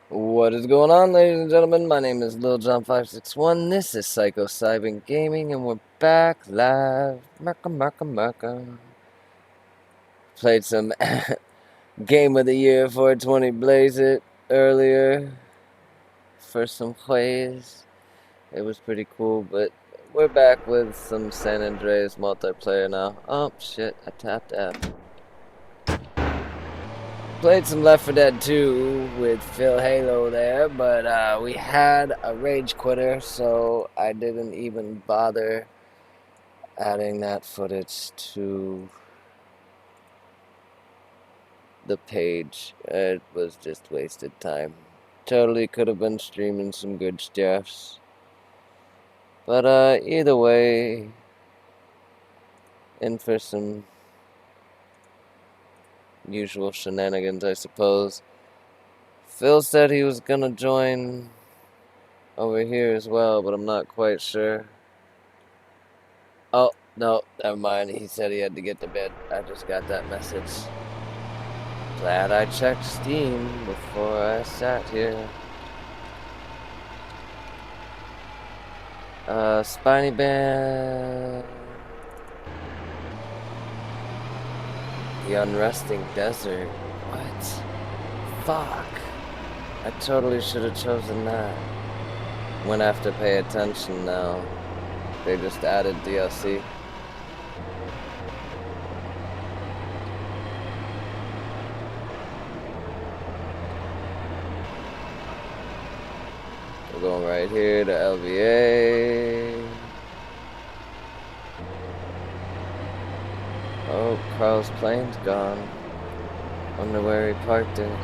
What is going on, ladies and gentlemen? My name is Lil John561. This is Psychocybin Gaming, and we're back live. Merka. Played some Game of the Year 420 Blaze It earlier for some plays. It was pretty cool, but we're back with some San Andreas multiplayer now. Oh, shit, I tapped F. Played some Left 4 Dead 2 with Phil Halo there, but we had a rage quitter, so I didn't even bother adding that footage to the page. It was just wasted time. Totally could have been streaming some good stuffs. But either way, in for some usual shenanigans, I suppose. Phil said he was gonna join over here as well, but I'm not quite sure. Oh, no, never mind. He said he had to get to bed. I just got that message. Glad I checked Steam before I sat here. Spiny Band. The Unresting Desert. What? Fuck. I totally should have chosen that. I'm gonna have to pay attention now. They just added DLC. We're going right here to LVA. Oh, Carl's plane's gone. Wonder where he parked it.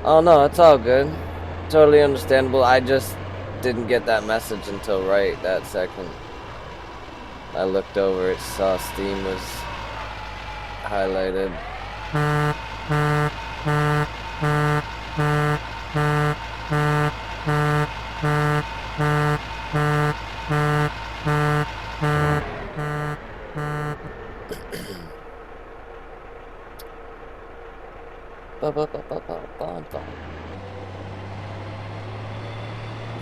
Oh no, it's all good. Totally understandable. I just didn't get that message until right that second. I looked over, it saw Steam was highlighted.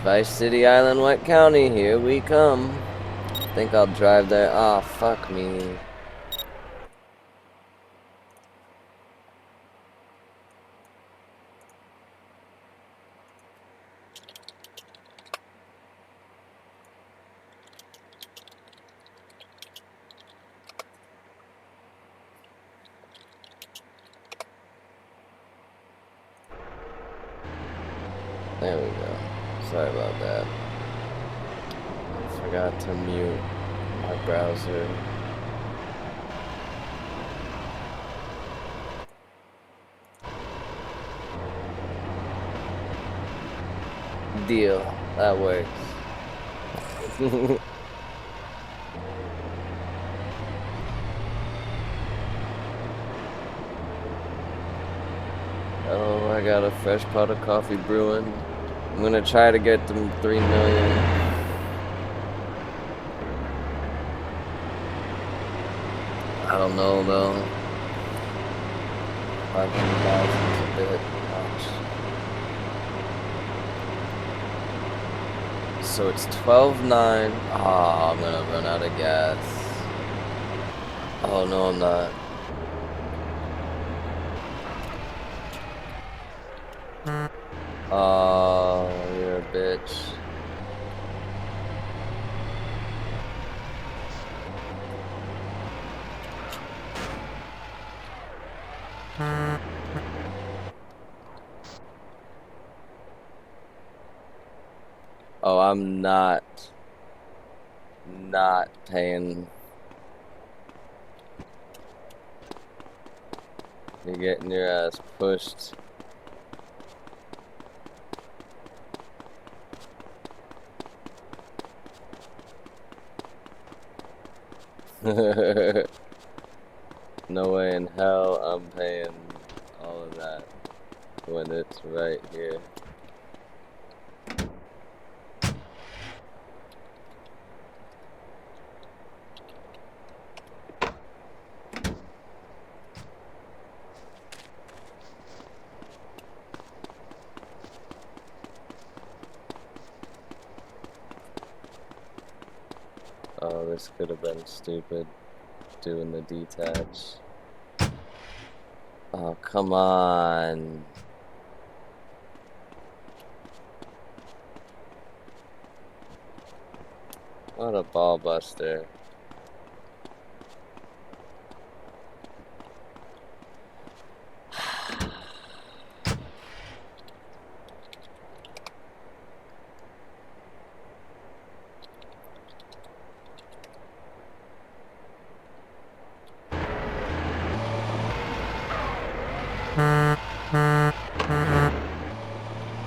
Vice City Island, White County, here we come. Think I'll drive there. Ah, fuck me. There we go. Sorry about that. Forgot to mute my browser. Deal. That works. Oh, I got a fresh pot of coffee brewing. I'm gonna try to get them 3 million. I don't know though. 500,000 is a bit much. So it's 12.9. Ah, I'm gonna run out of gas. Oh no, I'm not. Oh, you're a bitch. Oh, I'm not paying. You're getting your ass pushed. No way in hell I'm paying all of that when it's right here. This could have been stupid, doing the detach. Oh, come on. What a ball buster.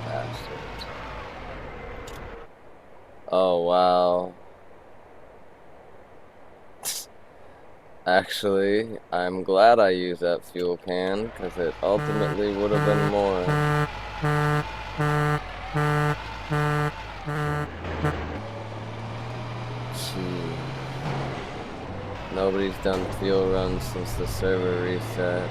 Bastards. Oh, wow. Actually, I'm glad I used that fuel can, because it ultimately would have been more. Gee. Nobody's done fuel runs since the server reset.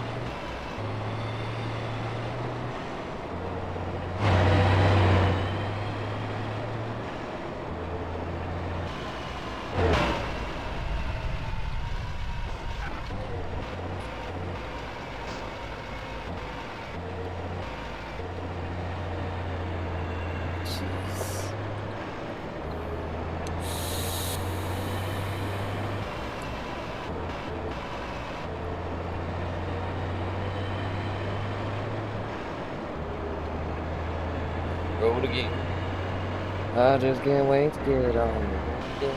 Jeez. Roll again. I just can't wait to get on the road again.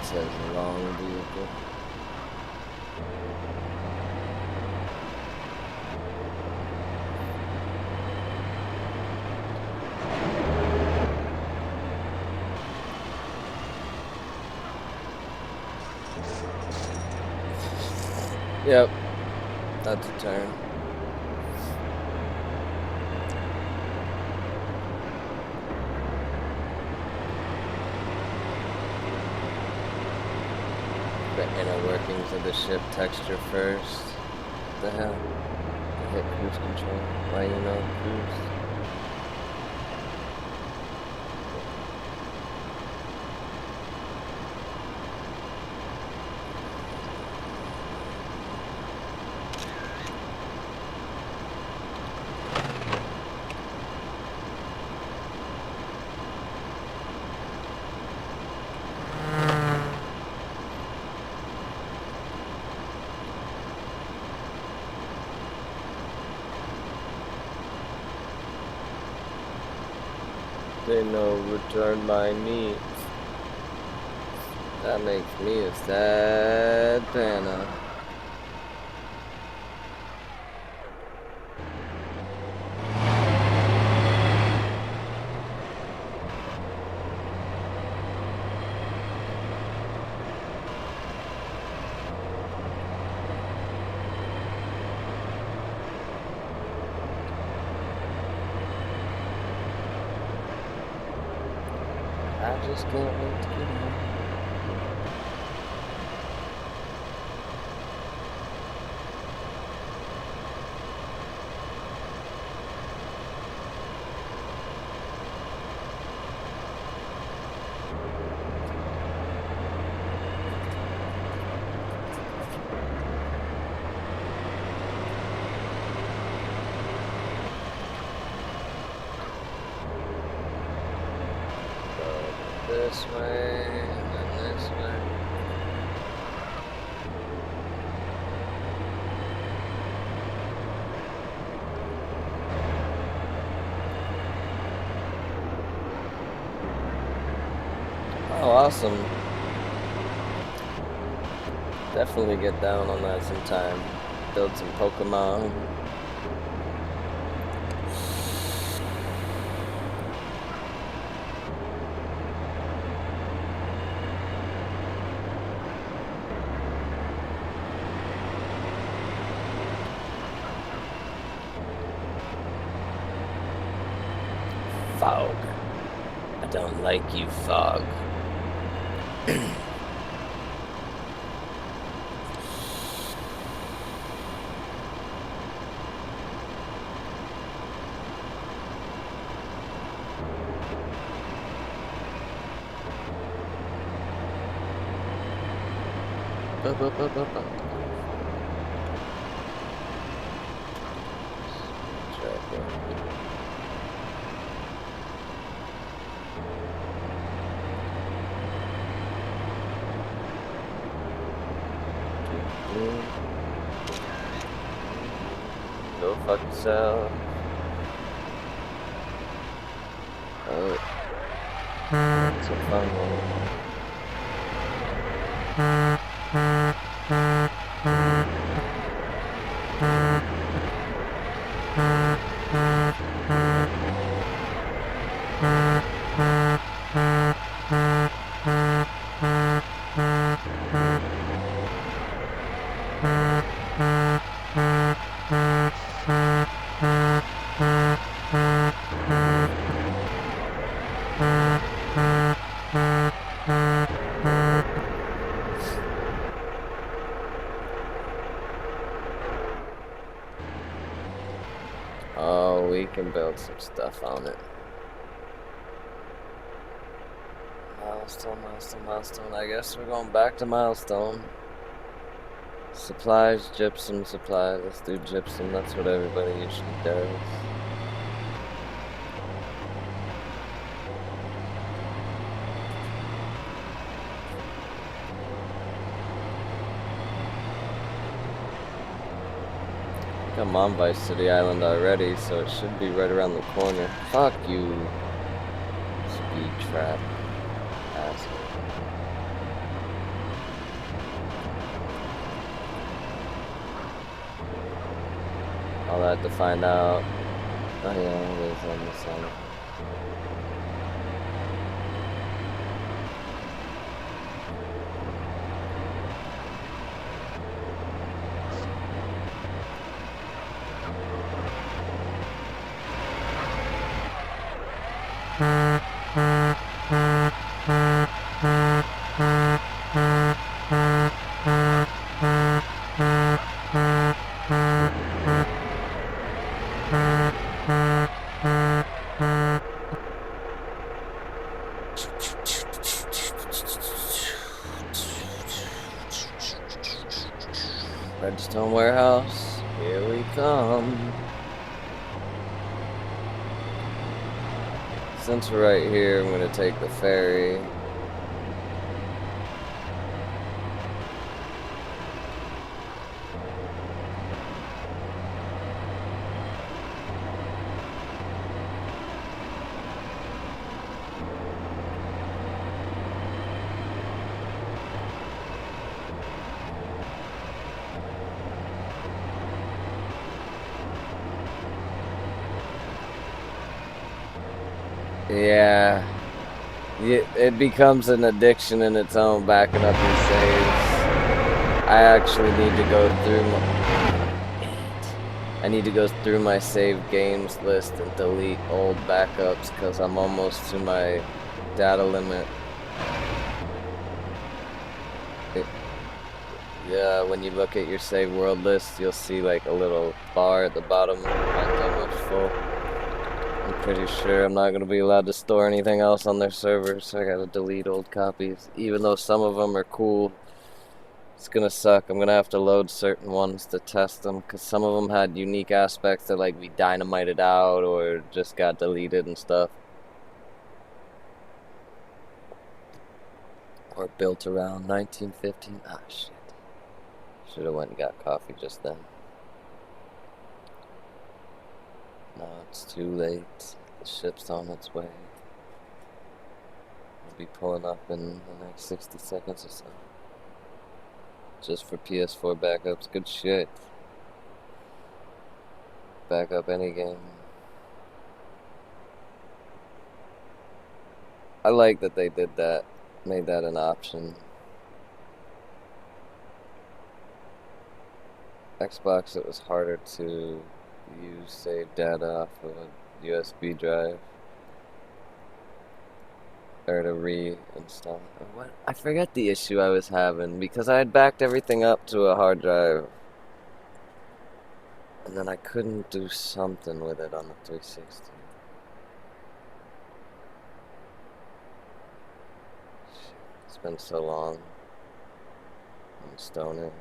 It says long vehicle. Yep, that's a turn. The inner workings of the ship texture first. What the hell? I hit cruise control. Why you know cruise? They know return my meat. That makes me a sad panna. I just can't wait to get home. This way, and then this way. Oh, awesome. Definitely get down on that sometime. Build some Pokemon. Fog. I don't like you, Fog. Go fuck yourself. Oh, it's a fun one. Oh, we can build some stuff on it. Milestone, milestone, milestone. I guess we're going back to milestone. Supplies, gypsum, supplies. Let's do gypsum. That's what everybody usually does. I'm on Vice City Island already, so it should be right around the corner. Fuck you, speed trap asshole. All that to find out. Oh yeah, it is on the side. Redstone warehouse, here we come. Since we're right here, I'm gonna take the ferry. Yeah, it becomes an addiction in its own, backing up your saves. I actually need to go through my save games list and delete old backups because I'm almost to my data limit. Yeah, when you look at your save world list, you'll see like a little bar at the bottom. Mine's almost full. I'm pretty sure I'm not going to be allowed to store anything else on their servers, so I gotta delete old copies. Even though some of them are cool, it's gonna suck. I'm gonna have to load certain ones to test them, because some of them had unique aspects that like we dynamited out or just got deleted and stuff. Or built around 1915. Ah, shit. Should have went and got coffee just then. No, it's too late. The ship's on its way. It'll be pulling up in the next 60 seconds or so. Just for PS4 backups. Good shit. Back up any game. I like that they did that. Made that an option. Xbox, it was harder to use save data off of a USB drive. or to reinstall it. What? I forget the issue I was having because I had backed everything up to a hard drive. And then I couldn't do something with it on the 360. Shit, it's been so long. I'm stoning.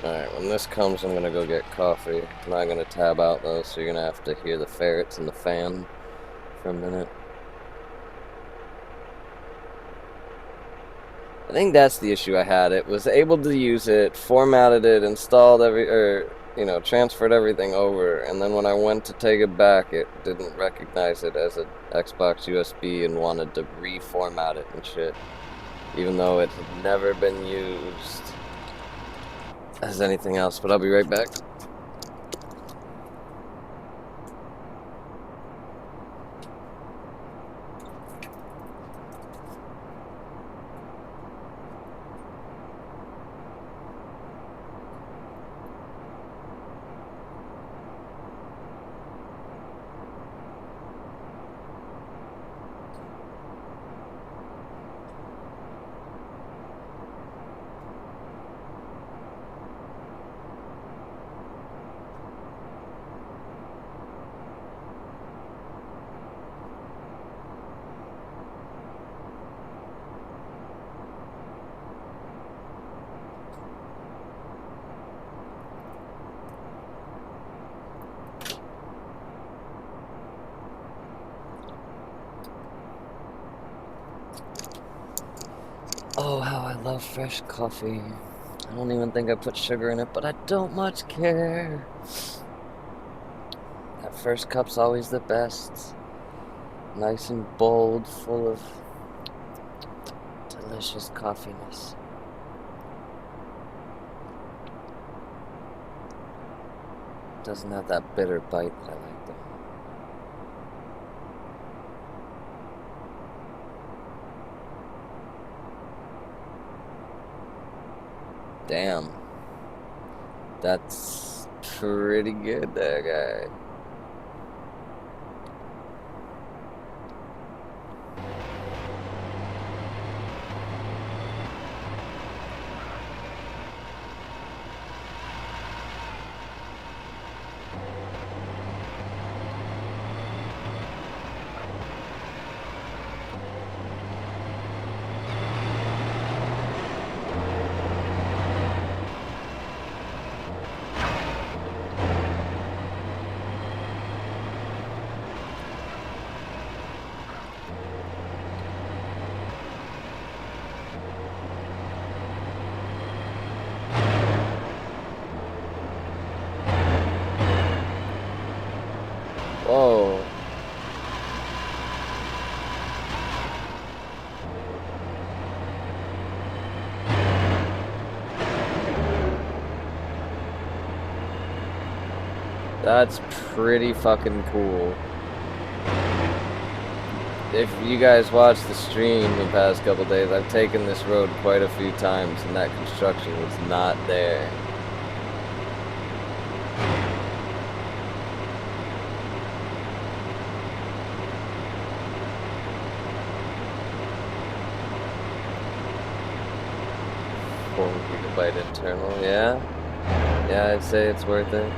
Alright, when this comes, I'm gonna go get coffee. I'm not gonna tab out though, so you're gonna have to hear the ferrets and the fan for a minute. I think that's the issue I had. It was able to use it, formatted it, installed transferred everything over, and then when I went to take it back, it didn't recognize it as an Xbox USB and wanted to reformat it and shit, even though it had never been used as anything else. But I'll be right back. Oh, how I love fresh coffee. I don't even think I put sugar in it, but I don't much care. That first cup's always the best. Nice and bold, full of delicious coffeeness. Doesn't have that bitter bite that I like though. Damn. That's pretty good there, guy. Whoa. That's pretty fucking cool. If you guys watched the stream the past couple days, I've taken this road quite a few times and that construction was not there. GB internal, yeah? Yeah, I'd say it's worth it.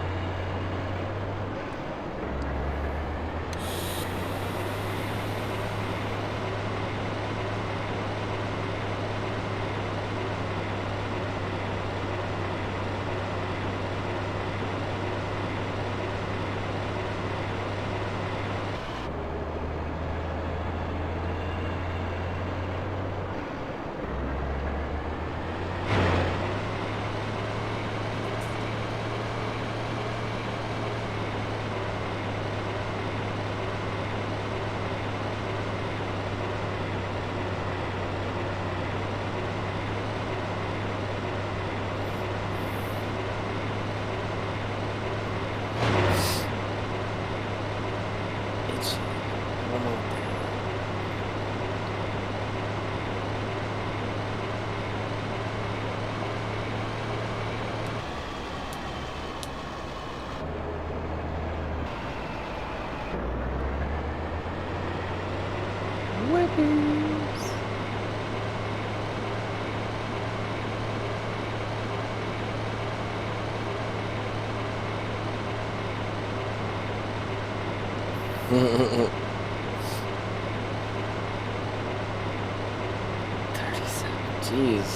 Jeez.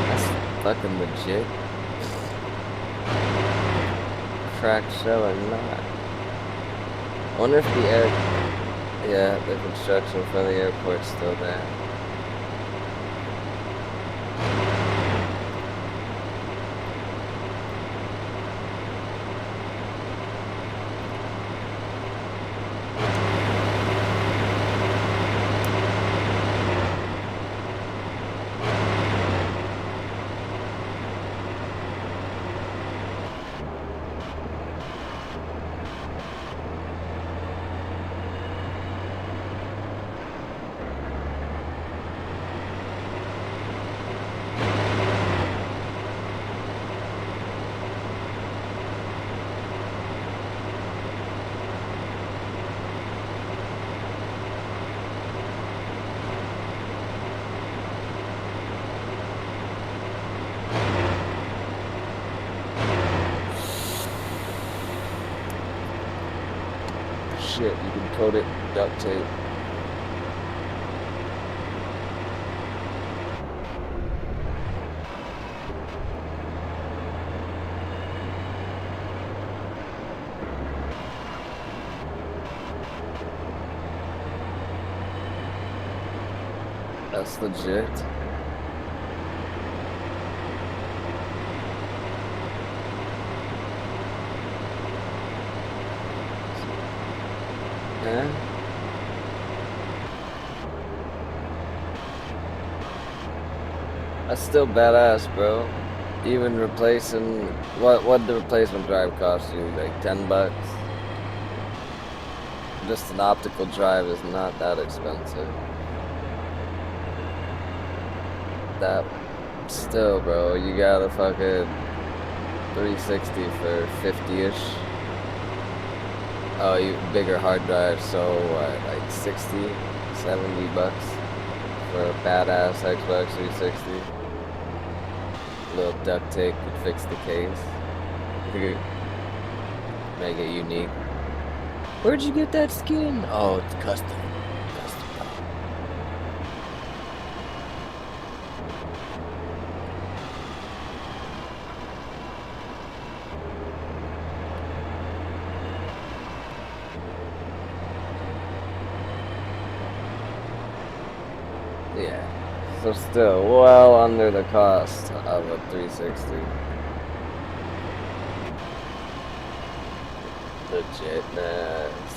That's fucking legit. Crack shell or not. I wonder if the air... Yeah, the construction for the airport's still there. Shit, you can coat it with duct tape. That's legit. Yeah. That's still badass, bro. Even replacing what the replacement drive cost you? Like $10? Just an optical drive is not that expensive. That still, bro, you got a fucking 360 for 50-ish. Oh, you bigger hard drive, so what, like 60, $70 for a badass Xbox 360. A little duct tape could fix the case. Make it unique. Where'd you get that skin? Oh, it's custom. Yeah. So still well under the cost of a 360. Legitness.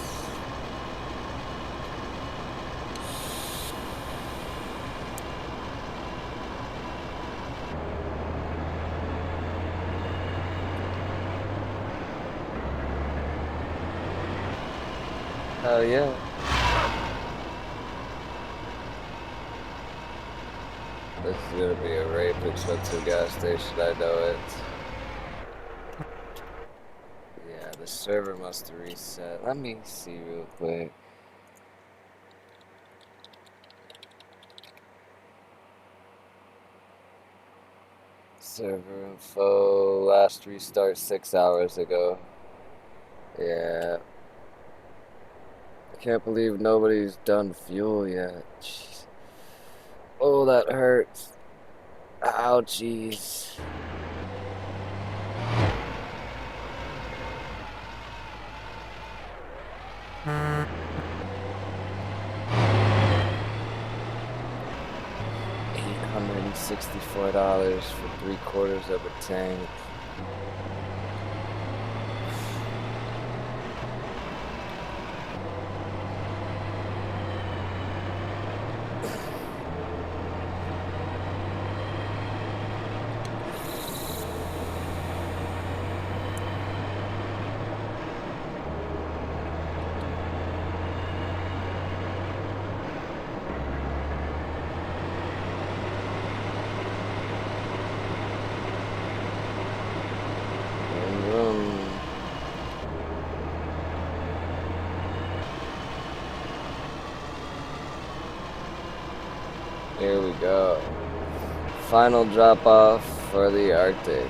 Hell yeah. This is gonna be a rape expensive gas station, I know it. Yeah, the server must have reset. Let me see real quick. Server info, last restart 6 hours ago. Yeah. I can't believe nobody's done fuel yet. Jeez. Oh, that hurts. Ouchies. $864 for 3/4 of a tank. Here we go. Final drop off for the Arctic.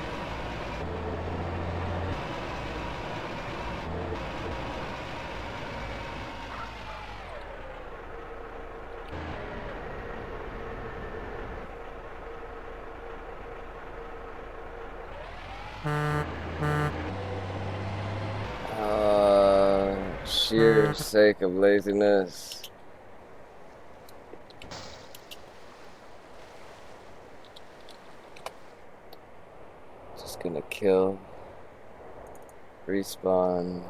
Sheer sake of laziness. Just gonna kill, respawn,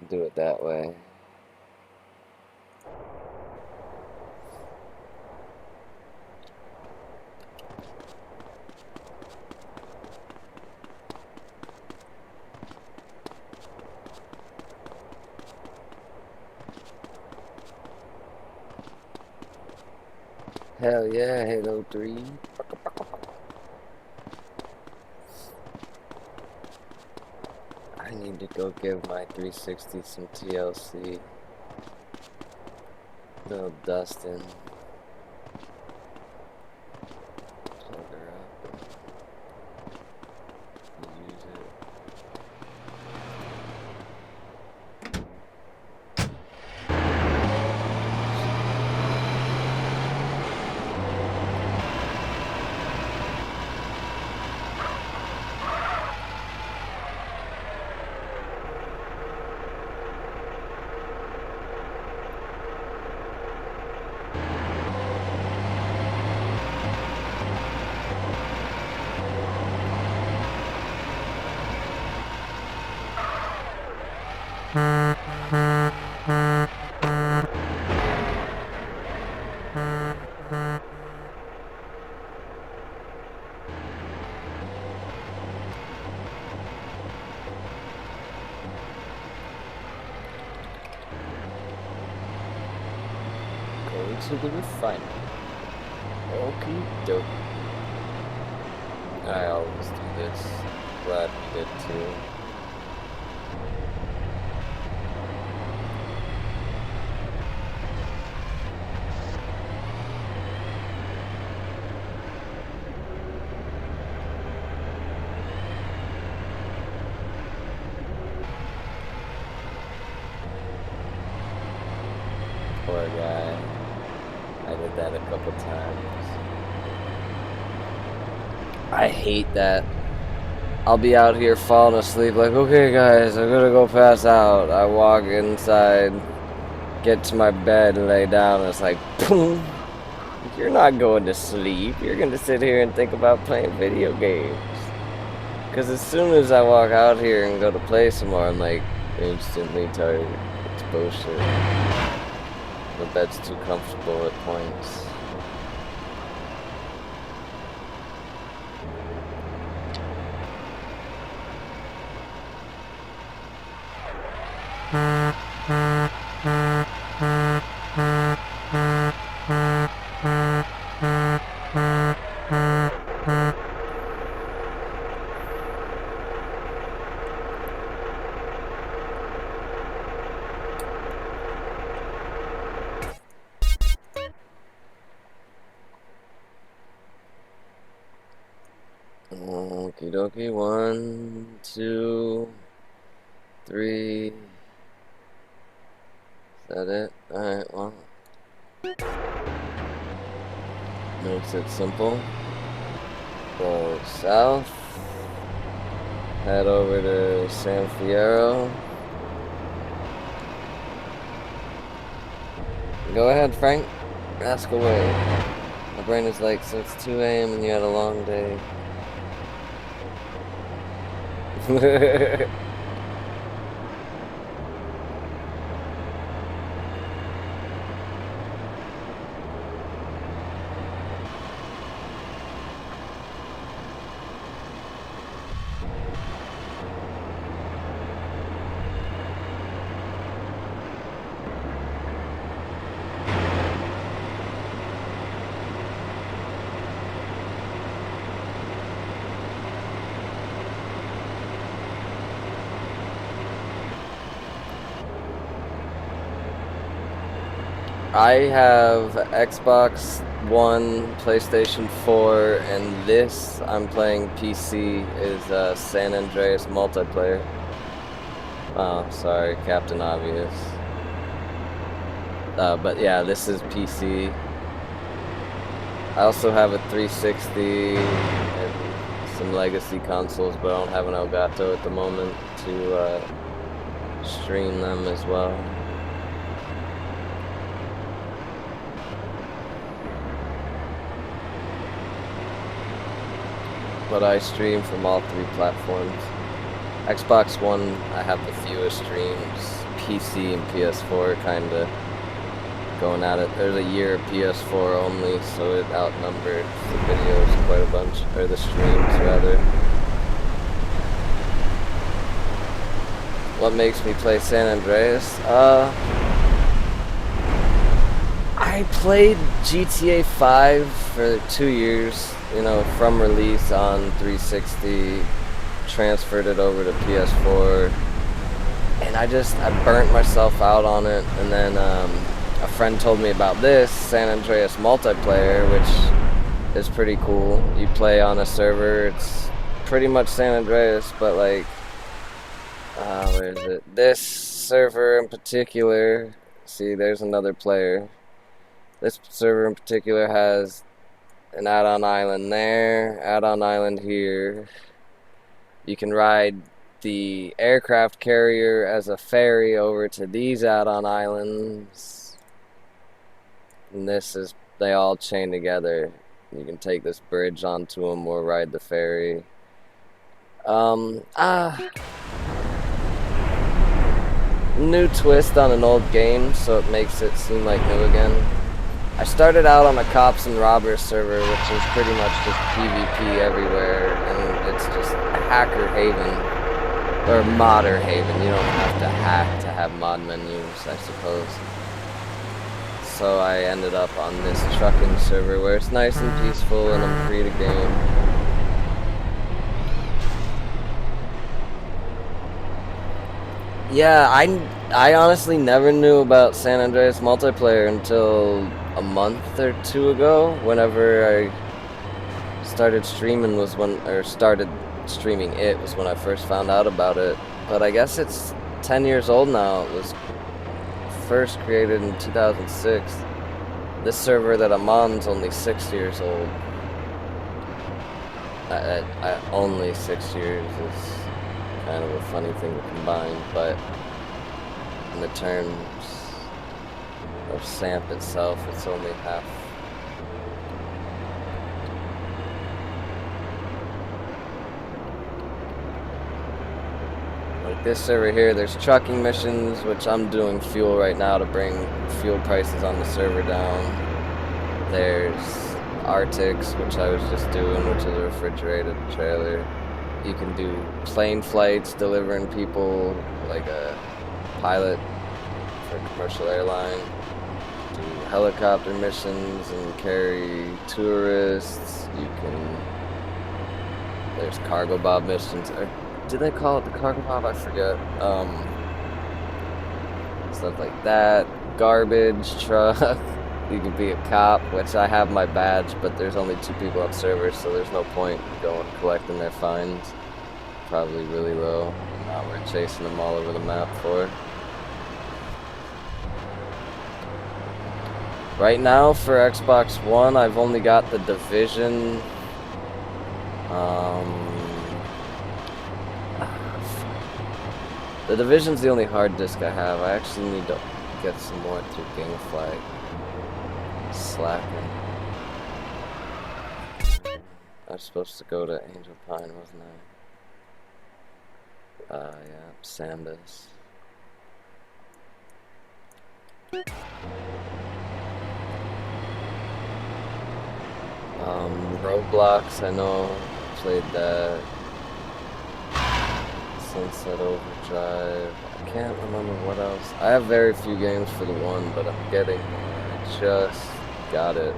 do it that way. Hell yeah, Halo 3. I need to go give my 360 some TLC. Little Dustin. Plug her up. Use it. To the refinery. Okie dokie. I always do this. Glad we did too. Poor guy. I did that a couple times. I hate that. I'll be out here falling asleep like, okay guys, I'm gonna go pass out. I walk inside, get to my bed and lay down, and it's like, boom. You're not going to sleep. You're gonna sit here and think about playing video games. Because as soon as I walk out here and go to play some more, I'm like instantly tired. It's bullshit. The bed's too comfortable at points. Okie dokie, 1, 2, 3. Is that it? Alright, well. Makes it simple. Go south. Head over to San Fierro. Go ahead, Frank. Ask away. My brain is like, so it's 2 a.m. and you had a long day. I have Xbox One, PlayStation 4, and this I'm playing PC is San Andreas multiplayer. Oh, sorry, Captain Obvious. But yeah, this is PC. I also have a 360 and some legacy consoles, but I don't have an Elgato at the moment to stream them as well. But I stream from all 3 platforms. Xbox One, I have the fewest streams. PC and PS4 kinda going at it. There's a year of PS4 only, so it outnumbered the videos quite a bunch, or the streams rather. What makes me play San Andreas? I played GTA 5 for 2 years, you know, from release on 360, transferred it over to PS4, and I burnt myself out on it, and then a friend told me about this San Andreas multiplayer, which is pretty cool. You play on a server, it's pretty much San Andreas, but like, where is it? This server in particular, see, there's another player. This server in particular has an add-on island there, add-on island here. You can ride the aircraft carrier as a ferry over to these add-on islands. And they all chain together. You can take this bridge onto them or ride the ferry. New twist on an old game, so it makes it seem like new again. I started out on a cops and robbers server, which is pretty much just PvP everywhere, and it's just a hacker haven, or modder haven. You don't have to hack to have mod menus, I suppose. So I ended up on this trucking server where it's nice and peaceful and I'm free to game. Yeah, I honestly never knew about San Andreas multiplayer until a month or 2 ago. Whenever I started streaming started streaming it was when I first found out about it. But I guess it's 10 years old now. It was first created in 2006. This server that I'm on is only 6 years old. Only 6 years is kind of a funny thing to combine, but in the terms of SAMP itself, it's only half. Like this server here, there's trucking missions, which I'm doing fuel right now to bring fuel prices on the server down. There's Arctics, which I was just doing, which is a refrigerated trailer. You can do plane flights, delivering people like a pilot for a commercial airline. Do helicopter missions and carry tourists. There's cargo bob missions. Or did they call it the cargo bob? I forget. Stuff like that. Garbage truck. You can be a cop, which I have my badge, but there's only 2 people on server, so there's no point going collecting their fines. Probably really low. Not worth chasing them all over the map for. Right now for Xbox One, I've only got the Division. The Division's the only hard disk I have. I actually need to get some more through GameFly. Slacking. I was supposed to go to Angel Pine, wasn't I? Yeah, Sambas. Roblox, I know, played that. Sunset Overdrive. I can't remember what else. I have very few games for the one, but I'm getting more. I just got it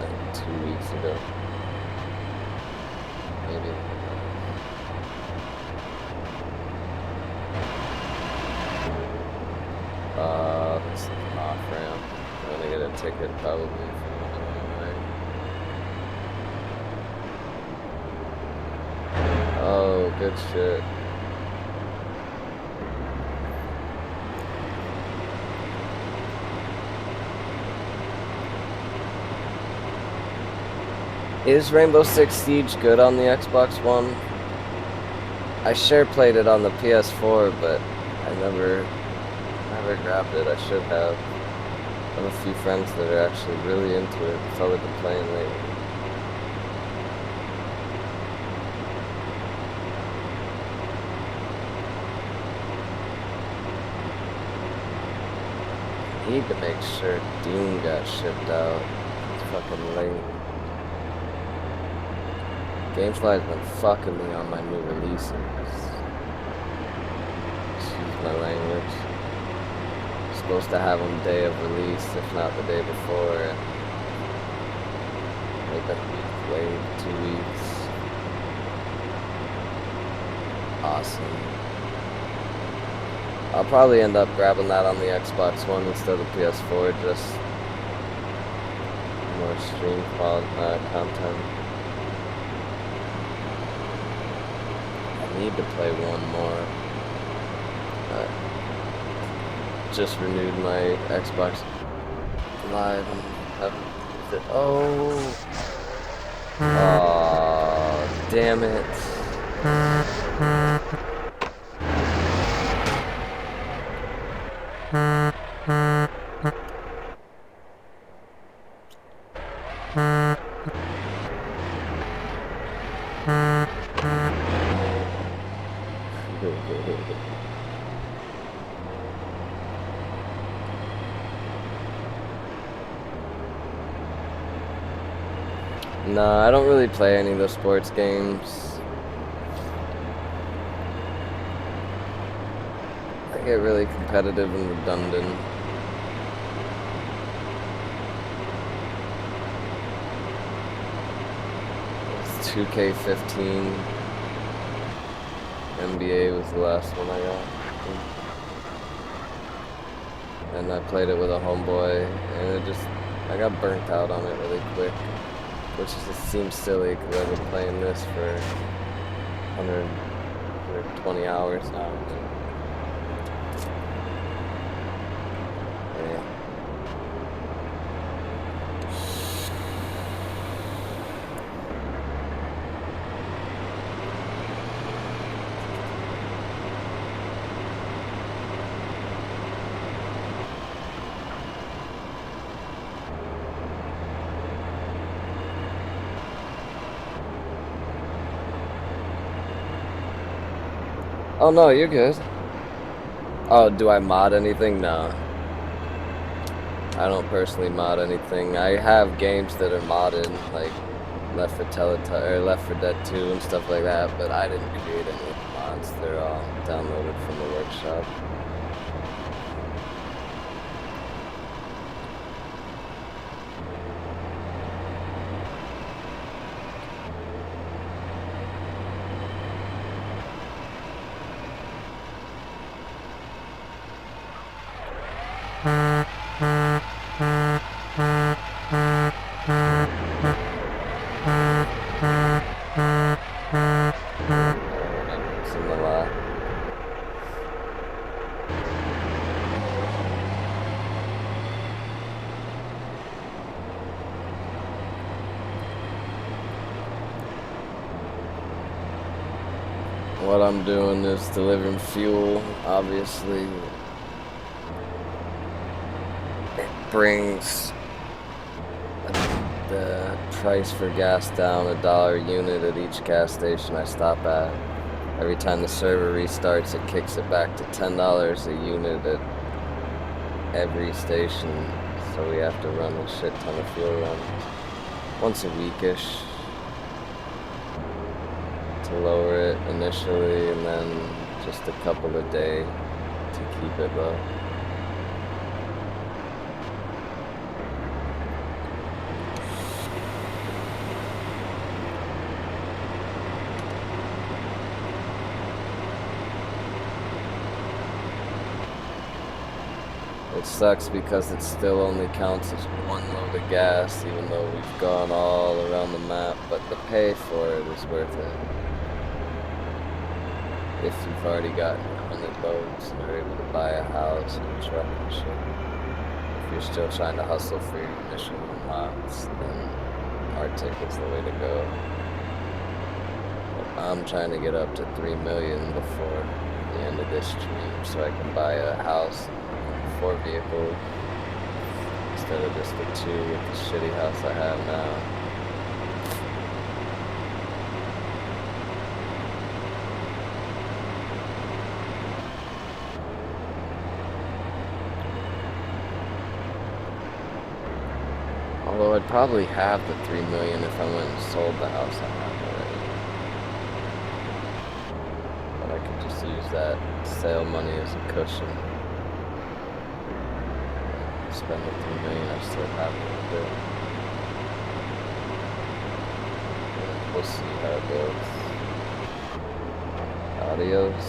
like 2 weeks ago. Maybe. This is an off-ramp. I'm gonna get a ticket probably if I'm on my way. Oh, good shit. Is Rainbow Six Siege good on the Xbox One? I sure played it on the PS4, but I never grabbed it. I should have. I have a few friends that are actually really into it. That's all they've been playing lately. I need to make sure Doom got shipped out. It's fucking late. Gamefly's been fucking me on my new releases. Excuse my language. Supposed to have them day of release, if not the day before, and they've been a week late, 2 weeks. Awesome. I'll probably end up grabbing that on the Xbox One instead of PS4, just more stream content. I need to play one more. Just renewed my Xbox Live and haven't used it. Oh, damn it. Nah, I don't really play any of the sports games. I get really competitive and redundant. It's 2K15. NBA was the last one I got. And I played it with a homeboy, and I got burnt out on it really quick. Which just seems silly because I've been playing this for 120 hours now. Yeah. Oh no, you're good. Oh, do I mod anything? No. I don't personally mod anything. I have games that are modded, like Left 4 Dead 2 and stuff like that, but I didn't create any of the mods. They're all downloaded from the workshop. What I'm doing is delivering fuel, obviously. It brings the price for gas down $1 a unit at each gas station I stop at. Every time the server restarts, it kicks it back to $10 a unit at every station. So we have to run a shit ton of fuel runs once a weekish to lower it initially, and then just a couple a day to keep it low. It sucks because it still only counts as one load of gas, even though we've gone all around the map, but the pay for it is worth it. If you've already gotten 100 loads and are able to buy a house and a truck and shit. If you're still trying to hustle for your initial months, then Arctic is the way to go. But I'm trying to get up to 3 million before the end of this stream so I can buy a house and 4 vehicles instead of just the 2 with the shitty house I have now. Although I'd probably have the 3 million if I went and sold the house I have already. But I could just use that sale money as a cushion. Spend the 3 million I still have a little bit. And we'll see how it goes. Adios.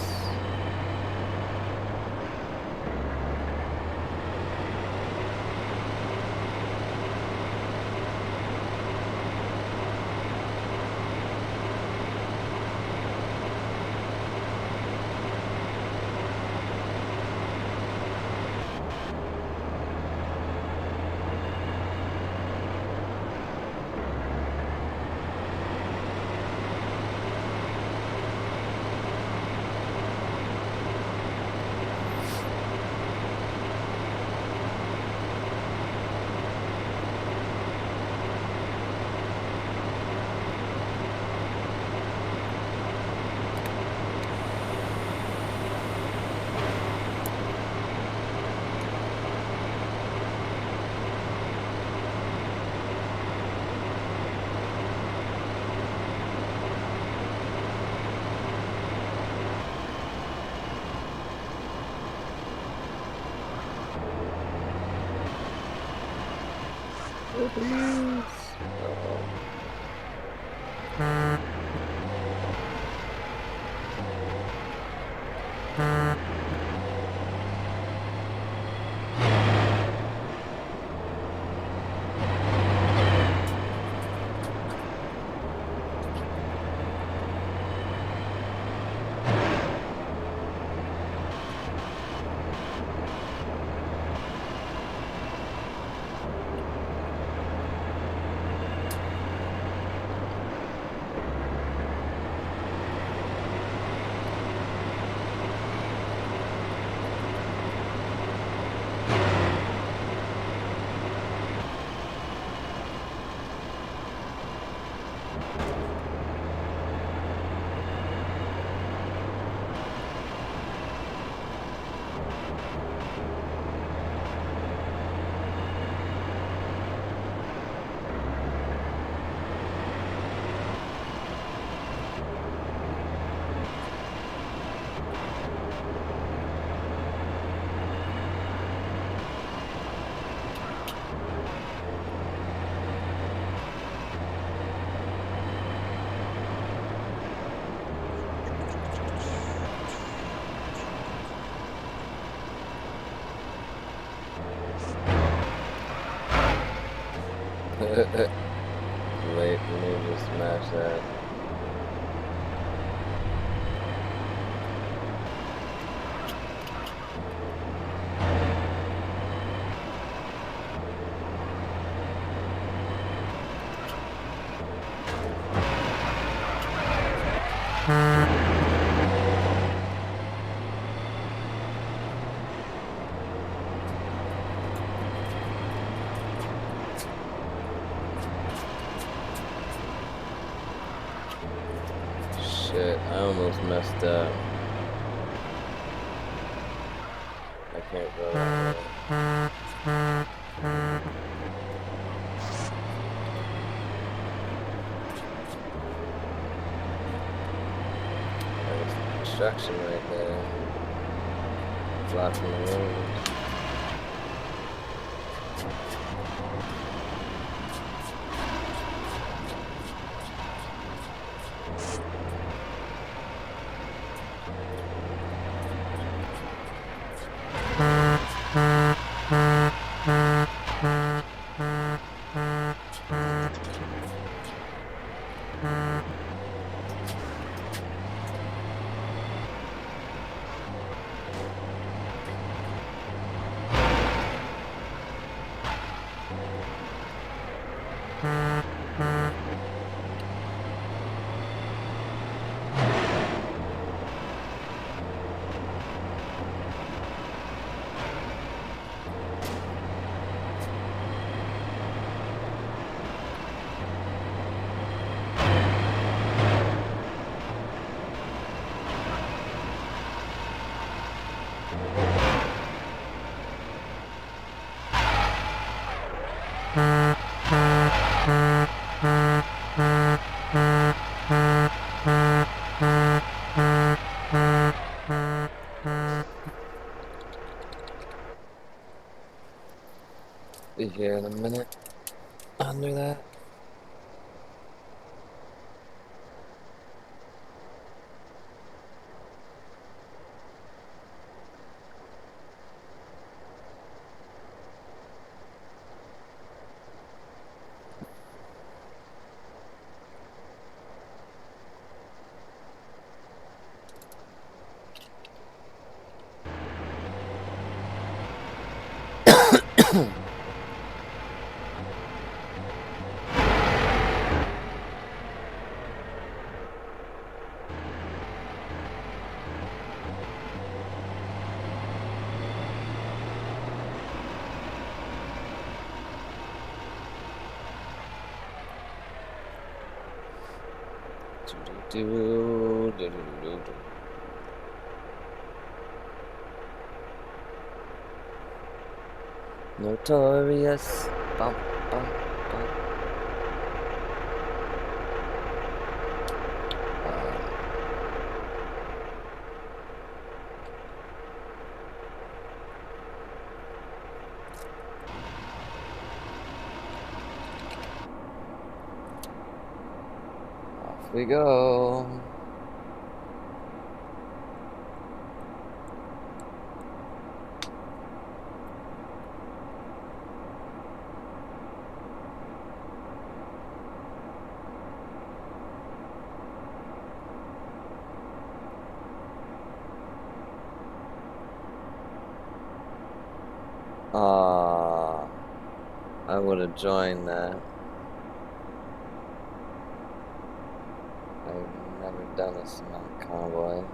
Late, let me just smash that. Shit, I almost messed up. I can't go that way. There's construction right there. Blocking the road. here in a minute. Under that. Notorious. Bum, bum, bum. Off we go. I would have joined that. I've never done a cement convoy.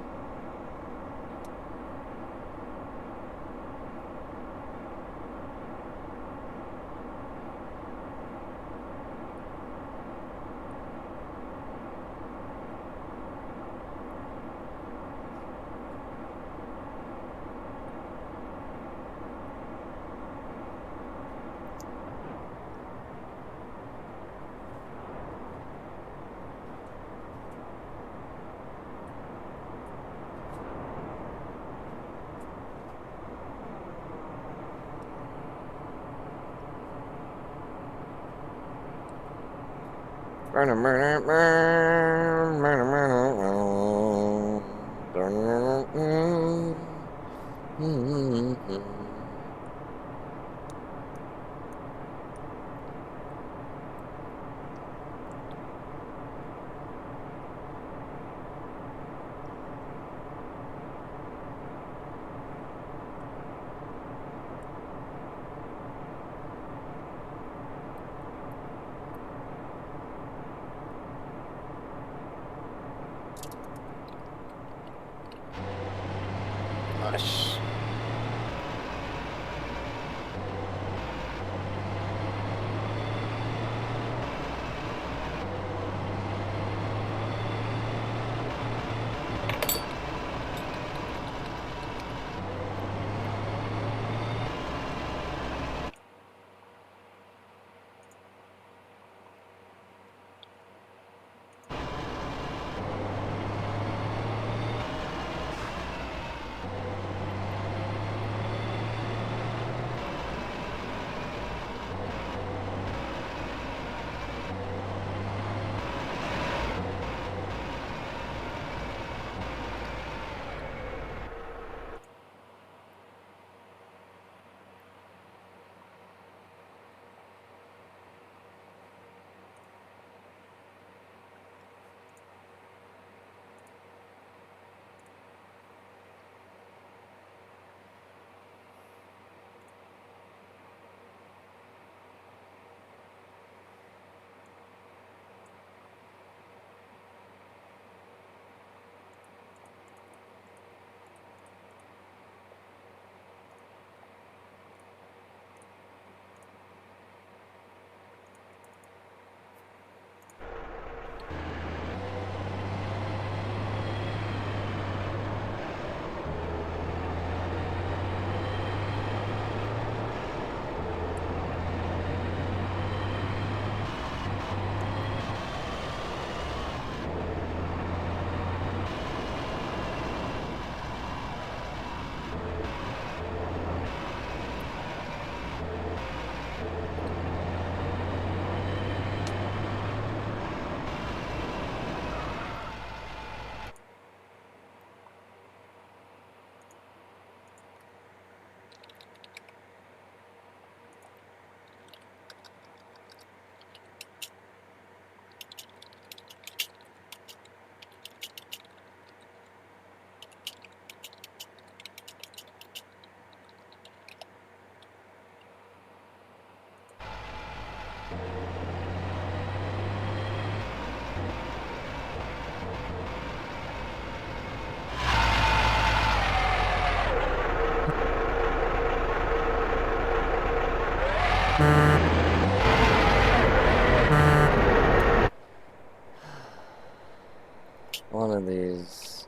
One of these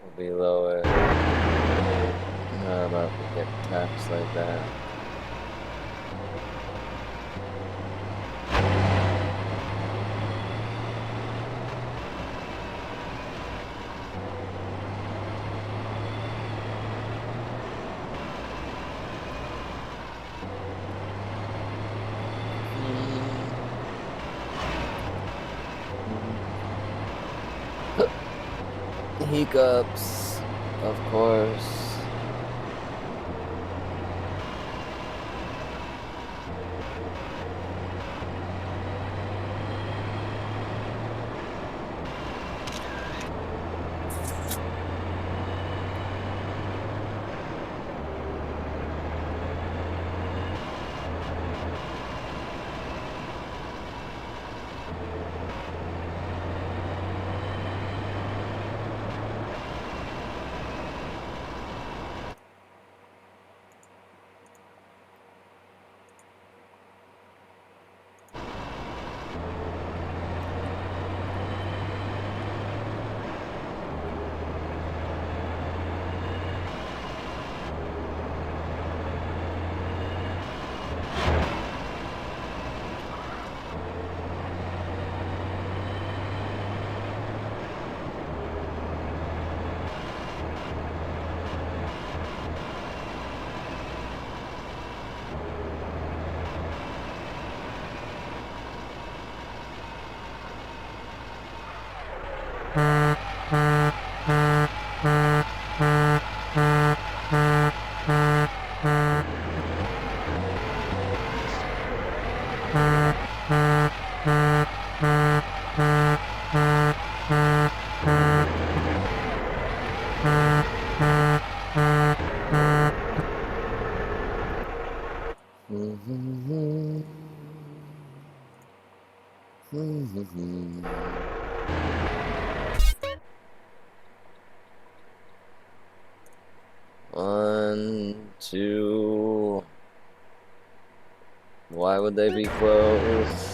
will be lower. Not about to get taxed like that. Hiccups, of course. One, two. Why would they be closed?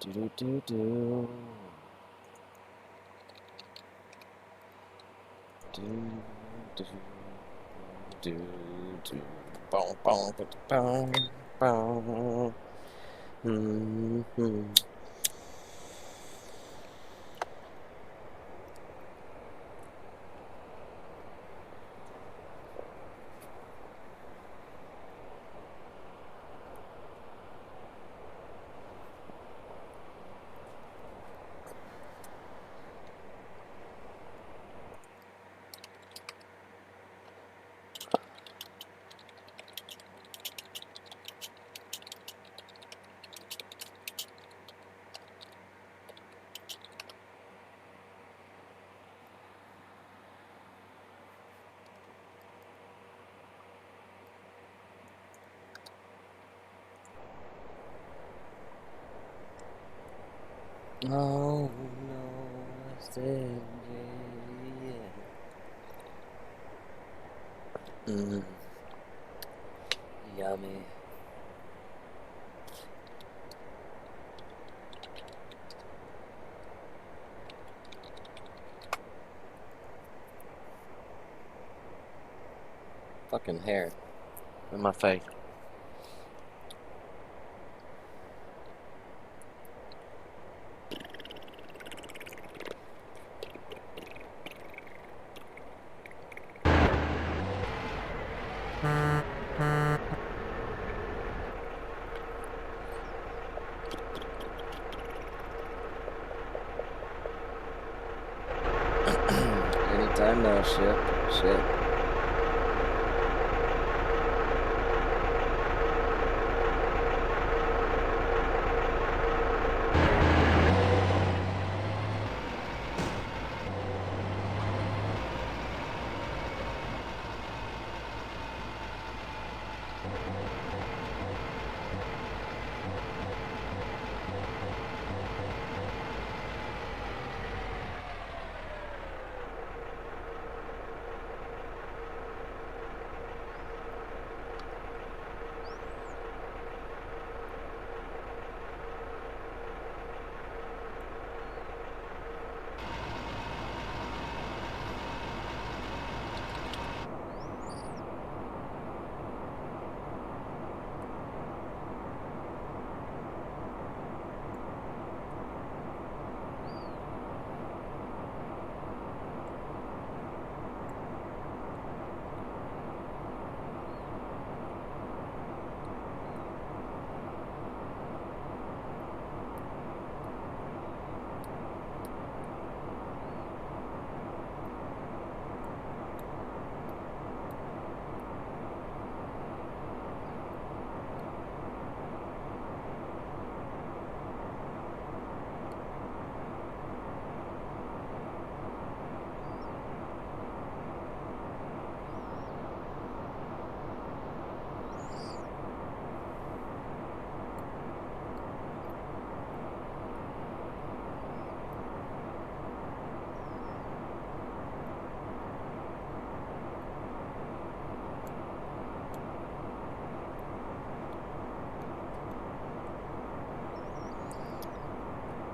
Do do do do. do, do, do. Boom, boom, boom, boom. Mm-hmm. Oh no, I said yeah. Yummy. Fucking hair in my face. Anytime now, shit.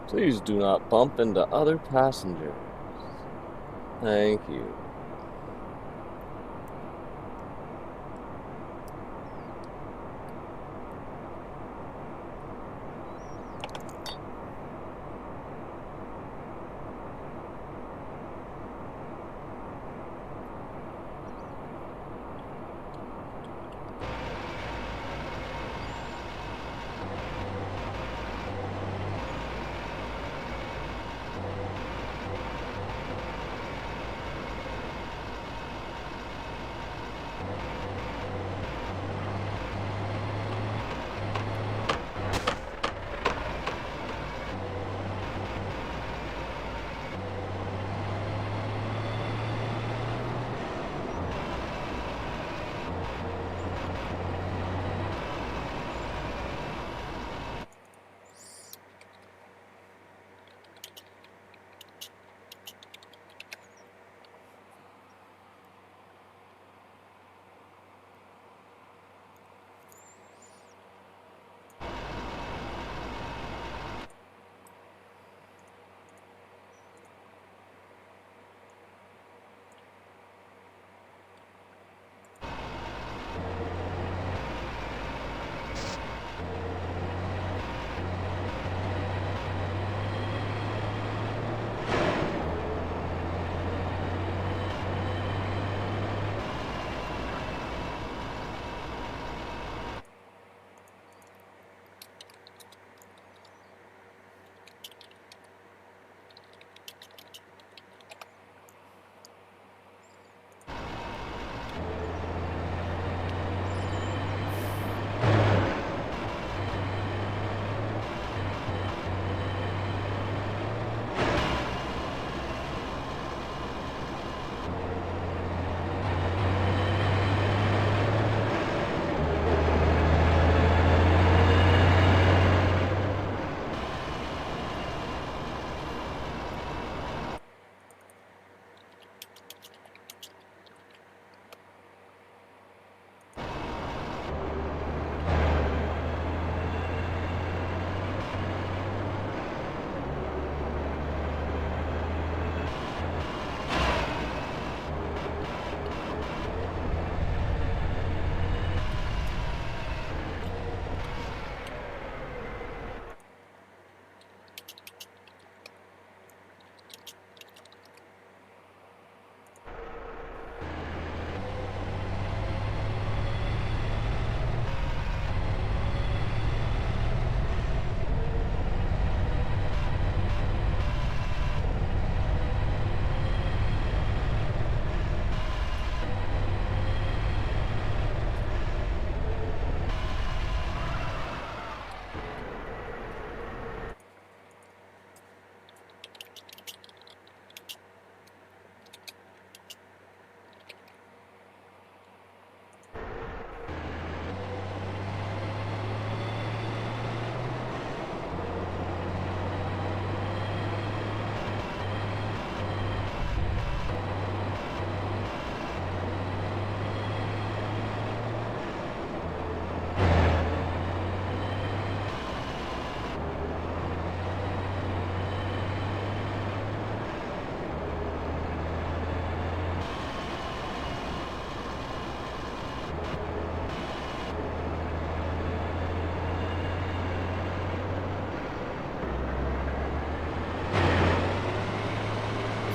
Please do not bump into other passengers. Thank you.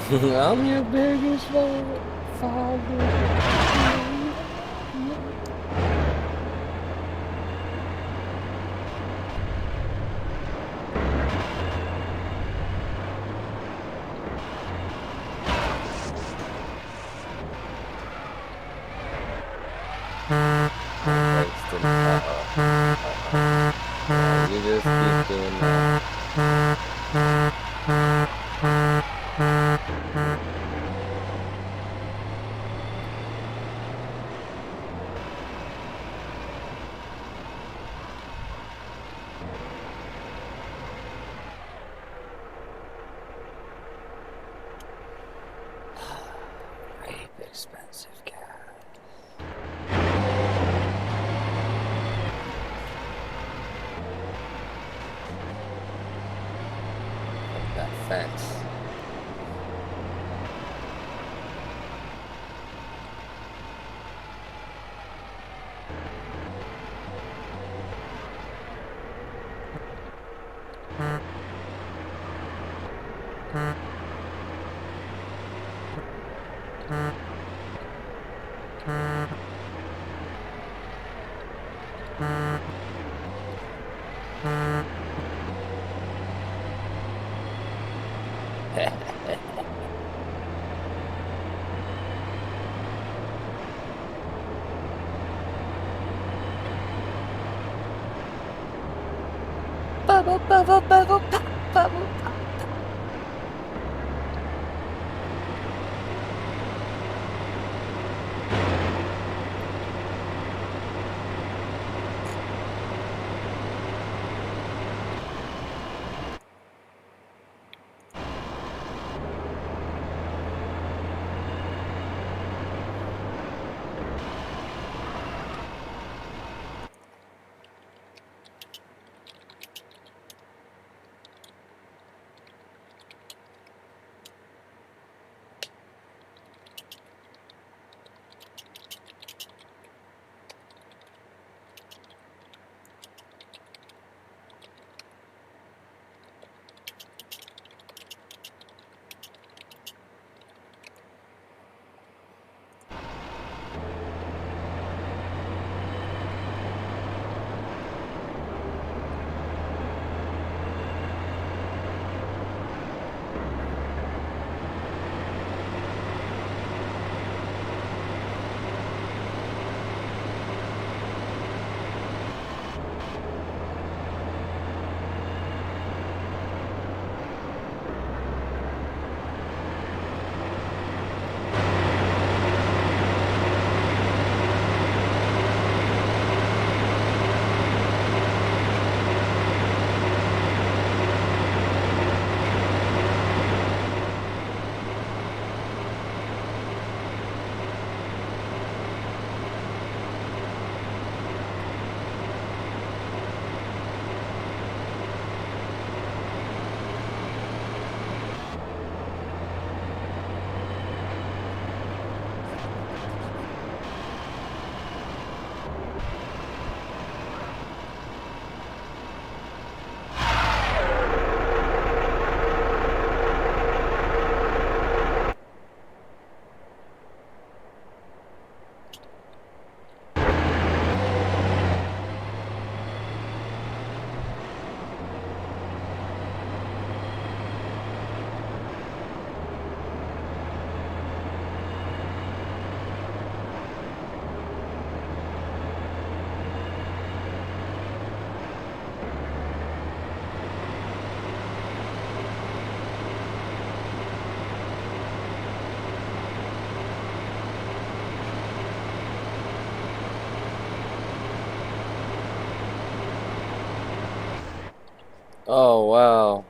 I'm your biggest father. You just keep doing that. Rape expensive cat. That fence. Bubble, bubble, bubble, pop, bubble, pop. Oh, wow.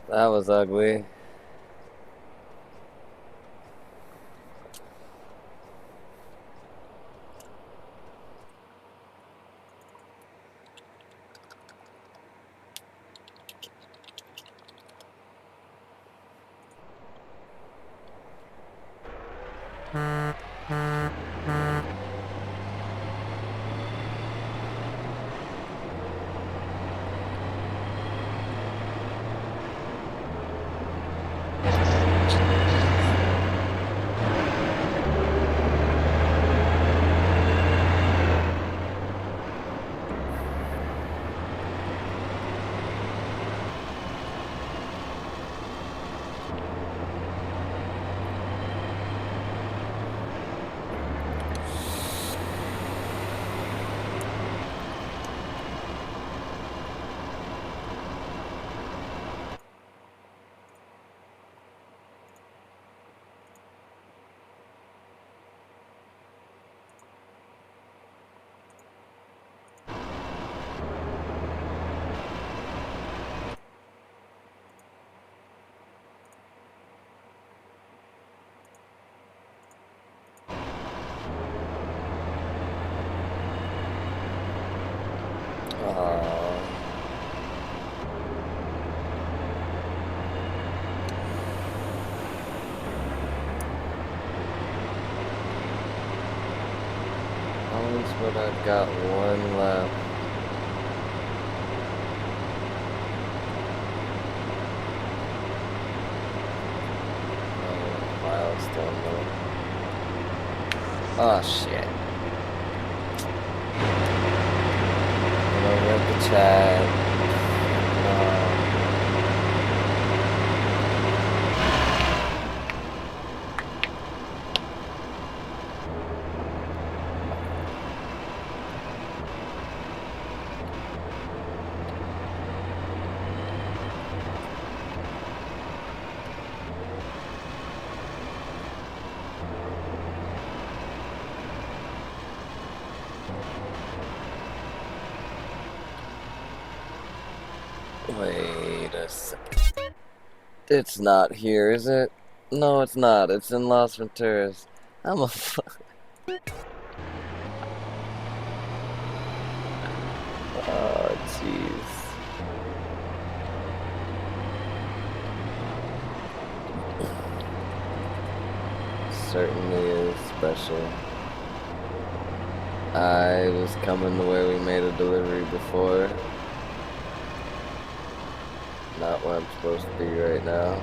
That was ugly. challenge, but I've got one left. Oh, milestone though. Oh shit. And over at the chat. No. Wait a second. It's not here, is it? No, it's not. It's in Las Venturas. I'm a Oh, jeez. Certainly is special. I was coming to where we made a delivery before. Not where I'm supposed to be right now.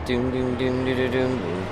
Doom doom doom doom doom doom.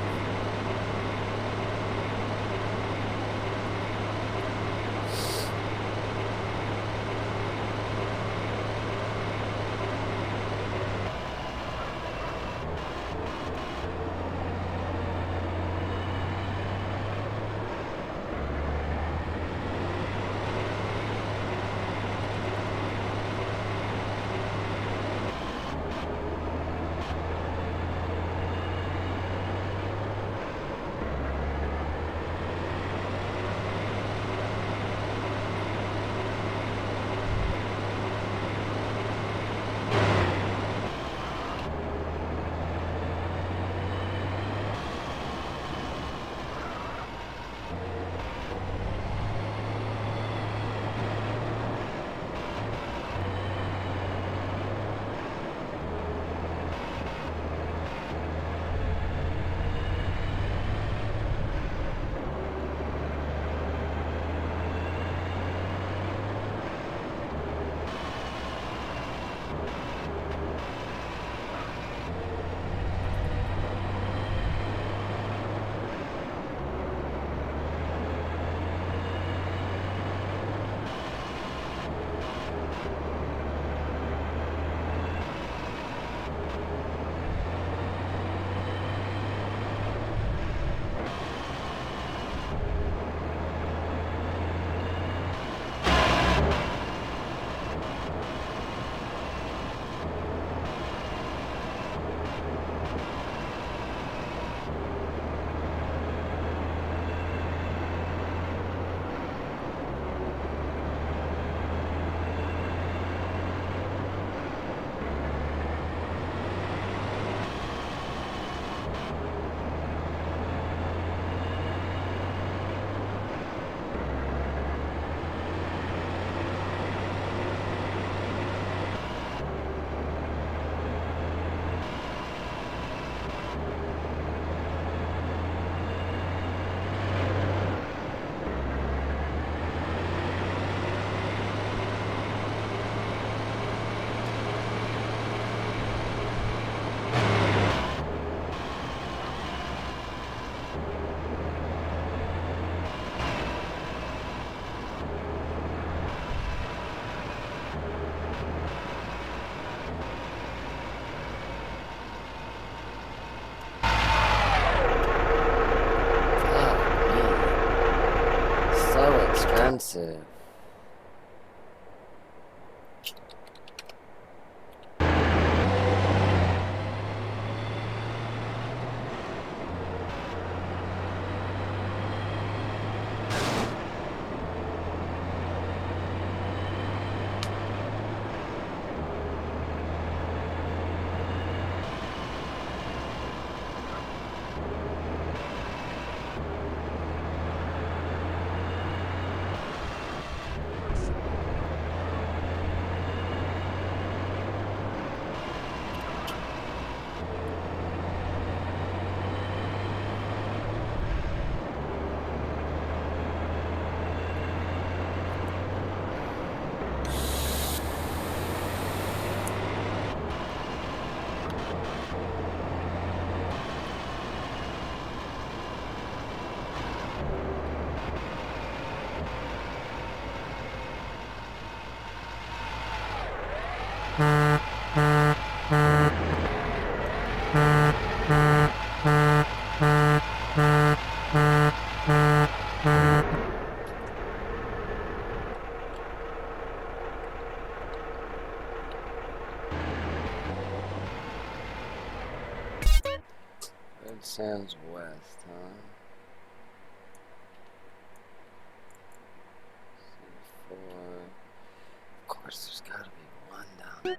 Expensive. Sands West, huh? C4. Of course, there's gotta be one down there.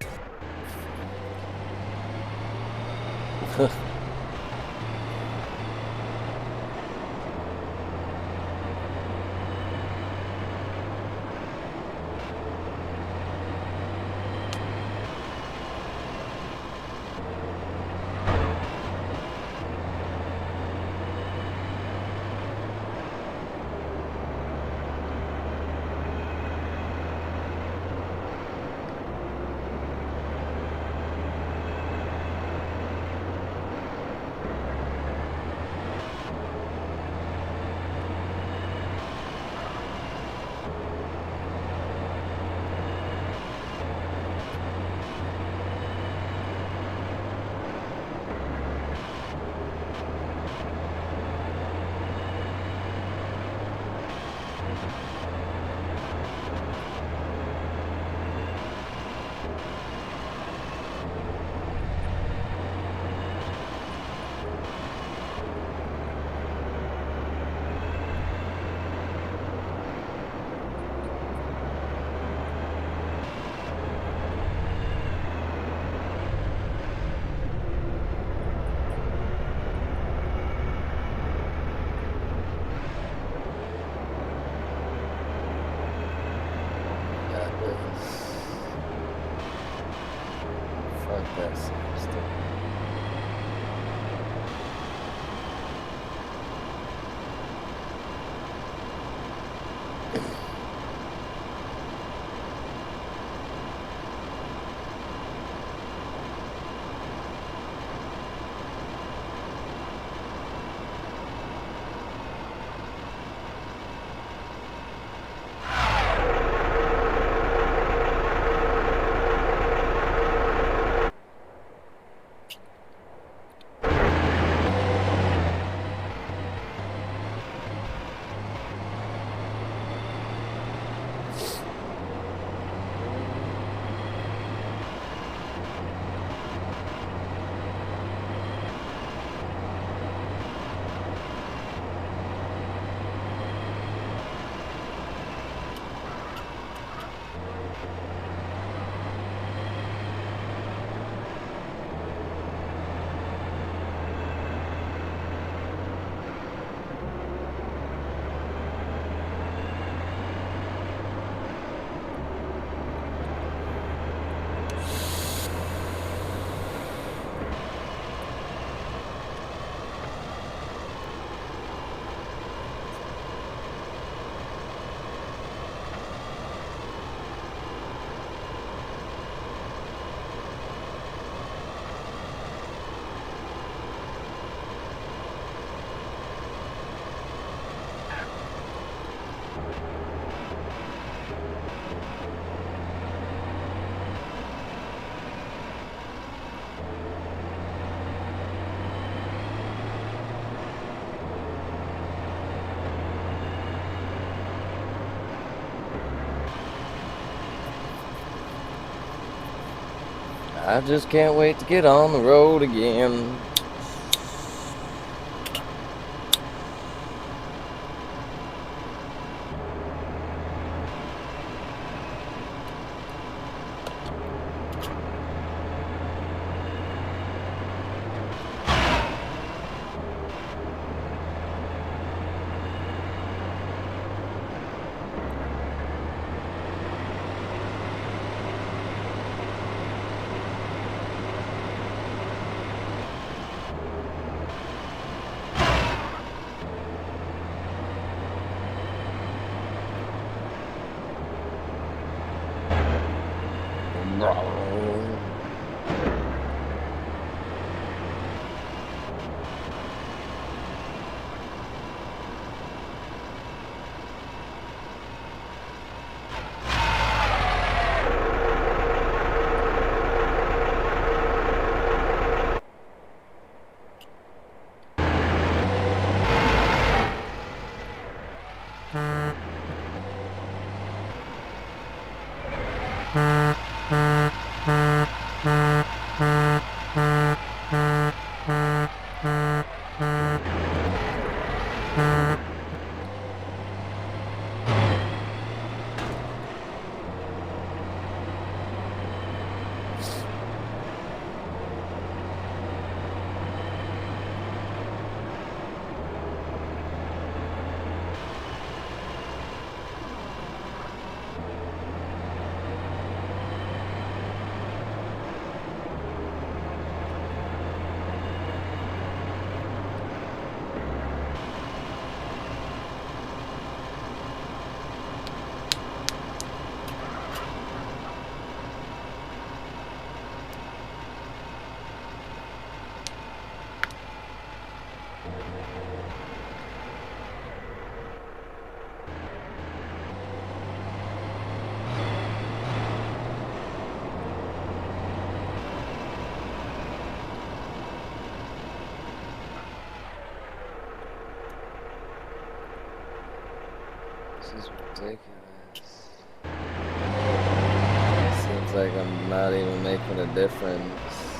Fuck that stuff. I just can't wait to get on the road again. is ridiculous. Seems like I'm not even making a difference.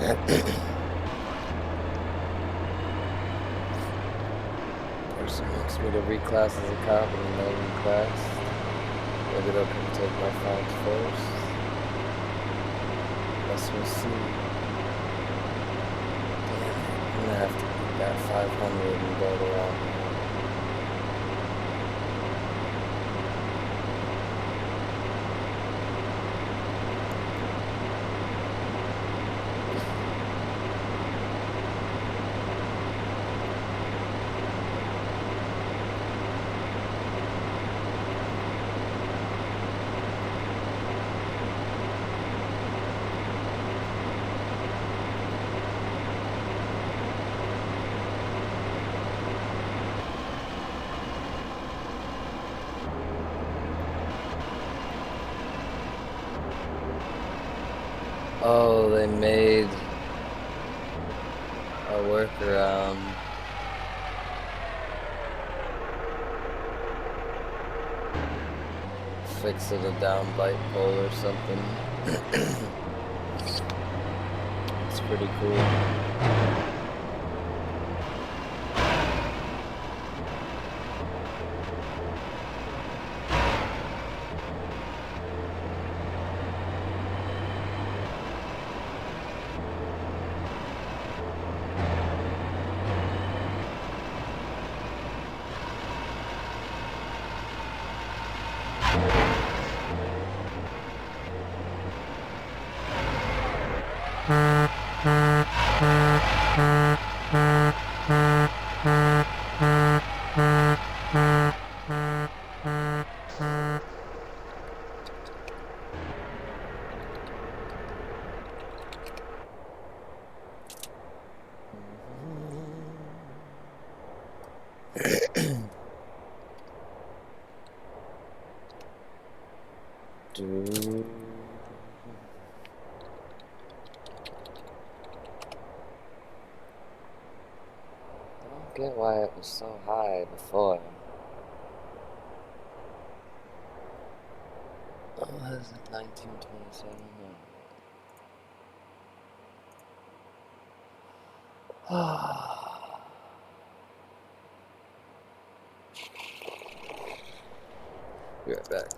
Person wants me to reclass as a cop in another class. Maybe they'll come take my files first. Guess we'll see. Damn, I'm gonna have to beat that 500 and go to Oh, they made a workaround. Fix it a down light pole or something. It's pretty cool. Dude. I don't get why it was so high before. Oh, what is it? 1927? Be right back.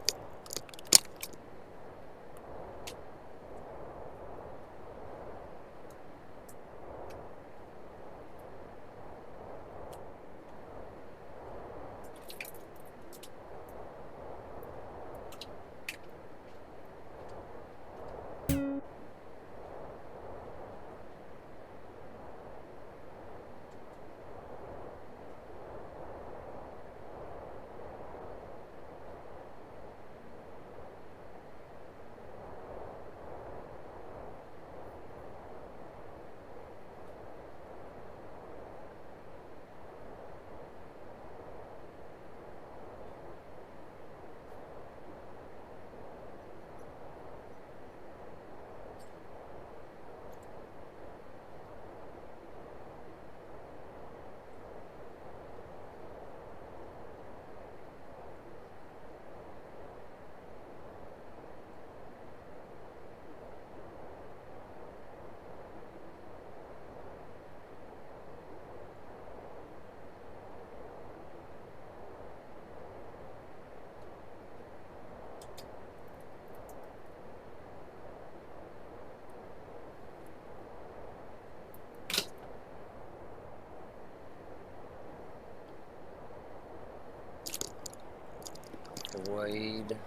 Wade.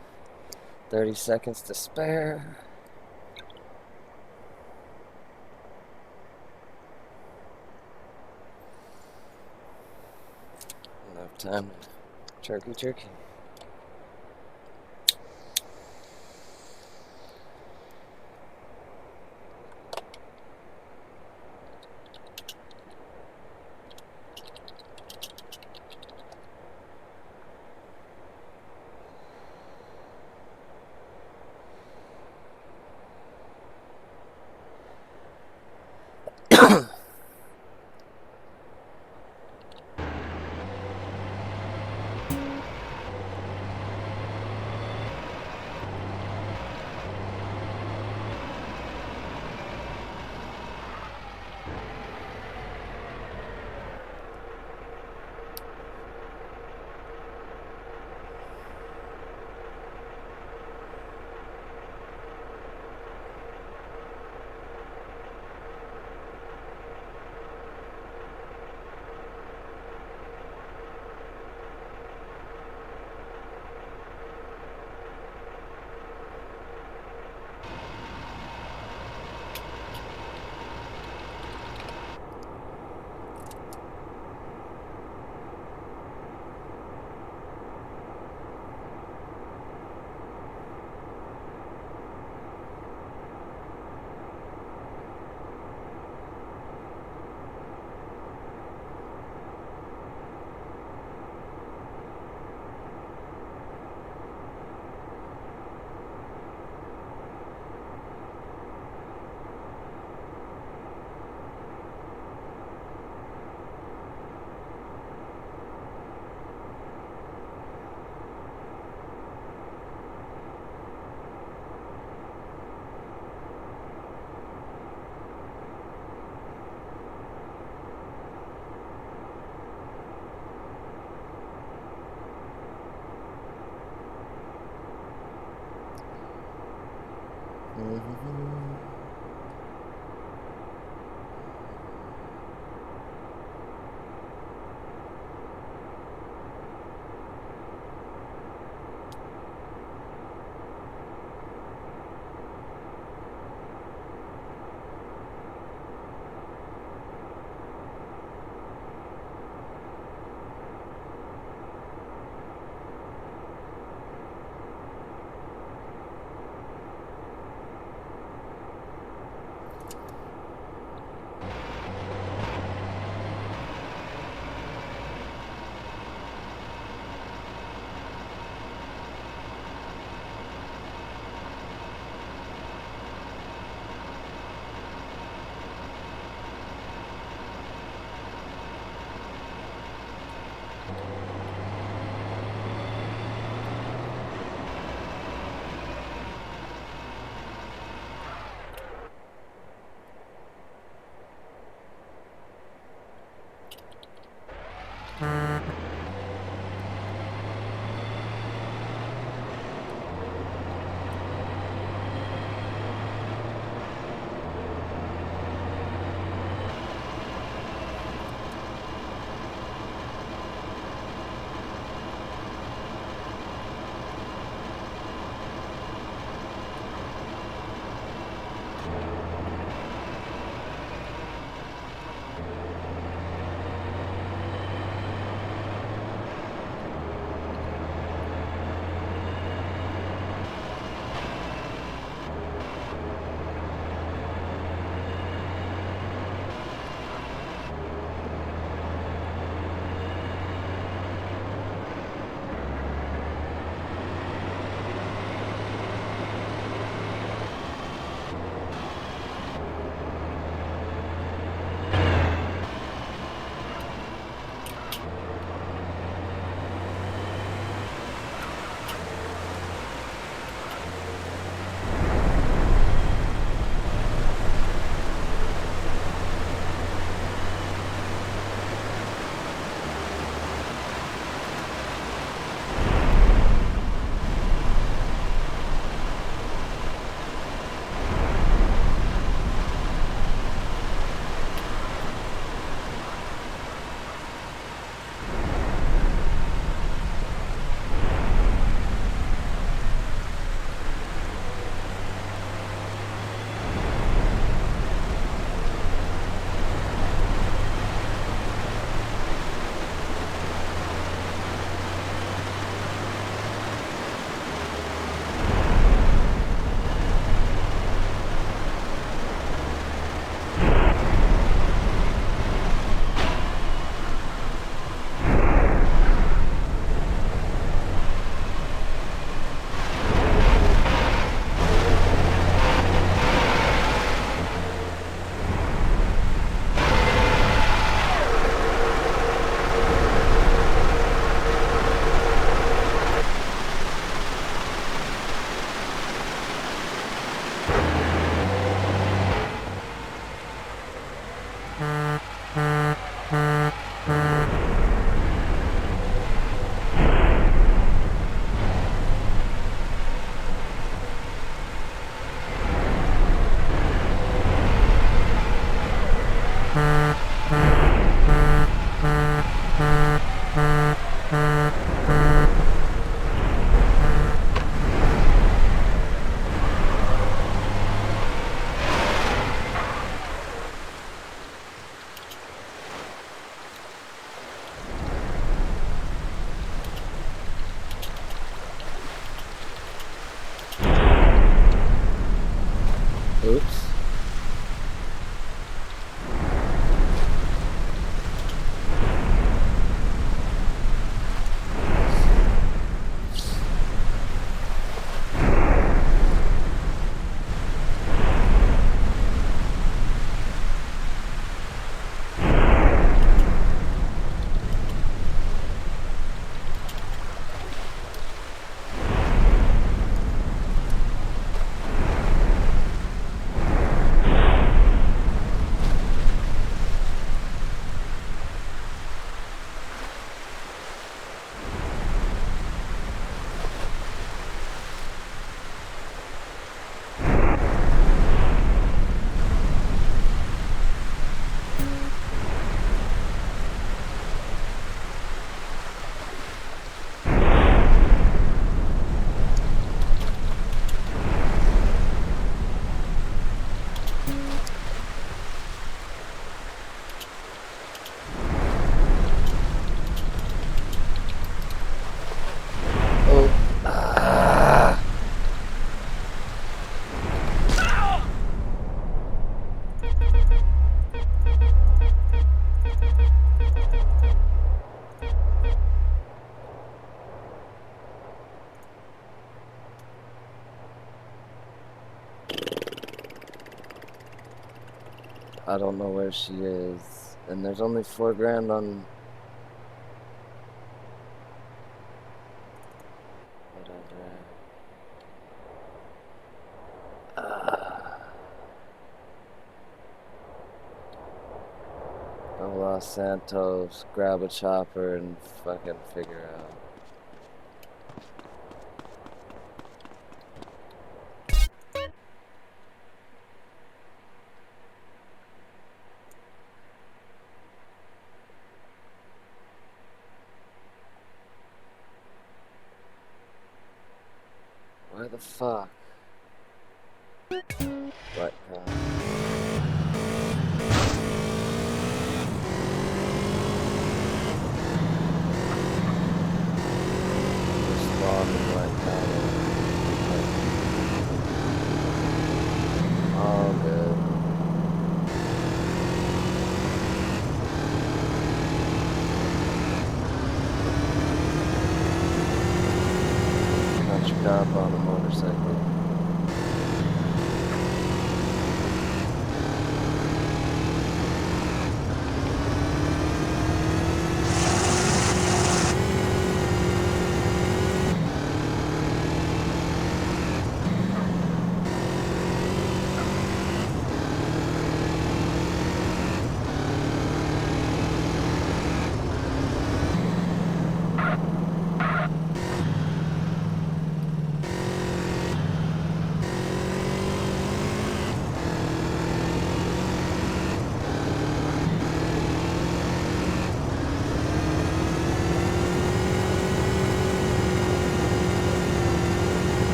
30 seconds to spare. Enough time to turkey. I don't know where she is. And there's only $4 on... Go Los Santos, grab a chopper, and fucking figure out. Where the fuck? What kind? Responding right now. All good. Country cop on a motorcycle.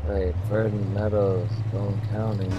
Wait, Verdant Meadows, Bone County.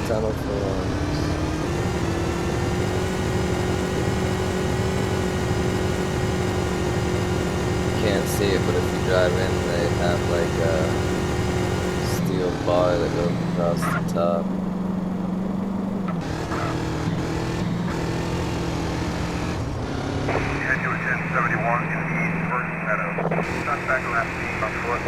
tunnel for once. Can't see it, but if you drive in, they have like a steel bar that goes across the top. Head to a 1071 in the east first meadow. Suspect last seen on foot.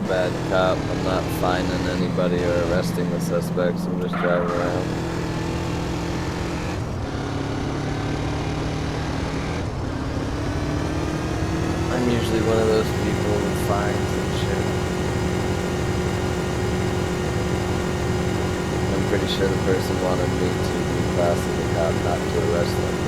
Bad cop. I'm not fining anybody or arresting the suspects. I'm just driving around. I'm usually one of those people with fines and shit. I'm pretty sure the person wanted me to be classed as a cop, not to arrest them.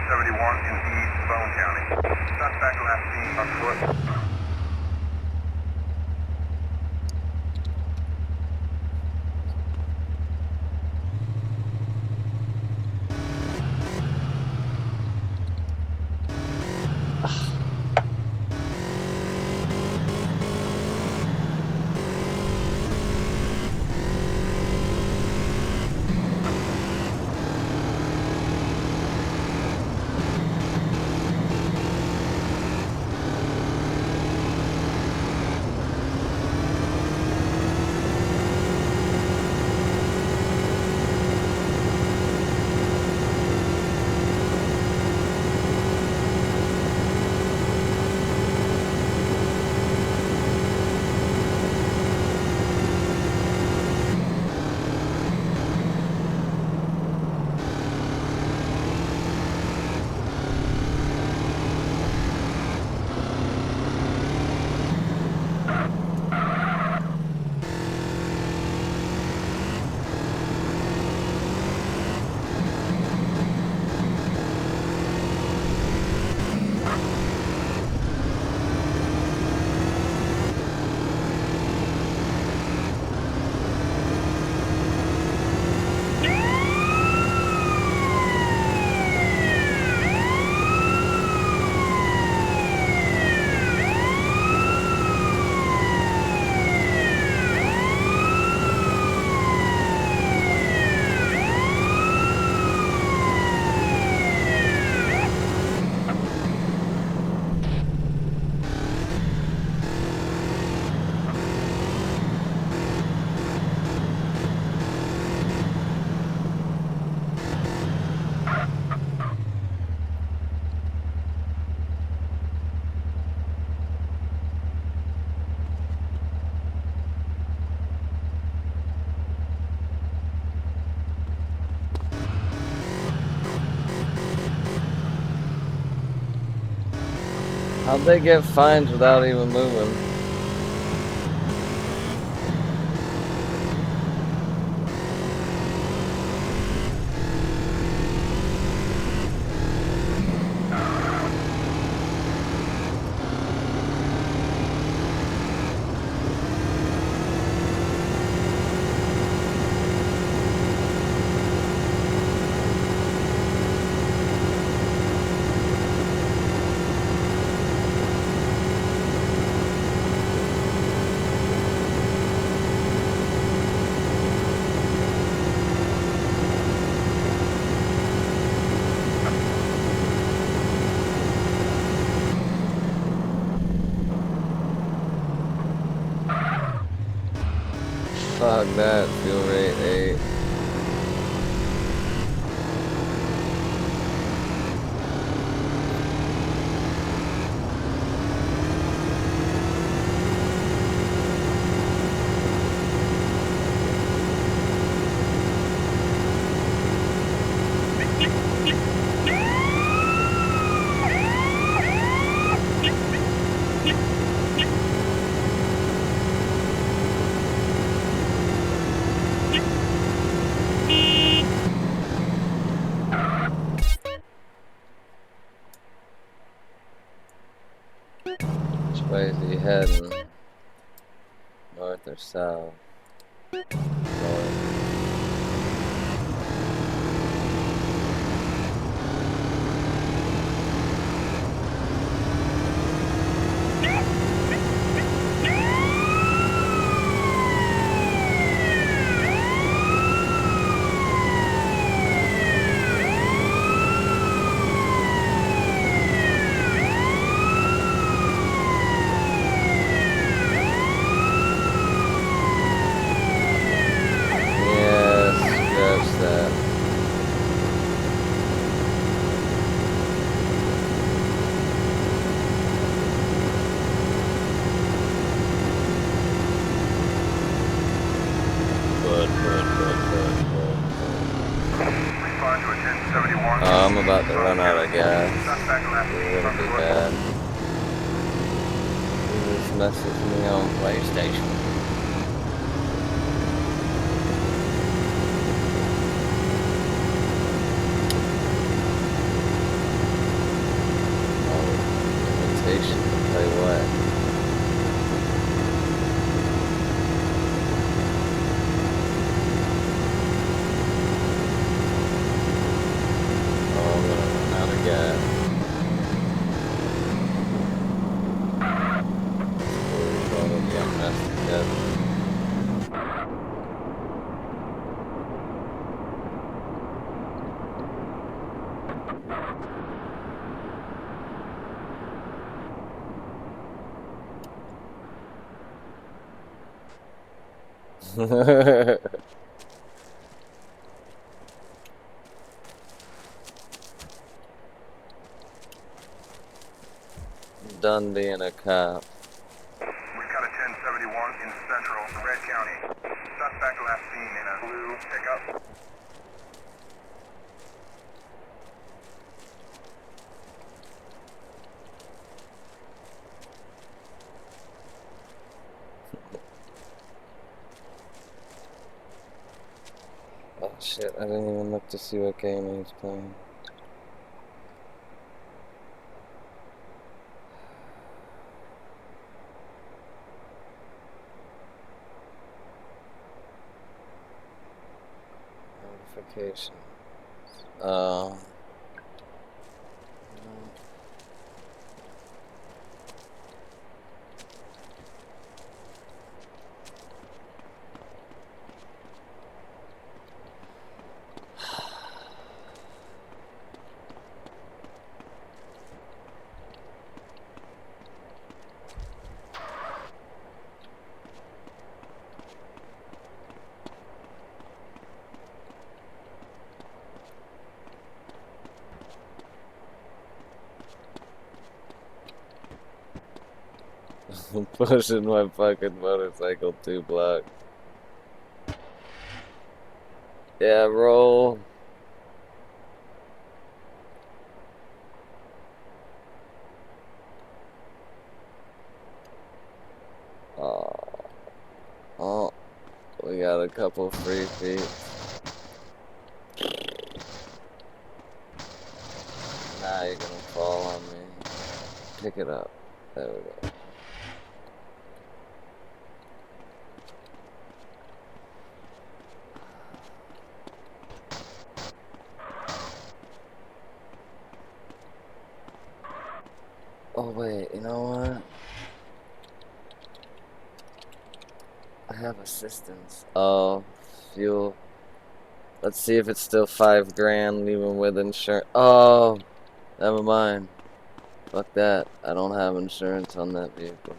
1071 in East Bone County. Suspect last seen on foot. How'd they get fines without even moving? Fuck that, fuel rate 8. Which way is he heading? North or south? North. I'm about to run out of gas. It would be bad. This messes me on PlayStation. Done being a cop. We've got a 1071 in Central, Red County. Suspect last seen in a blue pickup. Oh shit, I didn't even look to see what game he was playing. Notification. Oh. I'm pushing my fucking motorcycle 2 blocks. Yeah, roll. Oh, oh, we got a couple free feet. Now you're gonna fall on me. Pick it up. There we go. Oh wait, you know what? I have assistance. Oh, fuel. Let's see if it's still 5 grand even with insurance. Oh, never mind. Fuck that. I don't have insurance on that vehicle.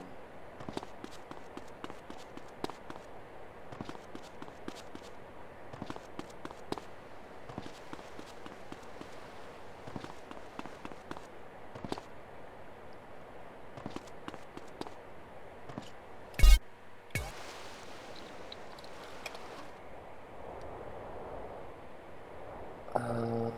Um,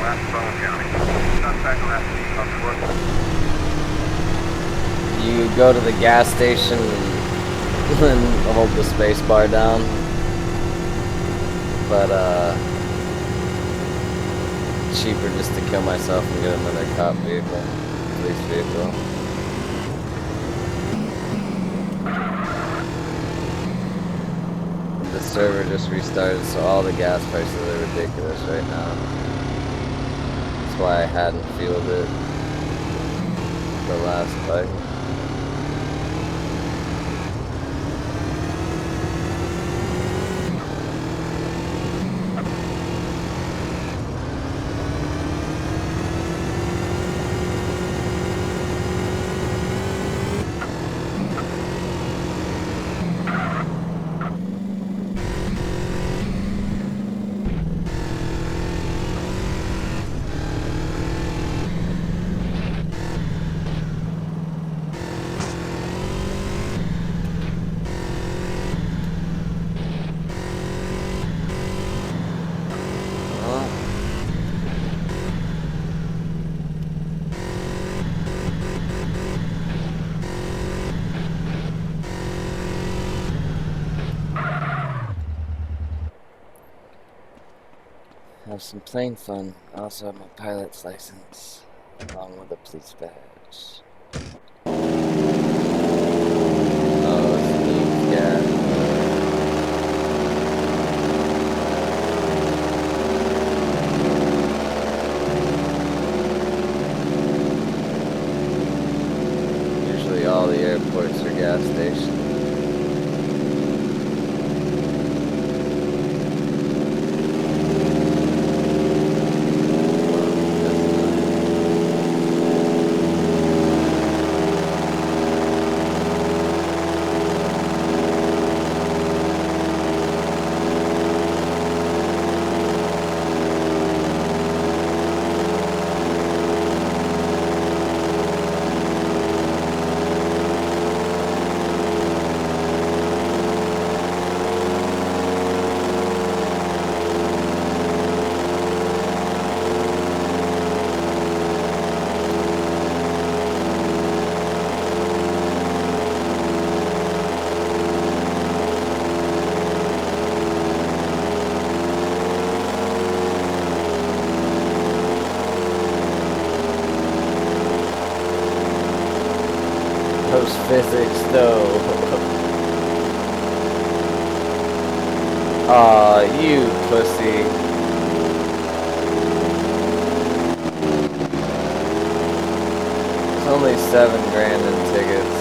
last Bone County. Suspect last seen on foot. You go to the gas station and hold the space bar down. But, cheaper just to kill myself and get another cop vehicle, police vehicle. The server just restarted, so all the gas prices are ridiculous right now. That's why I hadn't fueled it the last fight. Have some plane fun. I also have my pilot's license, along with a police badge. Oh, Steve, yeah. Usually all the airports are gas stations. Those physics, though. Aw, you pussy. It's only $7 grand in tickets.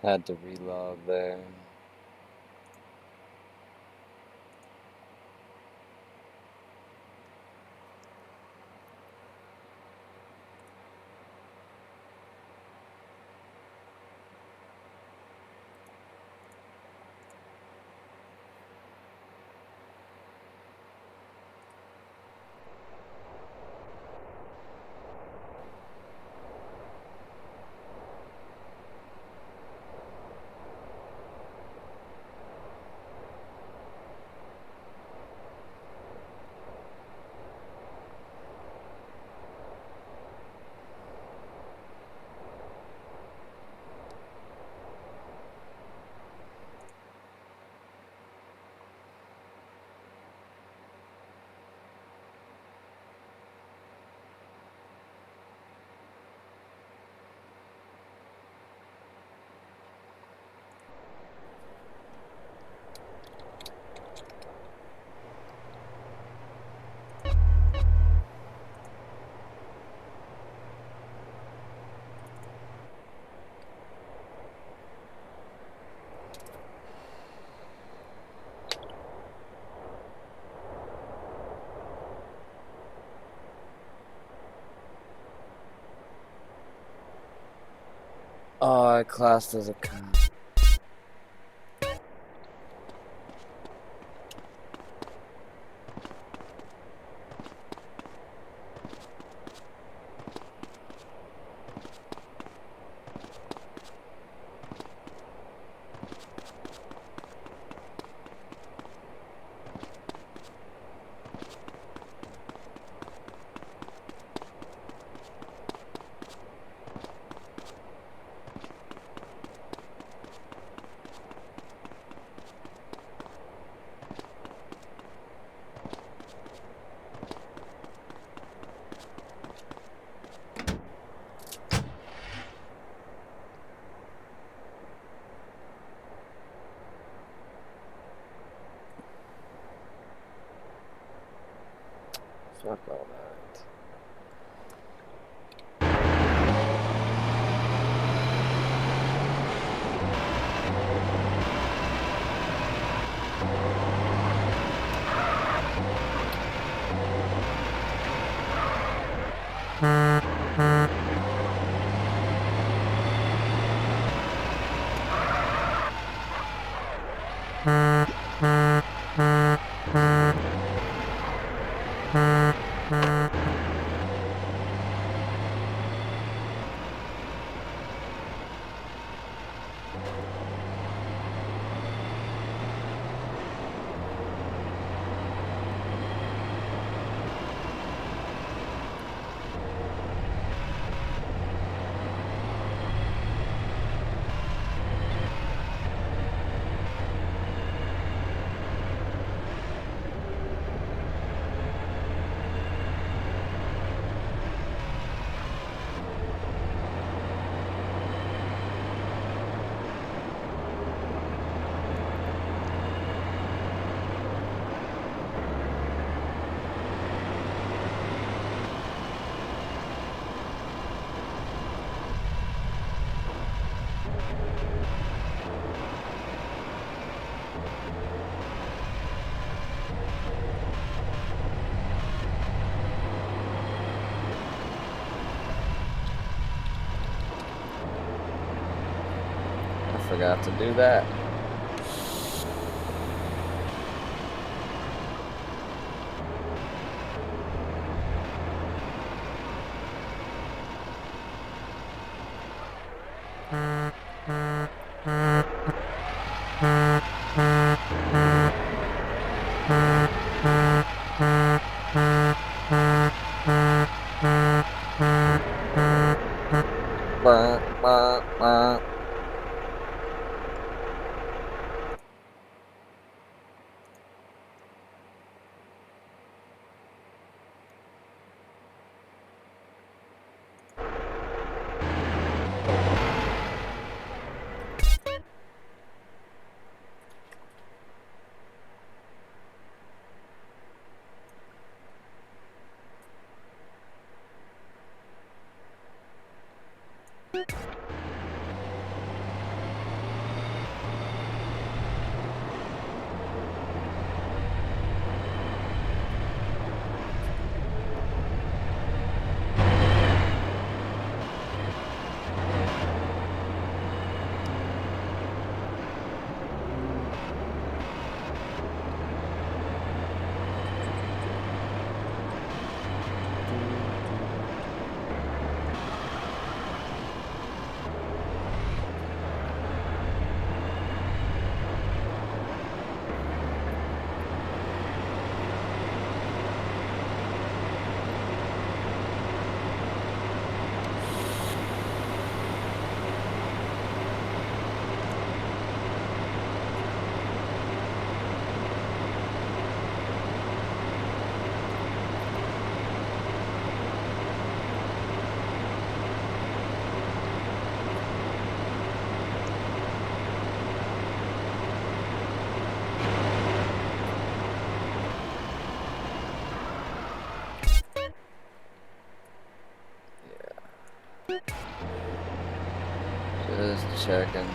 Had to relog there. Oh, I classed as a cop. Fuck all that. I forgot to do that. checking.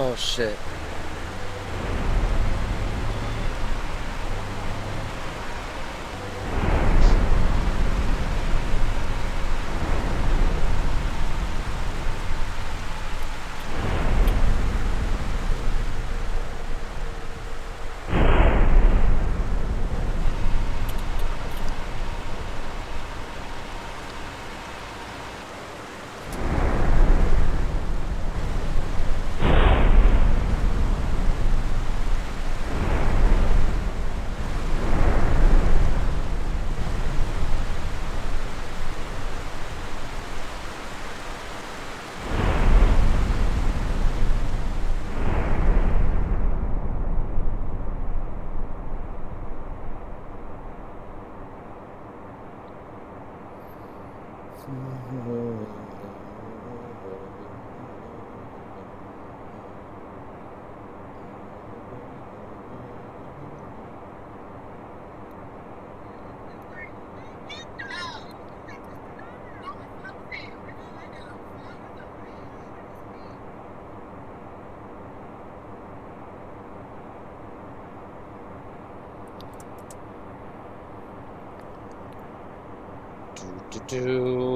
Oh shit. Do.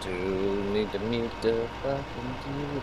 Do. Need to mute the fucking dude.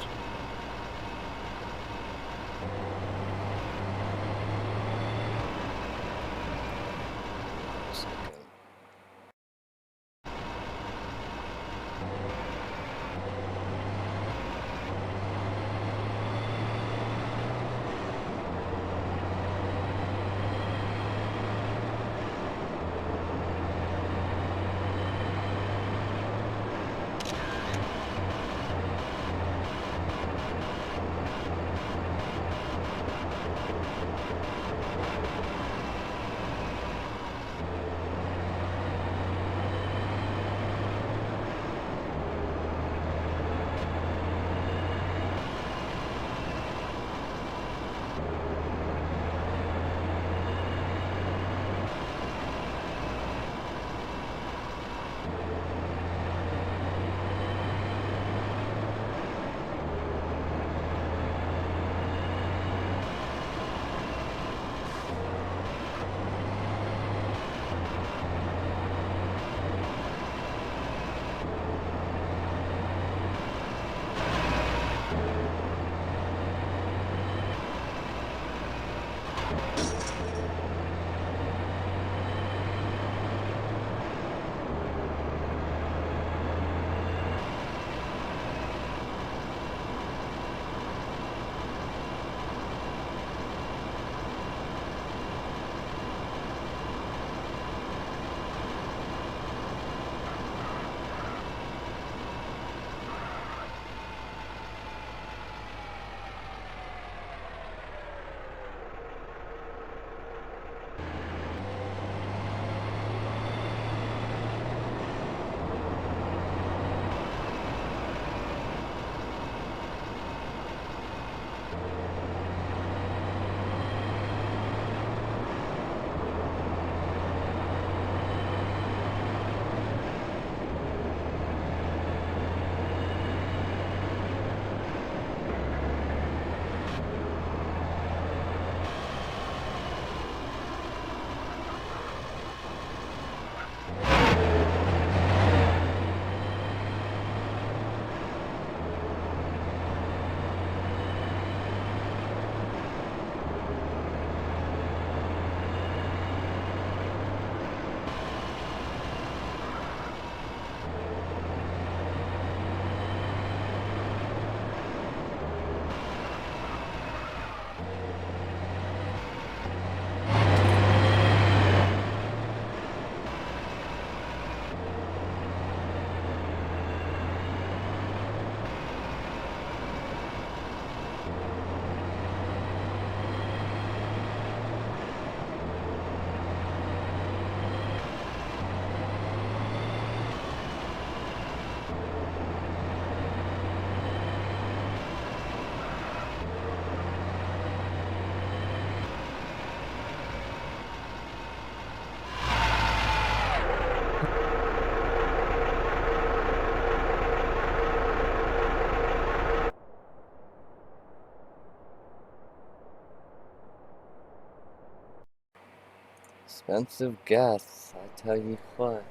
Expensive gas, I tell you what.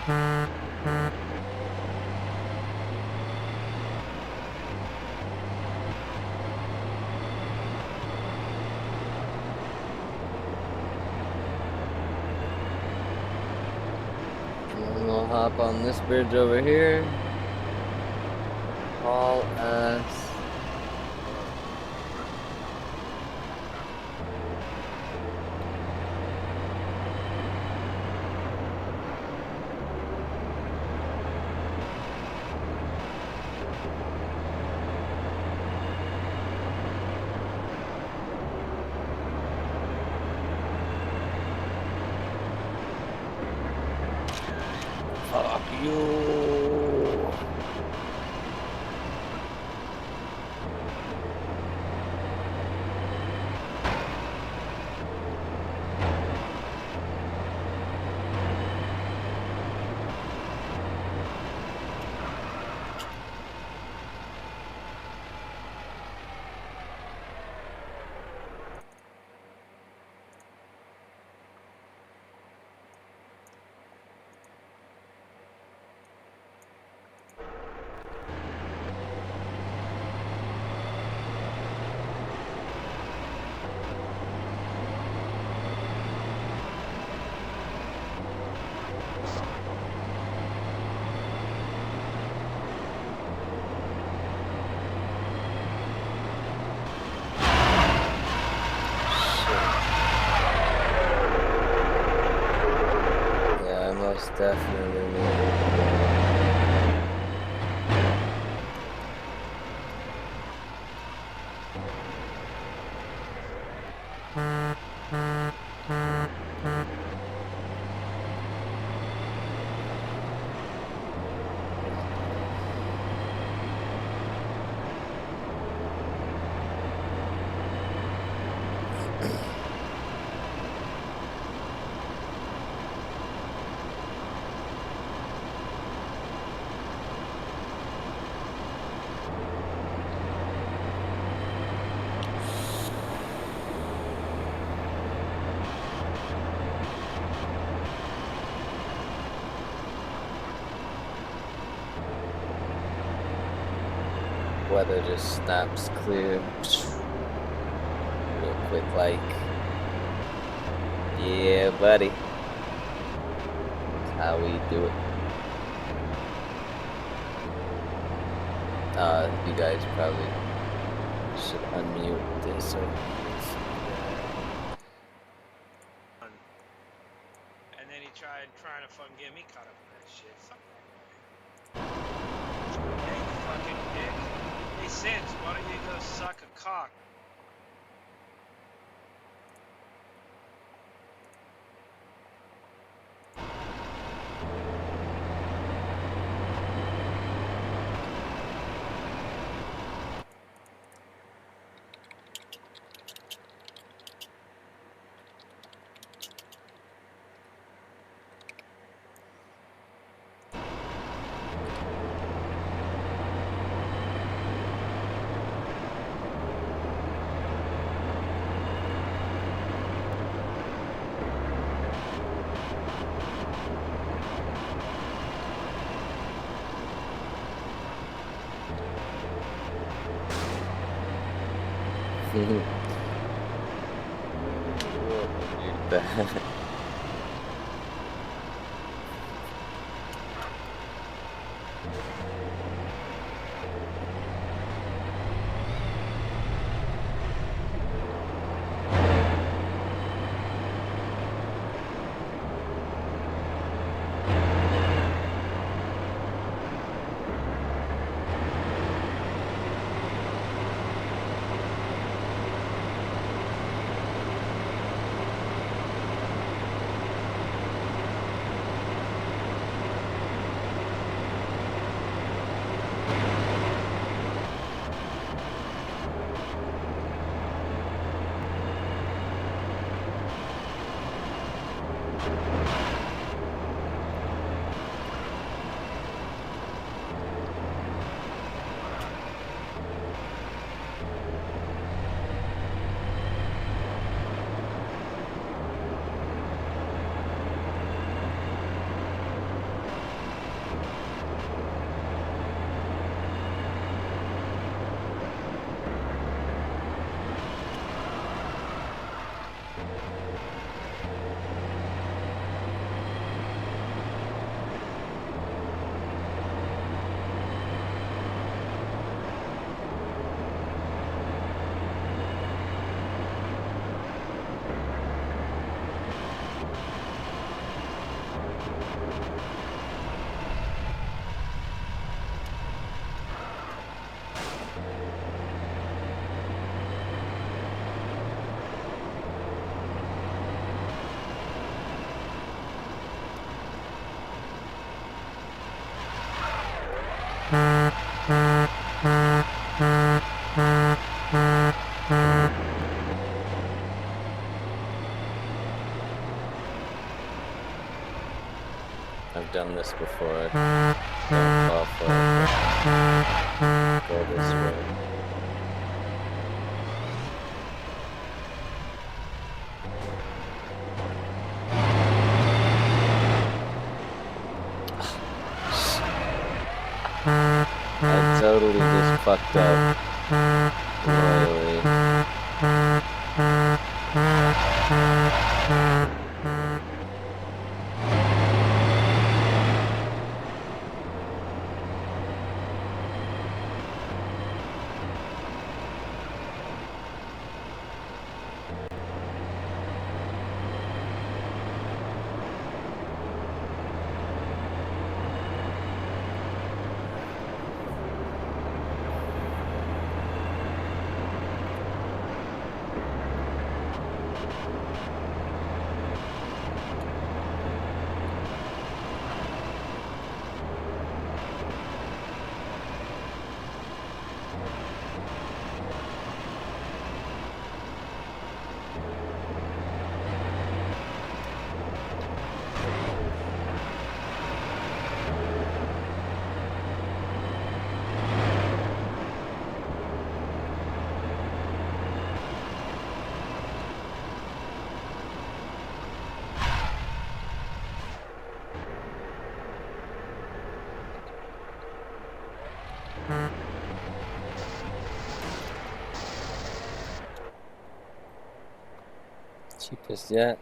And we'll hop on this bridge over here. Haul ass. Fuck you. Yeah, I most definitely need. Weather just snaps clear. Real quick, like. Yeah, buddy. That's how we do it. You guys probably should unmute this or. And then he trying to fucking get me caught up in that shit. Fuck that guy. Hey, fucking dick. Hey, Sims, why don't you go suck a cock? I've done this before. Don't fall for it. Go this way. I totally just fucked up. Royally. Cheapest yet.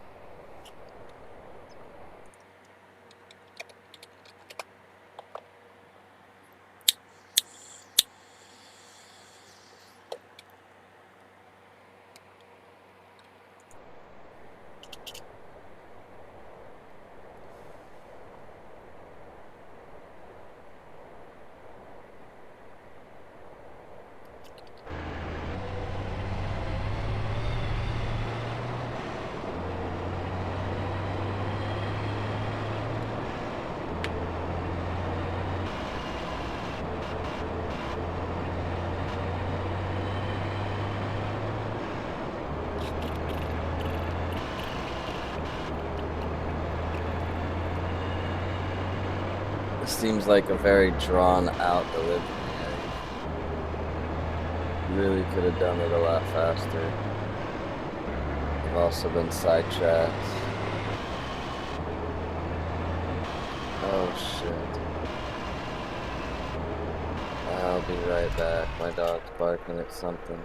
Seems like a very drawn out delivery. Really could have done it a lot faster. I've also been sidetracked. Oh shit. I'll be right back. My dog's barking at something.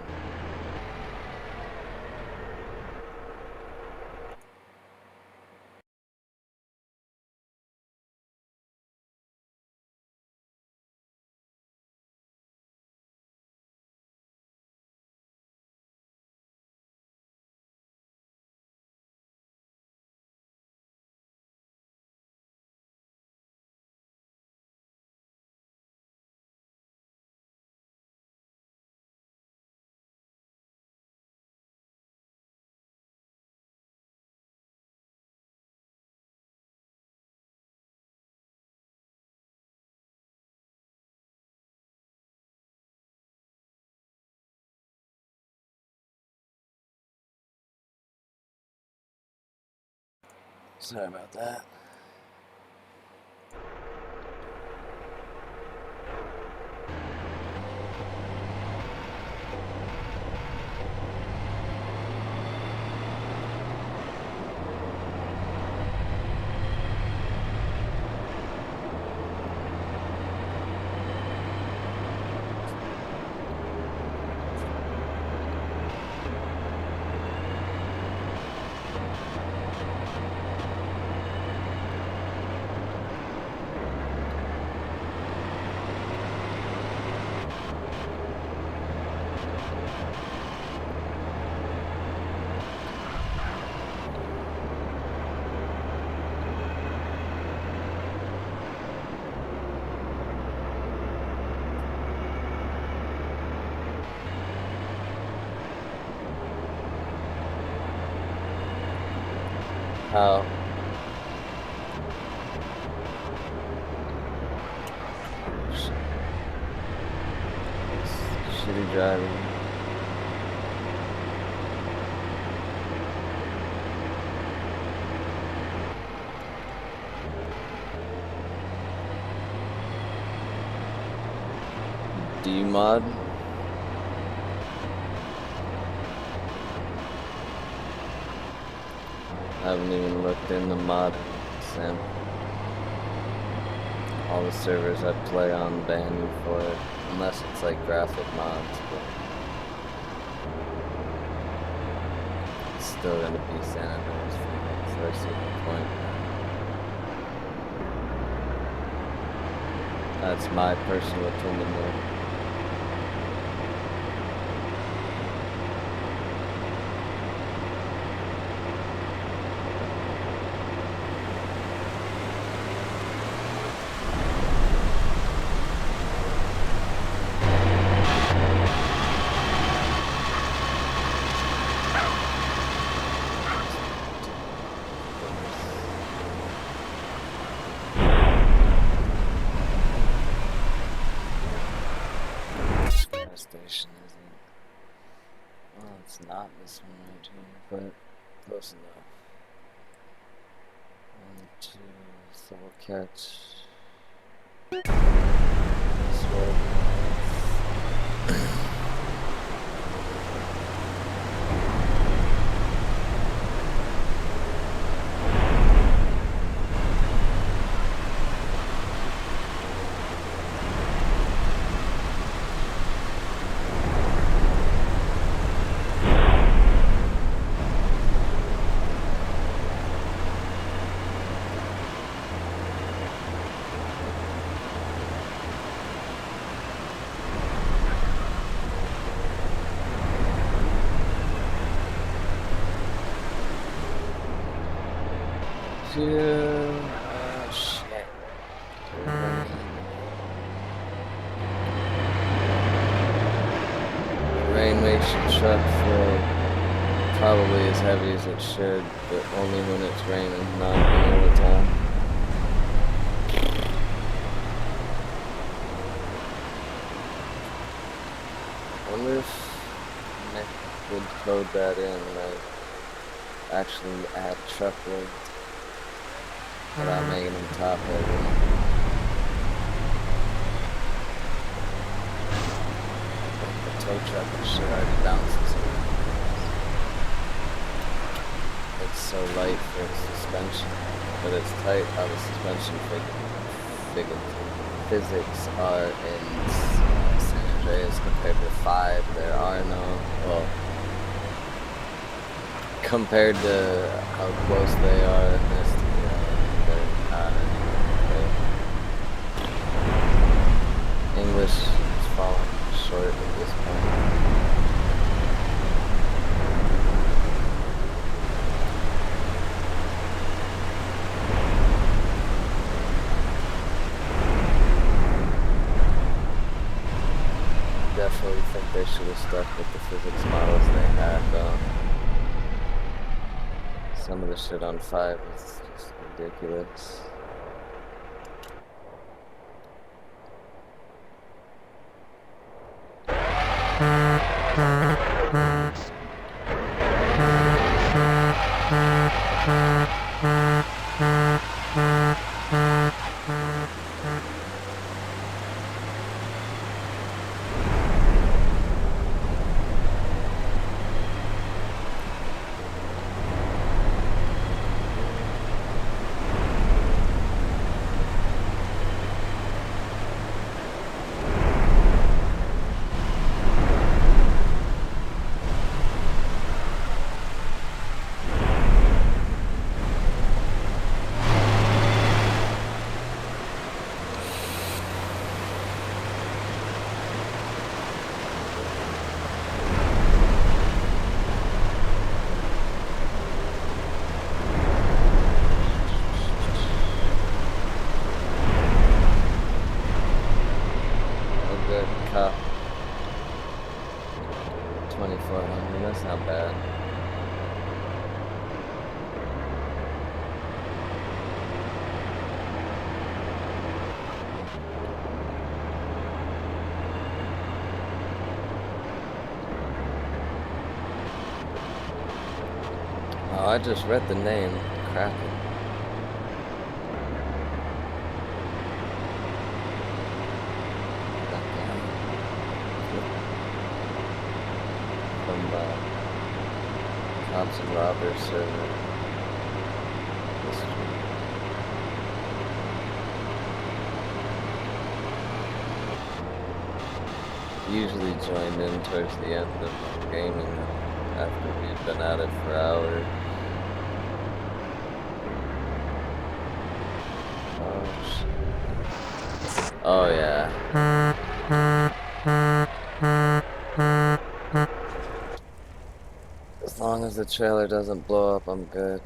Sorry about that. How? Shitty driving. D-mod? I haven't even looked into mod, Sam. All the servers I play on ban you for it, unless it's like graphic mods, but it's still gonna be San Andreas Phoenix, so I see the point. That's my personal opinion though. Station isn't. Well, it's not this one right here, but close enough. 1, 2, so we'll catch this one. Shit. Rain makes your truck feel probably as heavy as it should, but only when it's raining, not all the time. I wonder if Nick would code that in, like actually add truckload without making them top heavy. The tow truck and shit already bounces around. It's so light for its suspension, but it's tight how the suspension physics are in San Andreas compared to 5. There are no, well, compared to how close they are in this, they're not. English is falling short at this point. Definitely think they should have stuck with the physics models they had, though. Some of the shit on 5 is just ridiculous. Cup 2400, that's not bad. Oh, I just read the name. Kraken. That guy. From Cops and Robbers server. Usually joined in towards the end of gaming after we've been at it for hours. Oh shit. Oh yeah. As long as the trailer doesn't blow up, I'm good.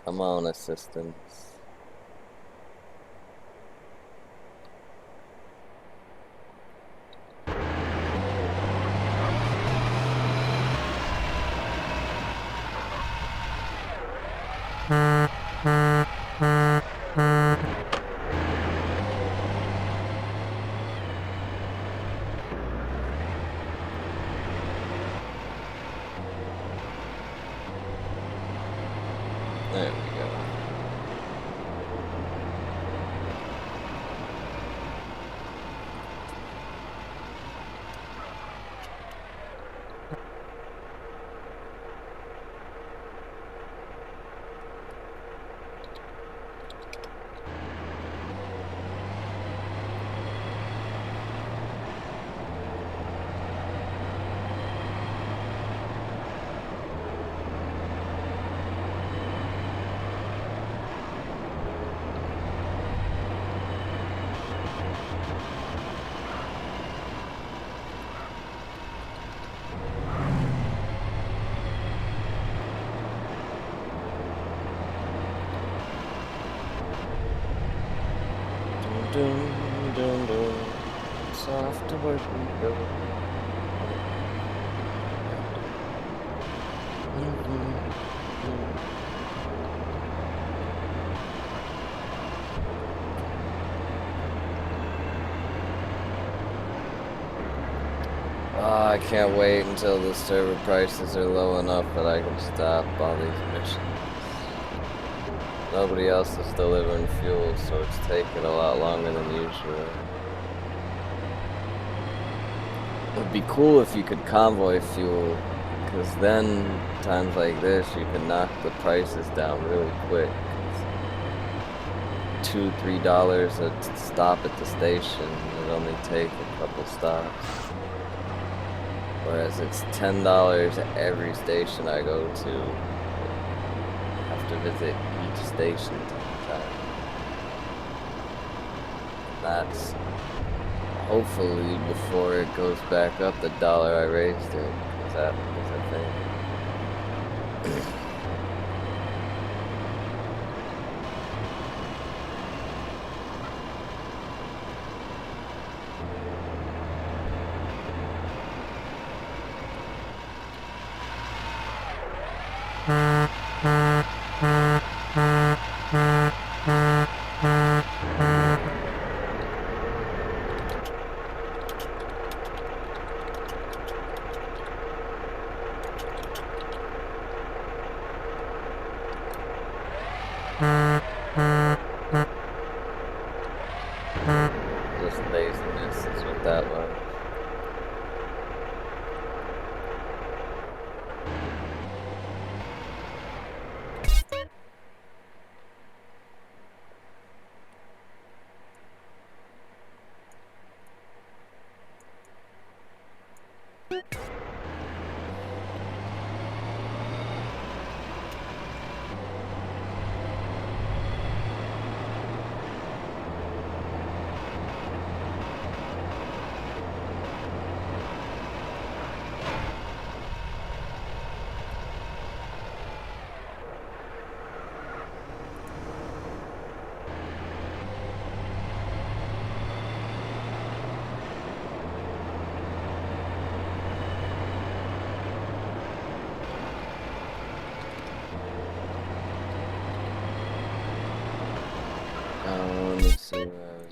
Come on, assistants. There we go. Dun, dun, dun. Soft to work we go. Oh, I can't wait until the server prices are low enough that I can stop all these missions. Nobody else is delivering fuel, so it's taking a lot longer than usual. It would be cool if you could convoy fuel, because then, times like this, you can knock the prices down really quick. $2, $3 a stop at the station, it only take a couple stops. Whereas it's $10 at every station I go to. I have to visit each station 10 times. That's hopefully before it goes back up the dollar I raised it. Because that is a thing.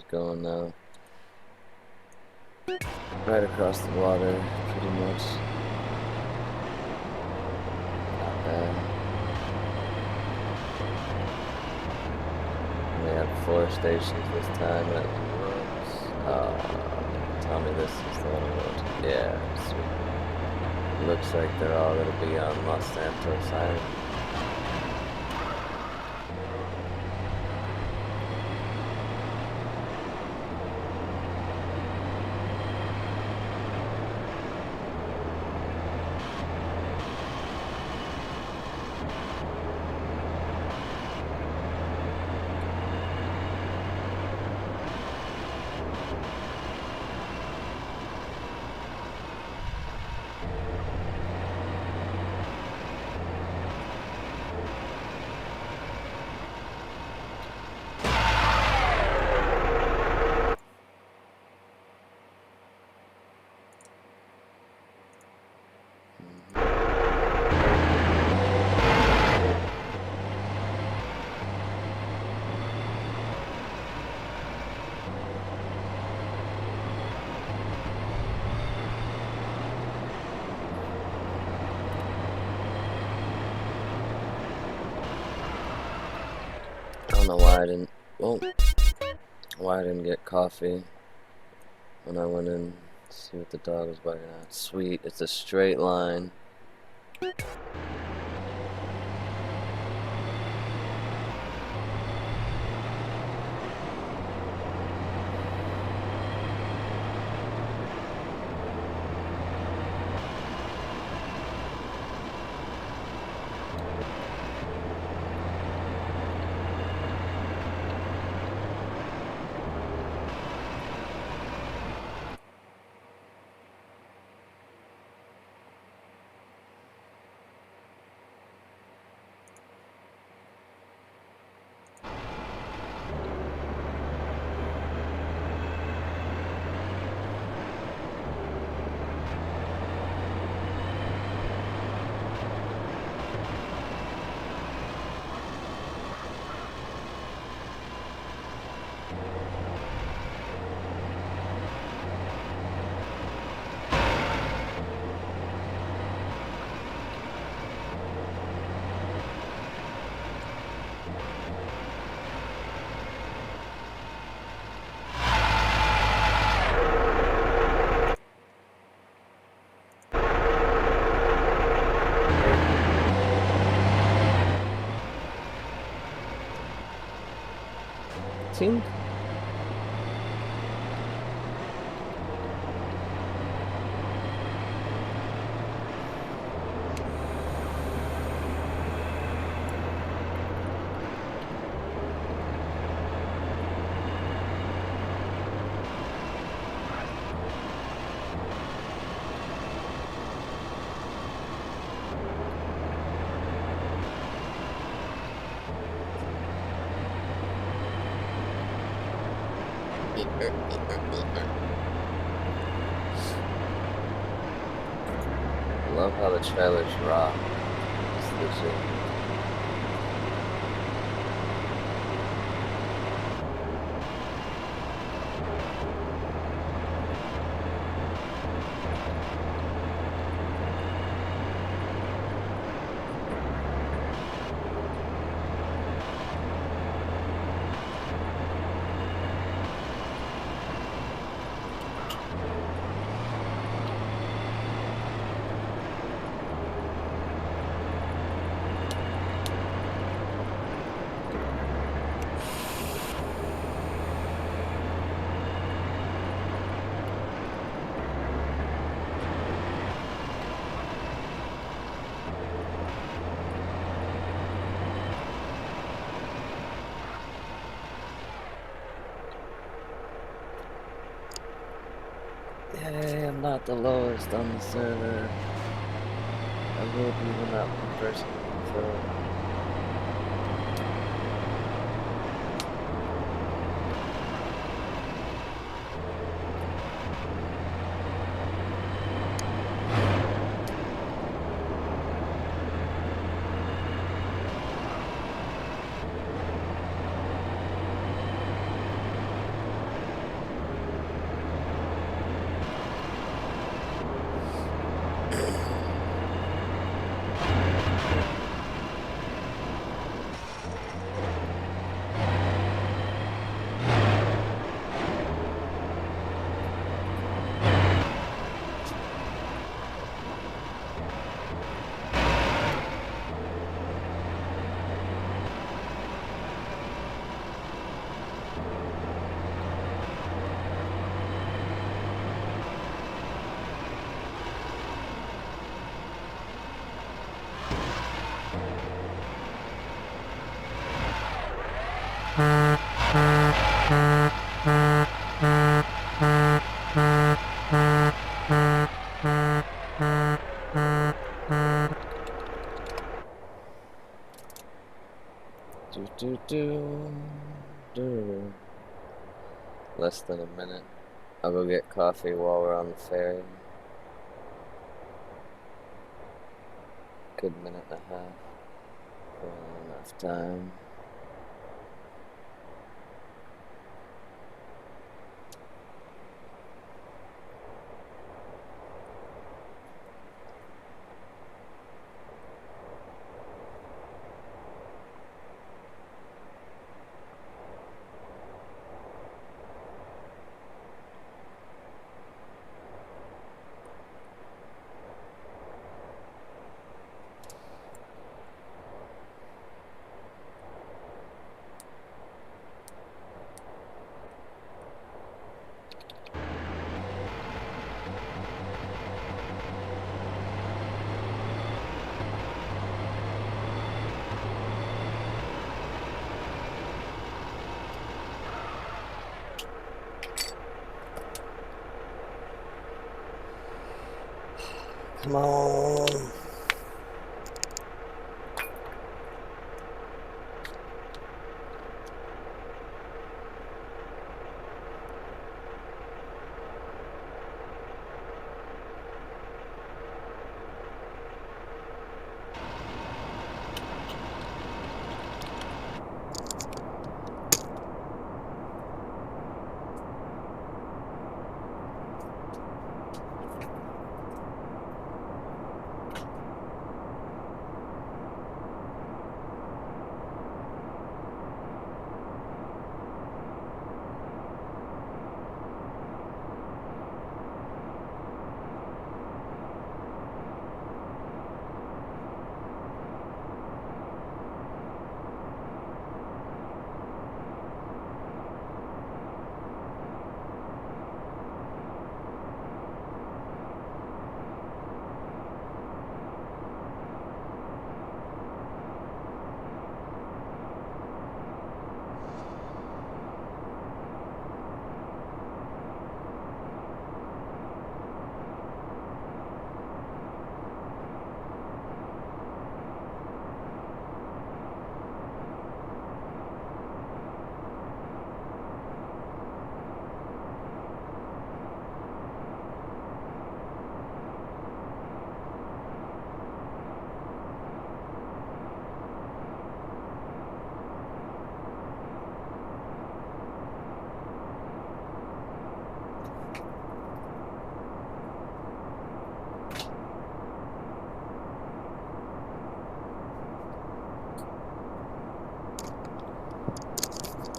get going now. Right across the water, pretty much. Not bad. We had 4 stations this time at Woods. Tell me this is the one I wrote. Yeah, sweet. Looks like they're all gonna be on Los Santos Island. I don't know why I didn't. Well, why I didn't get coffee when I went in to see what the dog was barking at. Sweet, it's a straight line. Tink. I love how the trailers rock. It's legit. Yay, I'm not the lowest on the server. I will be when that one person comes up. do, do, do. Less than a minute. I'll go get coffee while we're on the ferry. Good minute and a half. Enough time. Come on.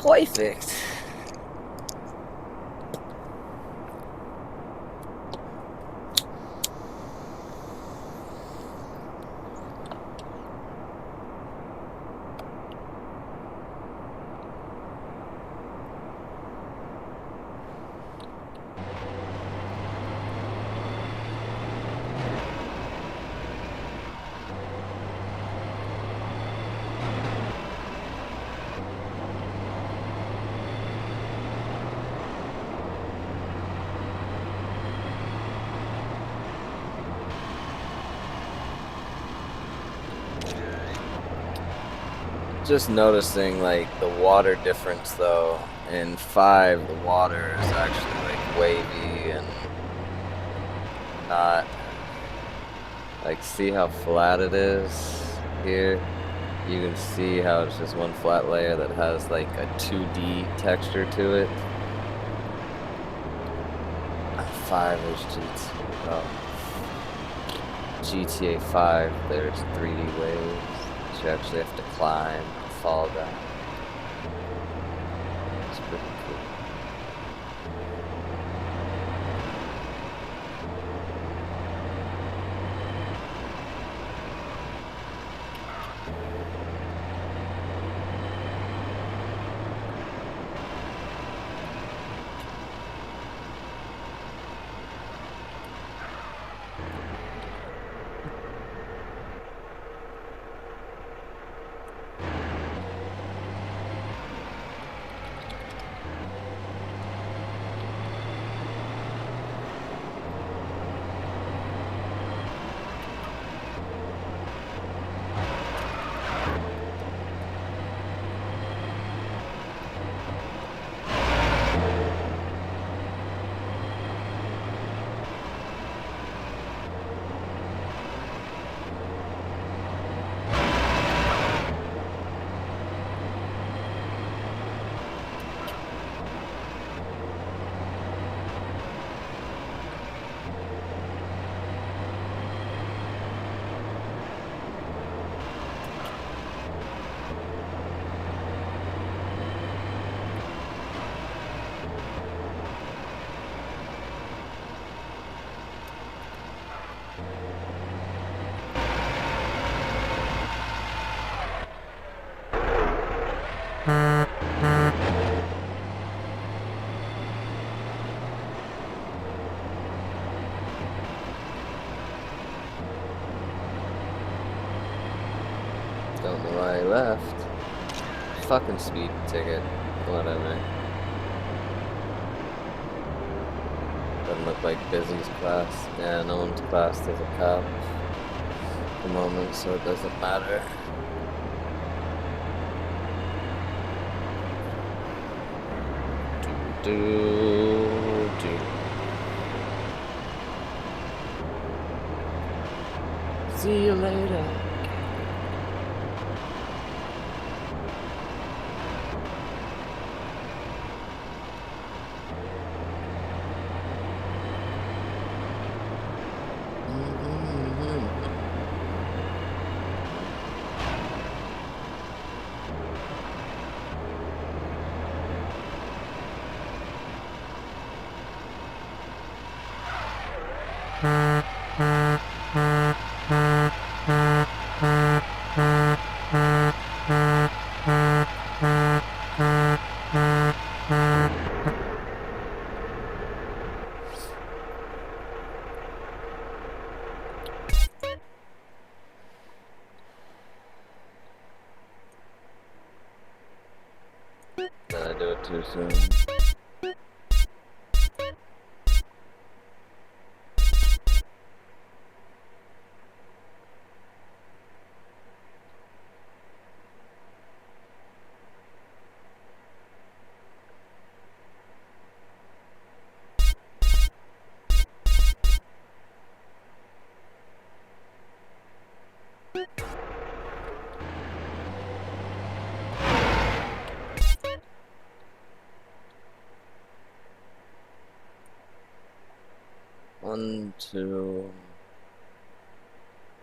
Perfect. Just noticing like the water difference though. In 5 the water is actually like wavy and not like, see how flat it is here? You can see how it's just one flat layer that has like a 2D texture to it. 5 is GTA 5, there's 3D waves. You actually have to climb and fall down. It's pretty cool. Don't know why he left. Fucking speed ticket. Whatever. Doesn't look like Busy's class. Yeah, no one's classed as a cop at the moment, so it doesn't matter. Do. See you later. Did I do it too soon? One, two,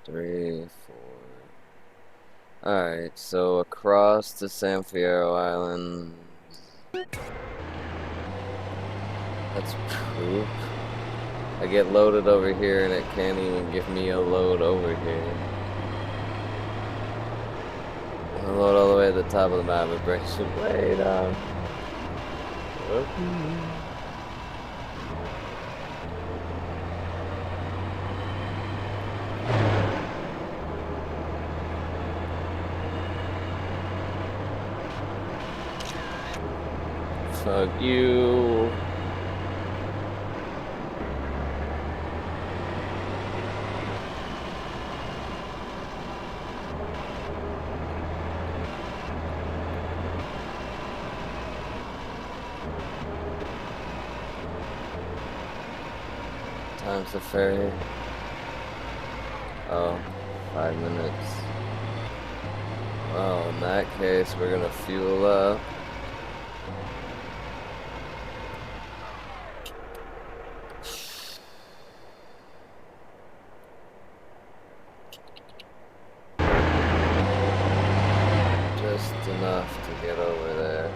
three, four. Alright, so across the San Fierro Islands. That's poop. I get loaded over here and it can't even give me a load over here. I load all the way to the top of the map, it breaks it way down. Fuck you. Time's the ferry. Oh, 5 minutes. Well, in that case, we're gonna fuel up. Just enough to get over there.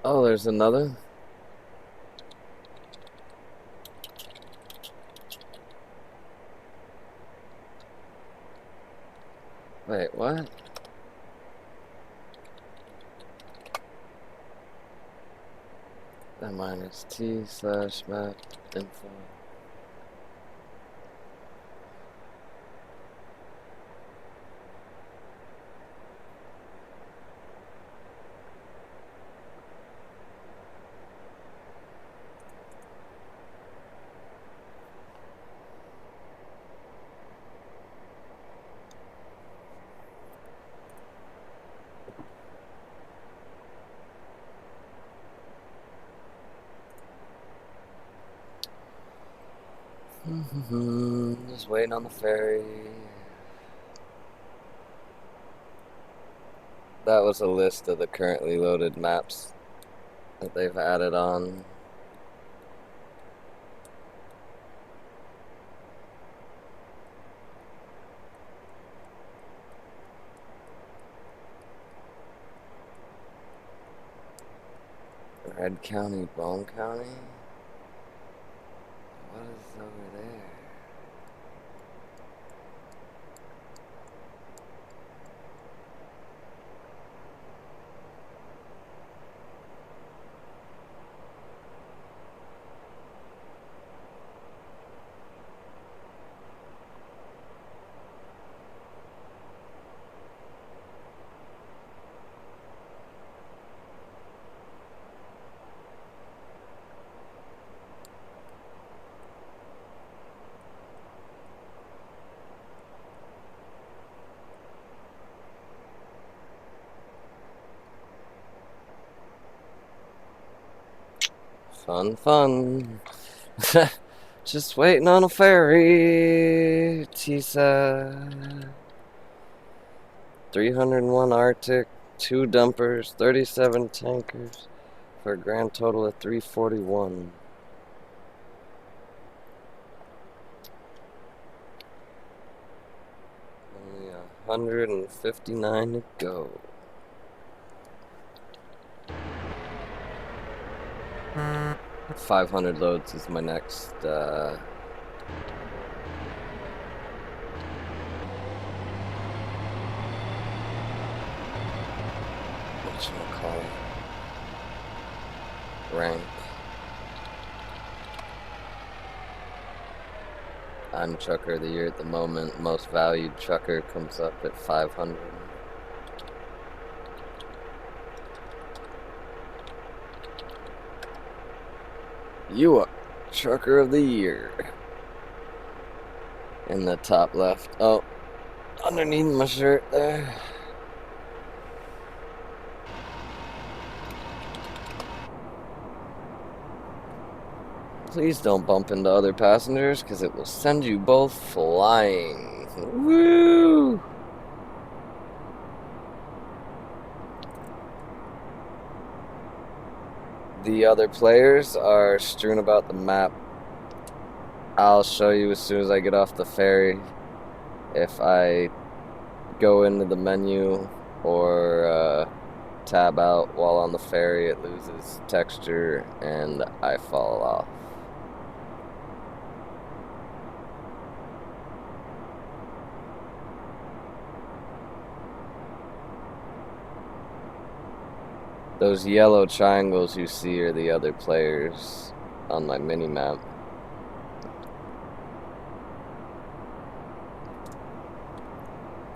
Oh, there's another? Wait, what? That minus T/map info. Just waiting on the ferry. That was a list of the currently loaded maps that they've added on. Red County, Bone County? What is over there? Fun. Just waiting on a ferry. Tisa. 301 Arctic, 2 dumpers, 37 tankers, for a grand total of 341. Only 159 to go. Mm. 500 loads is my next whatchamacallit, rank. I'm Trucker of the Year at the moment. Most valued trucker comes up at 500. You are Trucker of the Year. In the top left. Oh, underneath my shirt there. Please don't bump into other passengers, because it will send you both flying. Woo! The other players are strewn about the map. I'll show you as soon as I get off the ferry. If I go into the menu or tab out while on the ferry, it loses texture and I fall off. Those yellow triangles you see are the other players on my mini-map.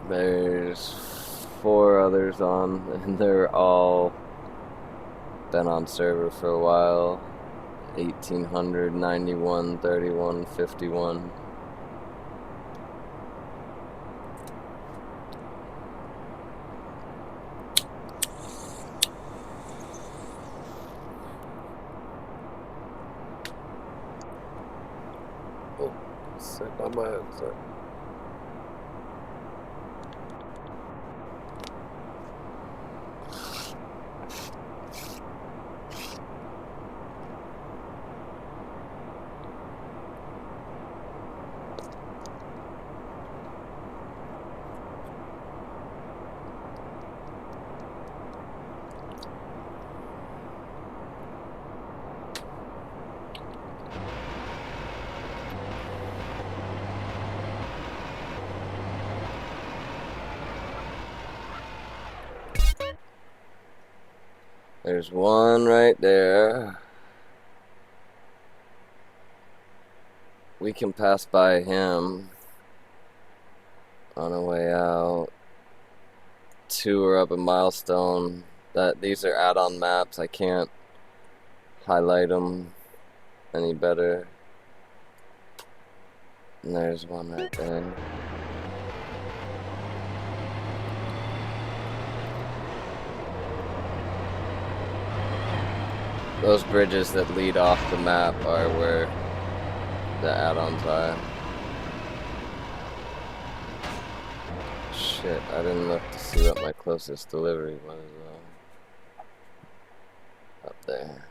There's 4 others on, and they're all been on server for a while. 1800, 91, 31, 51. Oh, sick on my headset. There's one right there. We can pass by him on our way out. 2 are up a milestone. These are add-on maps. I can't highlight them any better. And there's one right there. Those bridges that lead off the map are where the add-ons are. Shit, I didn't look to see what my closest delivery was. Up there.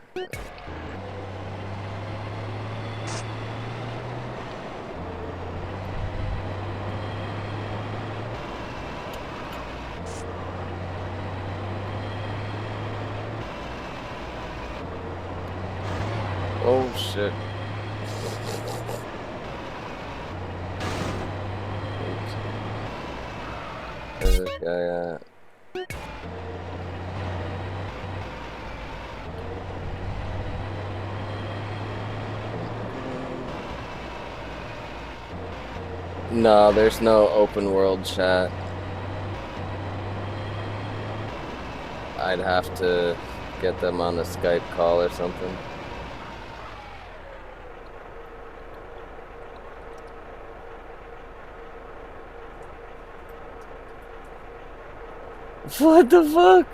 Oh shit. Oops. Where's this guy at? No, there's no open world chat. I'd have to get them on a Skype call or something. What the fuck?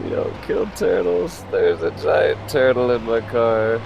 You don't kill turtles. There's a giant turtle in my car.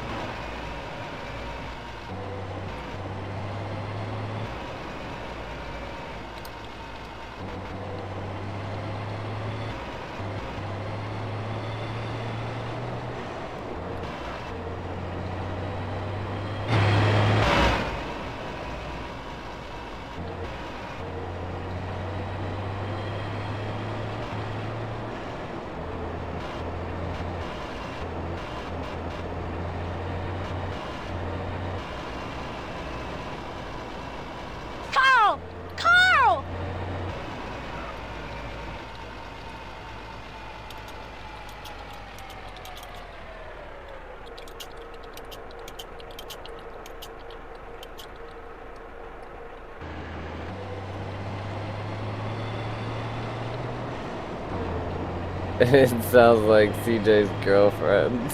It sounds like CJ's girlfriend.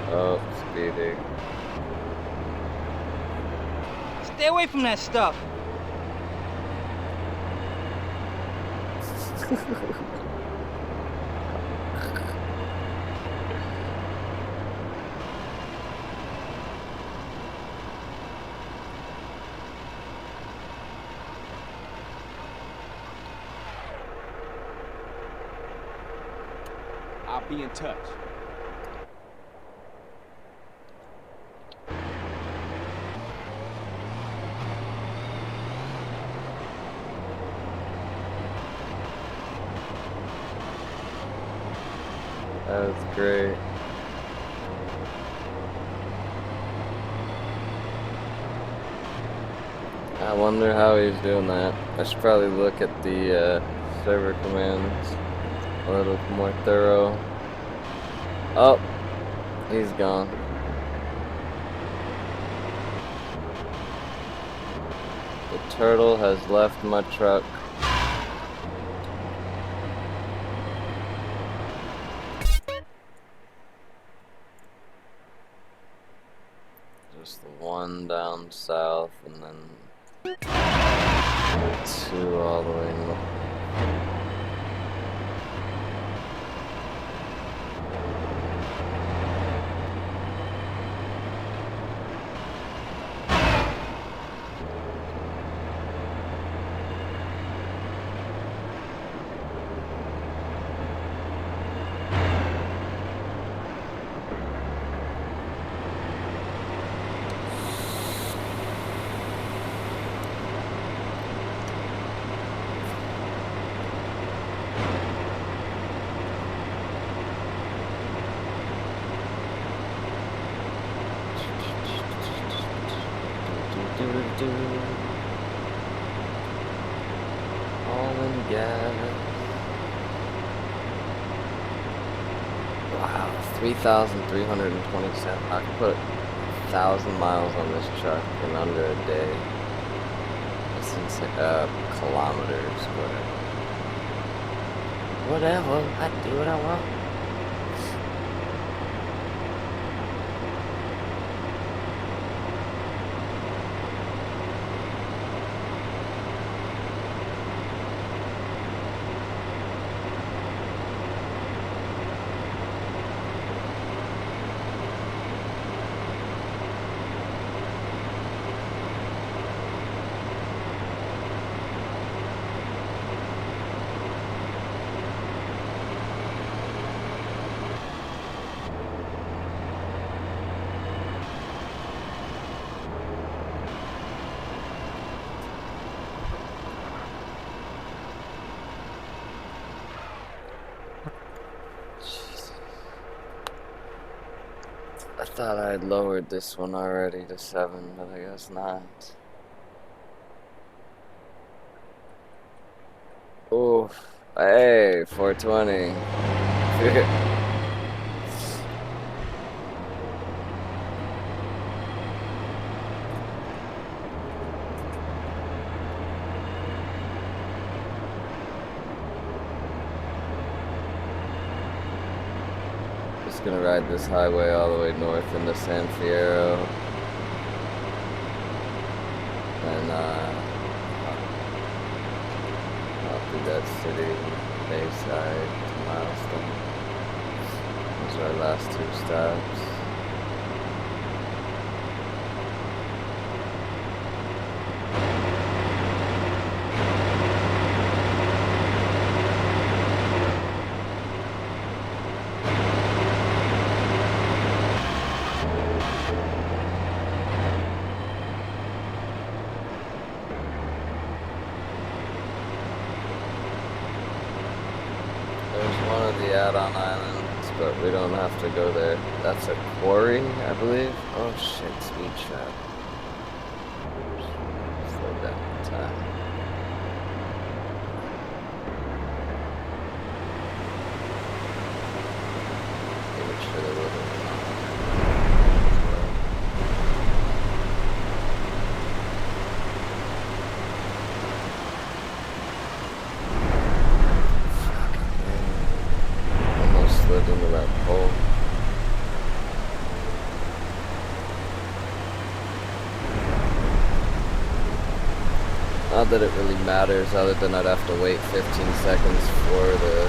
Oh, speeding. Stay away from that stuff. I'll be in touch. That was great. I wonder how he's doing that. I should probably look at the server commands a little more thorough. Oh, he's gone. The turtle has left my truck. Just the one down south and then two all the way north. All in gas. Wow, 3,327. I could put 1,000 miles on this truck in under a day. That's insane. Kilometers, whatever. Whatever, I do what I want. thought I had lowered this one already to 7, but I guess not. Ooh, hey, 420. Just gonna ride this highway all the way north into San Fierro. And out through that city, Bayside to Milestone. Those are our last 2 stops. There's one of the add-on islands, but we don't have to go there. That's a quarry, I believe. Oh shit, speed trap. Slow down the time. Make sure there wasn't slid into that hole. Not that it really matters, other than I'd have to wait 15 seconds for the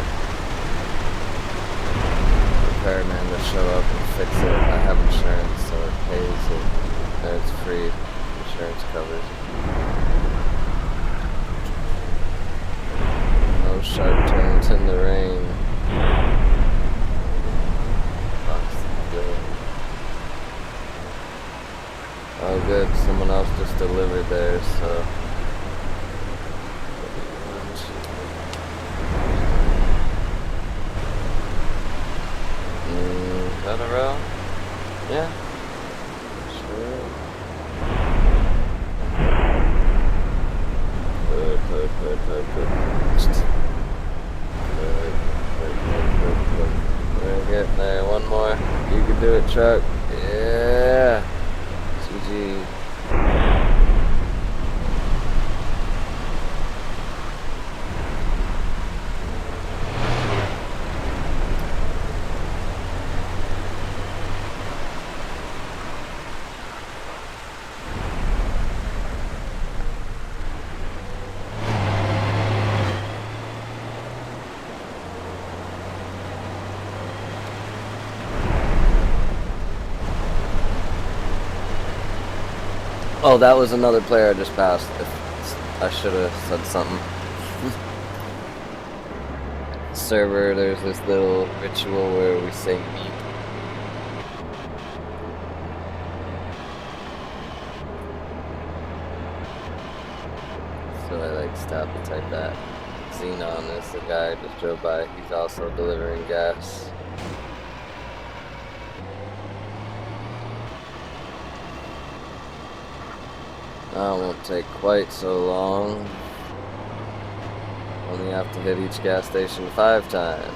repairman to show up and fix it. I have insurance, so it pays it. And it's free. Insurance covers it. No sharp turns in the rain. Oh good, someone else just delivered there, so... Is that a row? Yeah. Sure. Good. We're getting there. One more. You can do it, truck. Yeah. GG. Oh, that was another player I just passed. I should have said something. Server, there's this little ritual where we say meep. So I like stop and type that. Xenon is the guy I just drove by. He's also delivering gas. That won't take quite so long. Only have to hit each gas station 5 times.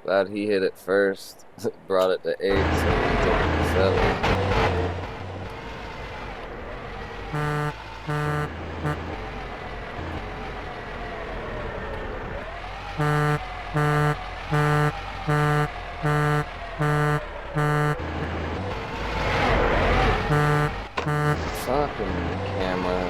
Glad he hit it first. Brought it to 8, so we took it to 7. Fucking camera.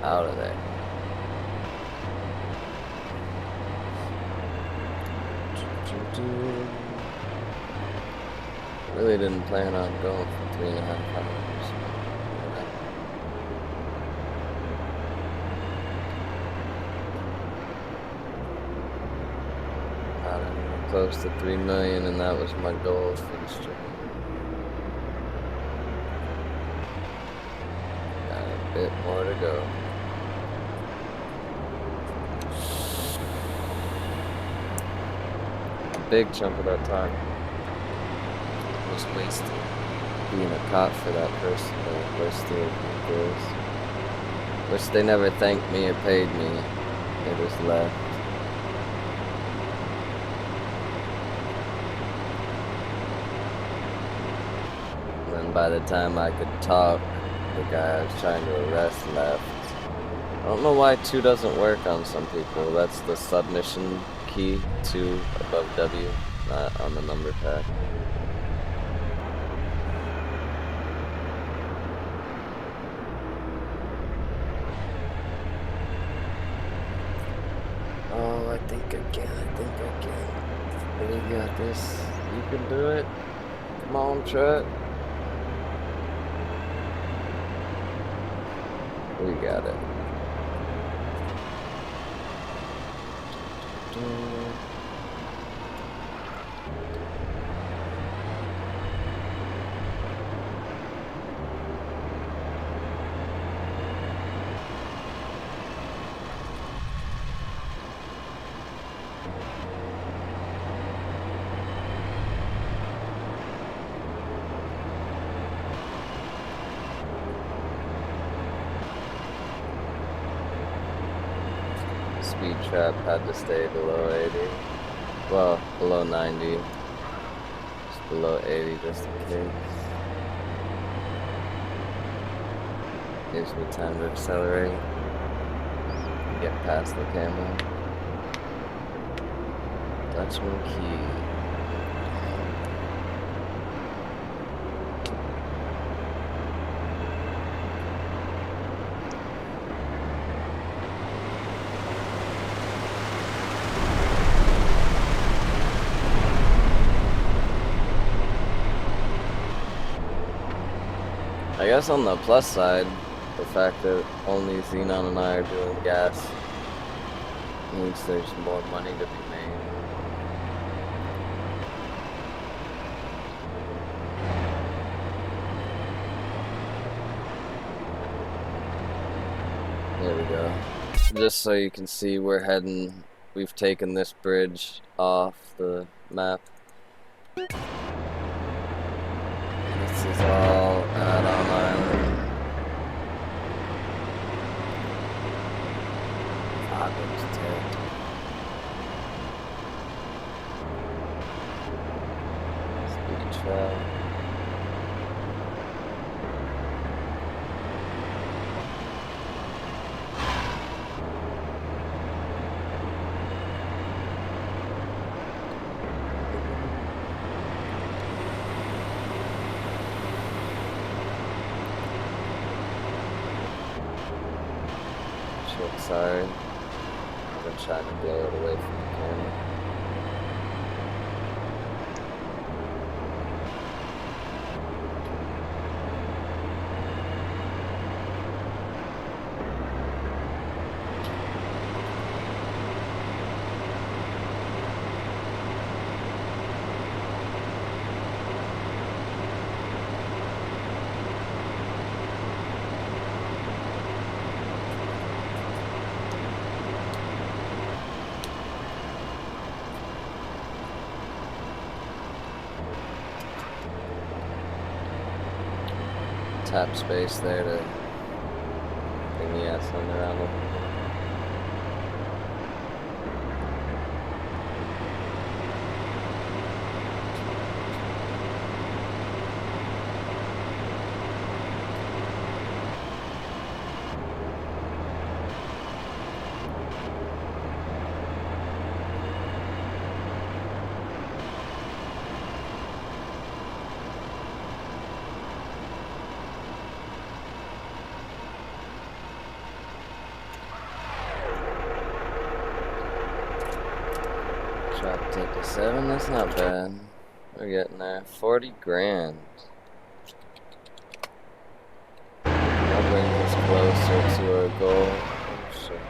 out of there. Really didn't plan on going for 3.5 hours. Close to 3 million, and that was my goal for the stream. Got a bit more to go. A big chunk of that time was wasted being a cop for that person that wasted girls. Which they never thanked me or paid me. They just left. By the time I could talk, the guy I was trying to arrest left. I don't know why 2 doesn't work on some people. That's the submission key, 2 above W, not on the number pad. Oh, I think I can. You got this. You can do it. Come on, truck. We got it. Speed trap had to stay below 80. Well, below 90. Just below 80 just in case. Gives me time to accelerate. Get past the camera. Dutchman key. I guess on the plus side, the fact that only Xenon and I are doing gas means there's more money to be made. There we go. Just so you can see, we're heading, we've taken this bridge off the map. This is all add-on island. Fogger's territory. Speed trap. Sorry, I've been trying to blow it away from the camera. Tap space there to bring the ass on around them. 57, that's not bad. We're getting there. 40 grand. That brings us closer to our goal. Oh, shit.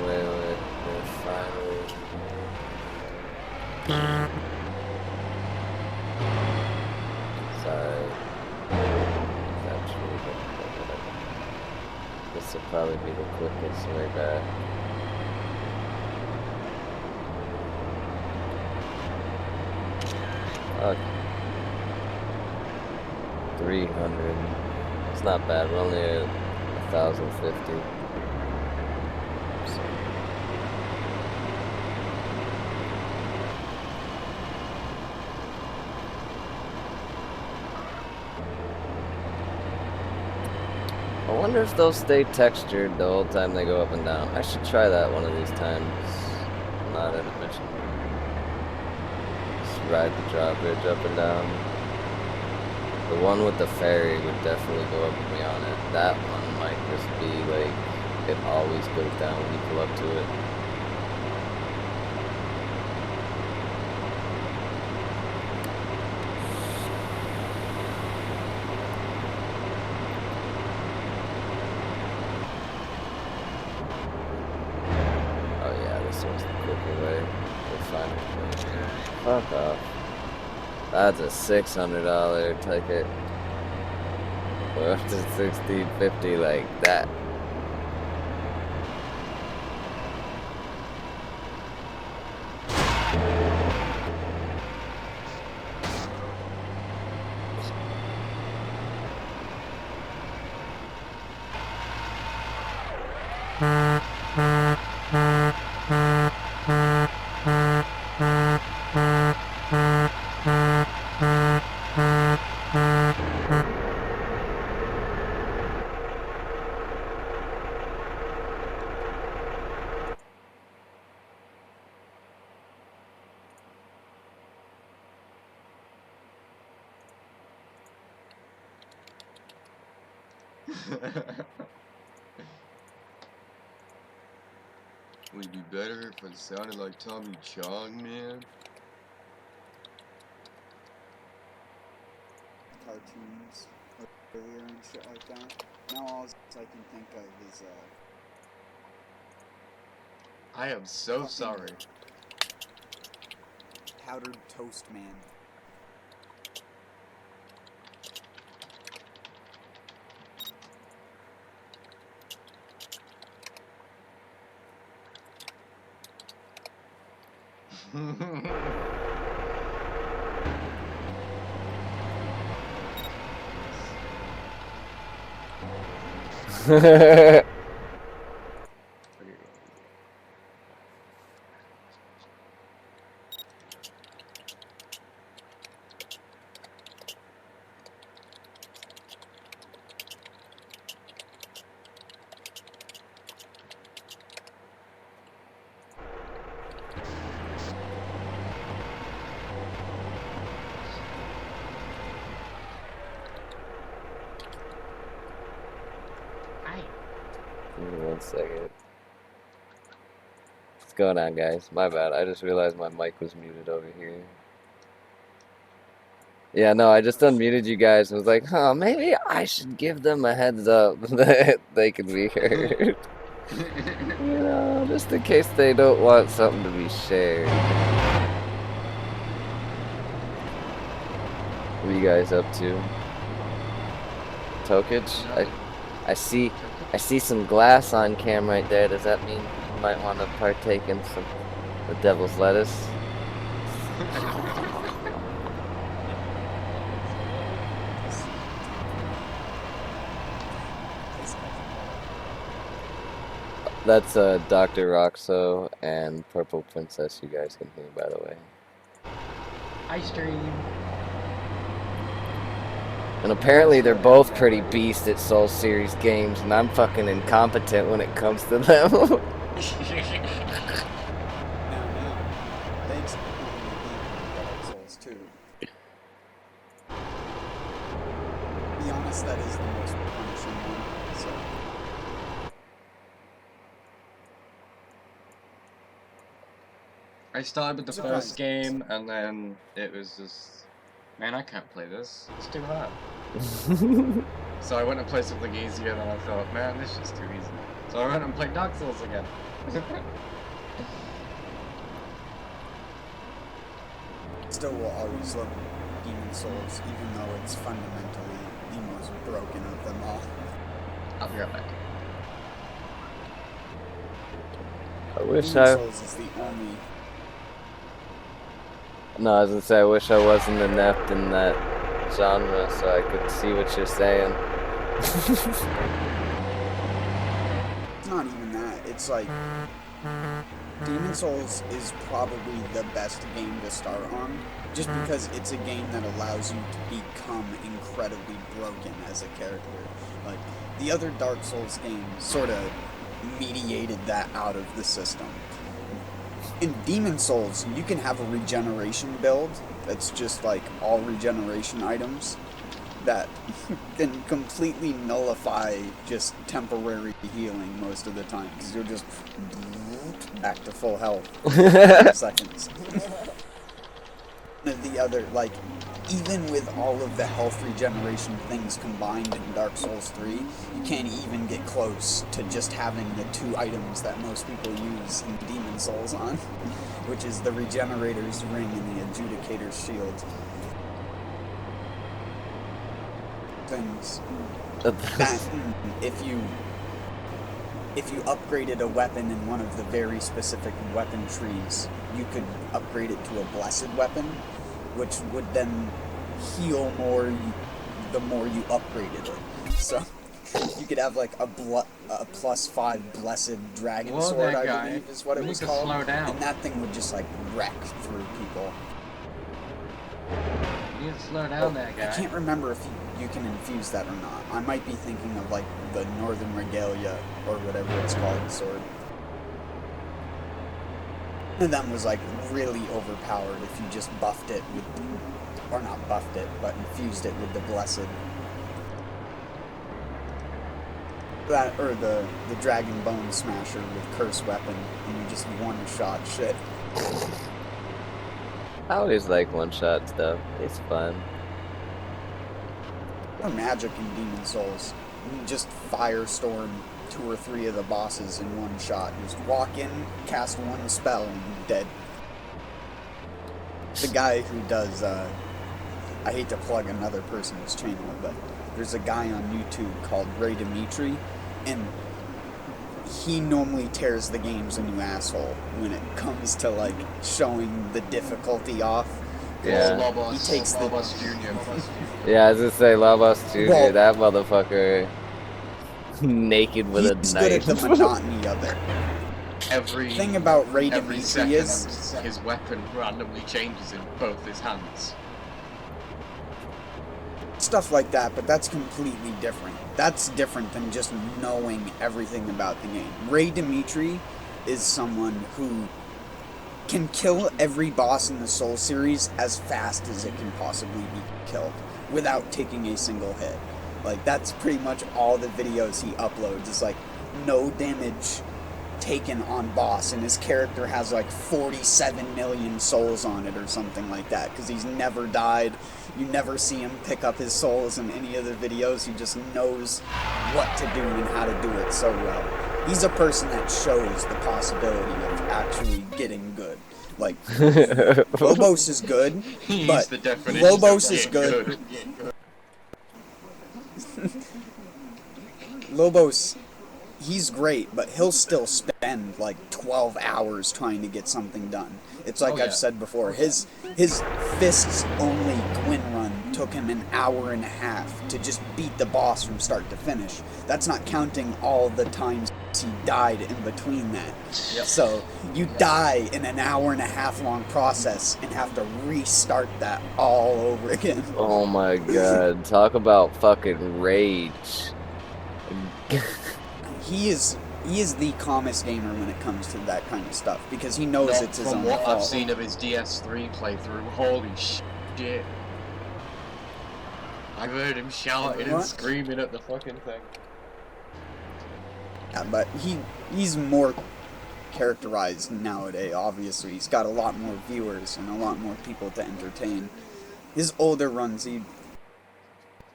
Wait, we're finally... Sorry. Actually, this will probably be the quickest way back. Fuck. 300. It's not bad. We're only at 1,050. So. I wonder if they'll stay textured the whole time they go up and down. I should try that one of these times. I'm not at a mission. Just ride the drawbridge up and down. The one with the ferry would definitely go up with me on it. That one might just be like, it always goes down when you pull up to it. Oh yeah, this one's the quicker way. We're fine. Fuck off. That's a $600 ticket. We're up to 1650 like that. Would it be better if I sounded like Tommy Chong, man? Cartoons earlier and shit like that. Now all I can think of is I am so sorry. Powdered Toast Man. Give me 1 second. What's going on, guys? My bad. I just realized my mic was muted over here. Yeah, no, I just unmuted you guys and was like, huh, maybe I should give them a heads up that they could be heard. You know, just in case they don't want something to be shared. What are you guys up to? Tokage? I see some glass on cam right there. Does that mean you might want to partake in some the devil's lettuce? That's Dr. Roxo and Purple Princess, you guys can hear, by the way. Ice cream. And apparently they're both pretty beast at Soul Series games, and I'm fucking incompetent when it comes to them. Now, thanks for putting me in Dark Souls 2. honest, that is the most punishing one. So. I started with the Surprise. first game, and then it was just, man, I can't play this. It's too hard. So I went and played something easier, and then I thought, man, this is just too easy. So I went and played Dark Souls again. Still will always love Demon Souls, even though it's fundamentally the most broken of them all. I'll be right back. I wish Demon I. Souls is the only. No, I was gonna say I wish I wasn't inept in that genre, so I could see what you're saying. It's not even that. It's like Demon Souls is probably the best game to start on, just because it's a game that allows you to become incredibly broken as a character. Like, the other Dark Souls games sort of mediated that out of the system. In Demon Souls, you can have a regeneration build that's just like all regeneration items that can completely nullify just temporary healing most of the time, because you're just back to full health in seconds. The other, like, even with all of the health regeneration things combined in Dark Souls 3, you can't even get close to just having the two items that most people use in Demon Souls on, which is the Regenerator's Ring and the Adjudicator's Shield. Things that, if you upgraded a weapon in one of the very specific weapon trees, you could upgrade it to a blessed weapon, which would then heal more the more you upgraded it. So you could have like a +5 blessed dragon Whoa, sword, that I guy. believe is what it You was need to called. slow down. And that thing would just like wreck through people. You need to slow down there, guy. I can't remember if you can infuse that or not. I might be thinking of like the Northern Regalia or whatever it's called sword. One of them was like really overpowered if you just buffed it with, or not buffed it, but infused it with the blessed. That, or the Dragon Bone Smasher with Curse Weapon, and you just one-shot shit. I always like one-shot stuff. It's fun. Or magic in Demon Souls. You just firestorm 2 or 3 of the bosses in one shot. You just walk in, cast one spell, and you're dead. The guy who does, I hate to plug another person's channel, but there's a guy on YouTube called Ray Dimitri, and he normally tears the games a new asshole when it comes to, like, showing the difficulty off. Yeah. He takes the... Yeah, I was gonna say Labos Jr., Well- that motherfucker naked with He's a good knife. at the monotony of it. Every thing about Ray every Dimitri second, is... his weapon randomly changes in both his hands. Stuff like that, but that's completely different. That's different than just knowing everything about the game. Ray Dimitri is someone who can kill every boss in the Soul series as fast as it can possibly be killed without taking a single hit. Like, that's pretty much all the videos he uploads is like no damage taken on boss, and his character has like 47 million souls on it or something like that, because he's never died. You never see him pick up his souls in any of the videos. He just knows what to do and how to do it so well. He's a person that shows the possibility of actually getting good. Like, Lobos is good, He's but the definition Lobos of is get good. Lobos, he's great, but he'll still spend like 12 hours trying to get something done. It's like Oh, yeah. I've said before, his Fists only Gwyn run took him an hour and a half to just beat the boss from start to finish. That's not counting all the times he died in between that. Yep. So you die in an hour and a half long process and have to restart that all over again. Oh my god, talk about fucking rage. He is the calmest gamer when it comes to that kind of stuff, because he knows Not it's his from own what fault. I've seen of his DS3 playthrough, holy shit. I heard him shouting and What? screaming at the fucking thing. Yeah, but he's more characterized nowadays, obviously. He's got a lot more viewers and a lot more people to entertain. His older runs, he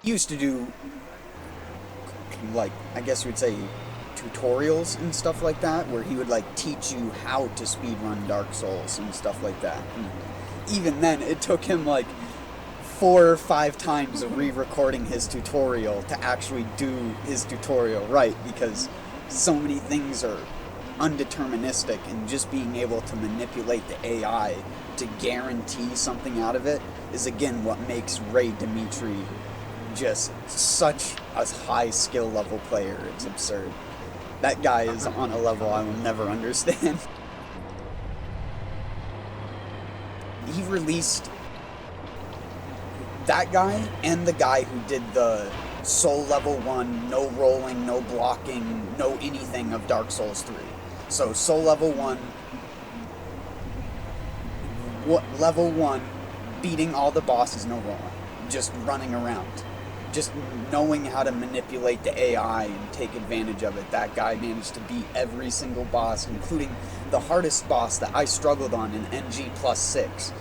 used to do, like, I guess you would say, tutorials and stuff like that, where he would, like, teach you how to speedrun Dark Souls and stuff like that. And even then, it took him, like, 4 or 5 times of re-recording his tutorial to actually do his tutorial right, because so many things are undeterministic, and just being able to manipulate the AI to guarantee something out of it is again what makes Ray Dimitri just such a high skill level player. It's absurd. That guy is on a level I will never understand. He released that guy and the guy who did the Soul Level 1, no rolling, no blocking, no anything of Dark Souls 3. So Soul Level 1, Level 1, beating all the bosses, no rolling, just running around. Just knowing how to manipulate the AI and take advantage of it. That guy managed to beat every single boss, including the hardest boss that I struggled on in NG plus 6.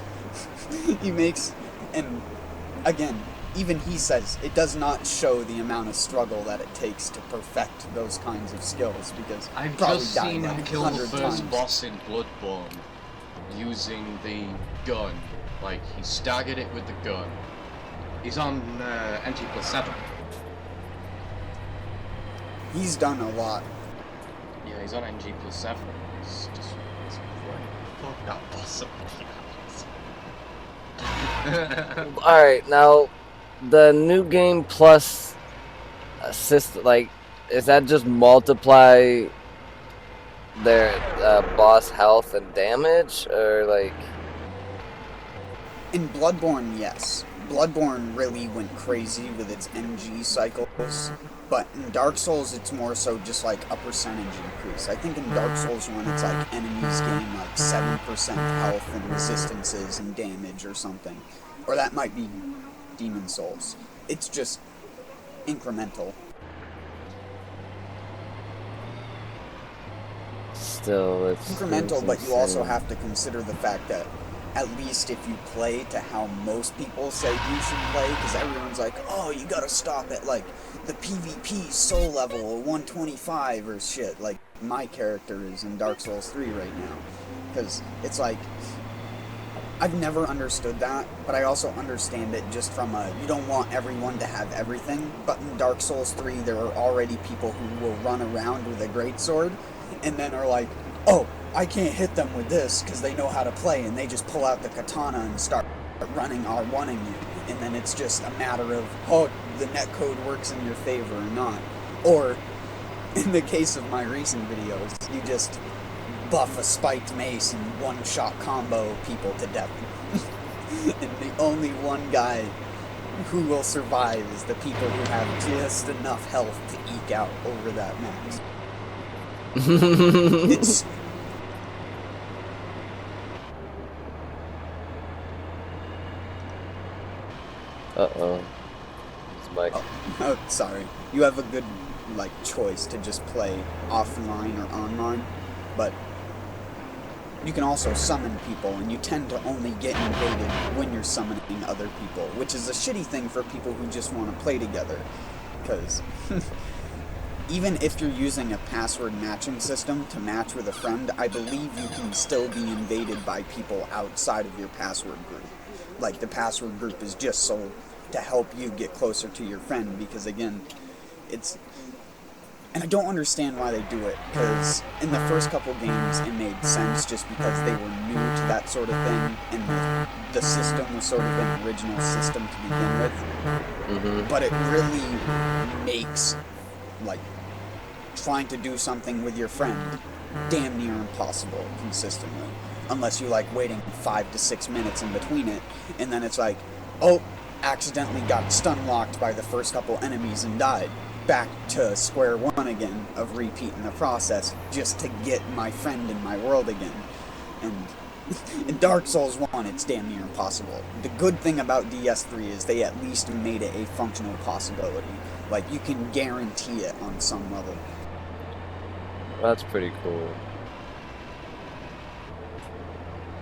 He makes, and again, even he says it does not show the amount of struggle that it takes to perfect those kinds of skills, because I've probably just died seen like him kill the 100 first times. boss in Bloodborne using the gun. Like, he staggered it with the gun. He's on NG plus 7. He's done a lot. Yeah, he's on NG plus 7. It's just, it's great. Fuck that boss up the Alright, now, the new game plus assist, like, is that just multiply their boss health and damage, or like? In Bloodborne, yes. Bloodborne really went crazy with its NG cycles, but in Dark Souls it's more so just like a percentage increase. I think in Dark Souls 1 it's like enemies gain like 7% health and resistances and damage or something. Or that might be Demon Souls. It's just incremental. Still, it's Incremental, but you insane. also have to consider the fact that at least if you play to how most people say you should play, because everyone's like, oh, you gotta stop at like the PvP soul level 125 or shit. Like my character is in Dark Souls 3 right now, because it's like, I've never understood that, but I also understand it just from a, you don't want everyone to have everything, but in Dark Souls 3 there are already people who will run around with a greatsword and then are like, oh, I can't hit them with this because they know how to play, and they just pull out the katana and start running R1ing you, and then it's just a matter of, oh, the netcode works in your favor or not. Or, in the case of my recent videos, you just buff a spiked mace and one-shot combo people to death. And the only one guy who will survive is the people who have just enough health to eke out over that max. It's... Uh-oh. It's Mike. Oh, sorry. You have a good, like, choice to just play offline or online, but you can also summon people, and you tend to only get invaded when you're summoning other people, which is a shitty thing for people who just want to play together, because even if you're using a password matching system to match with a friend, I believe you can still be invaded by people outside of your password group. Like, the password group is just so to help you get closer to your friend, because again, it's... And I don't understand why they do it, because in the first couple games it made sense just because they were new to that sort of thing, and the system was sort of an original system to begin with. Mm-hmm. But it really makes, like, trying to do something with your friend damn near impossible consistently. Unless you like waiting 5 to 6 minutes in between it, and then it's like, oh, accidentally got stun locked by the first couple enemies and died. Back to square one again of repeating the process just to get my friend in my world again. And In Dark Souls 1, it's damn near impossible. The good thing about DS3 is they at least made it a functional possibility. Like, you can guarantee it on some level. That's pretty cool.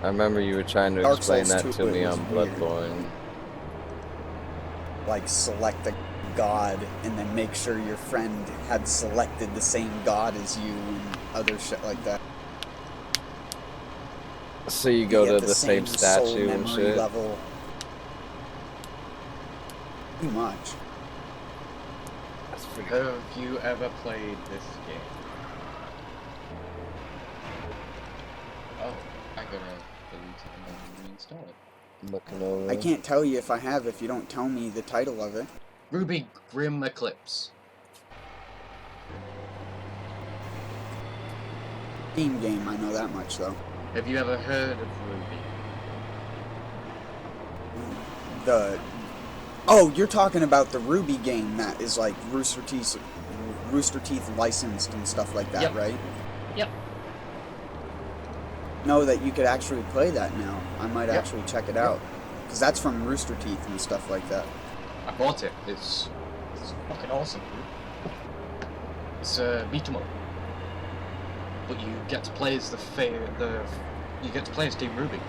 I remember you were trying to Dark explain Souls that 2 to me was on weird. Bloodborne. Like, select a god and then make sure your friend had selected the same god as you and other shit like that. So you You go get to the same soul statue and memory shit? level. Pretty much. That's pretty Have you ever played this game? Oh, I gotta delete it and then reinstall it. looking over. I can't tell you if I have if you don't tell me the title of it. Ruby Grim Eclipse. Game, I know that much though. Have you ever heard of Ruby? Oh, you're talking about the Ruby game that is like Rooster Teeth licensed and stuff like that, Yep. right? Yep. Know that you could actually play that now. I might Yep. actually check it out. Because that's from Rooster Teeth and stuff like that. I bought it. It's fucking awesome, dude. It's a beat 'em up. But you get to play as you get to play as Team Ruby.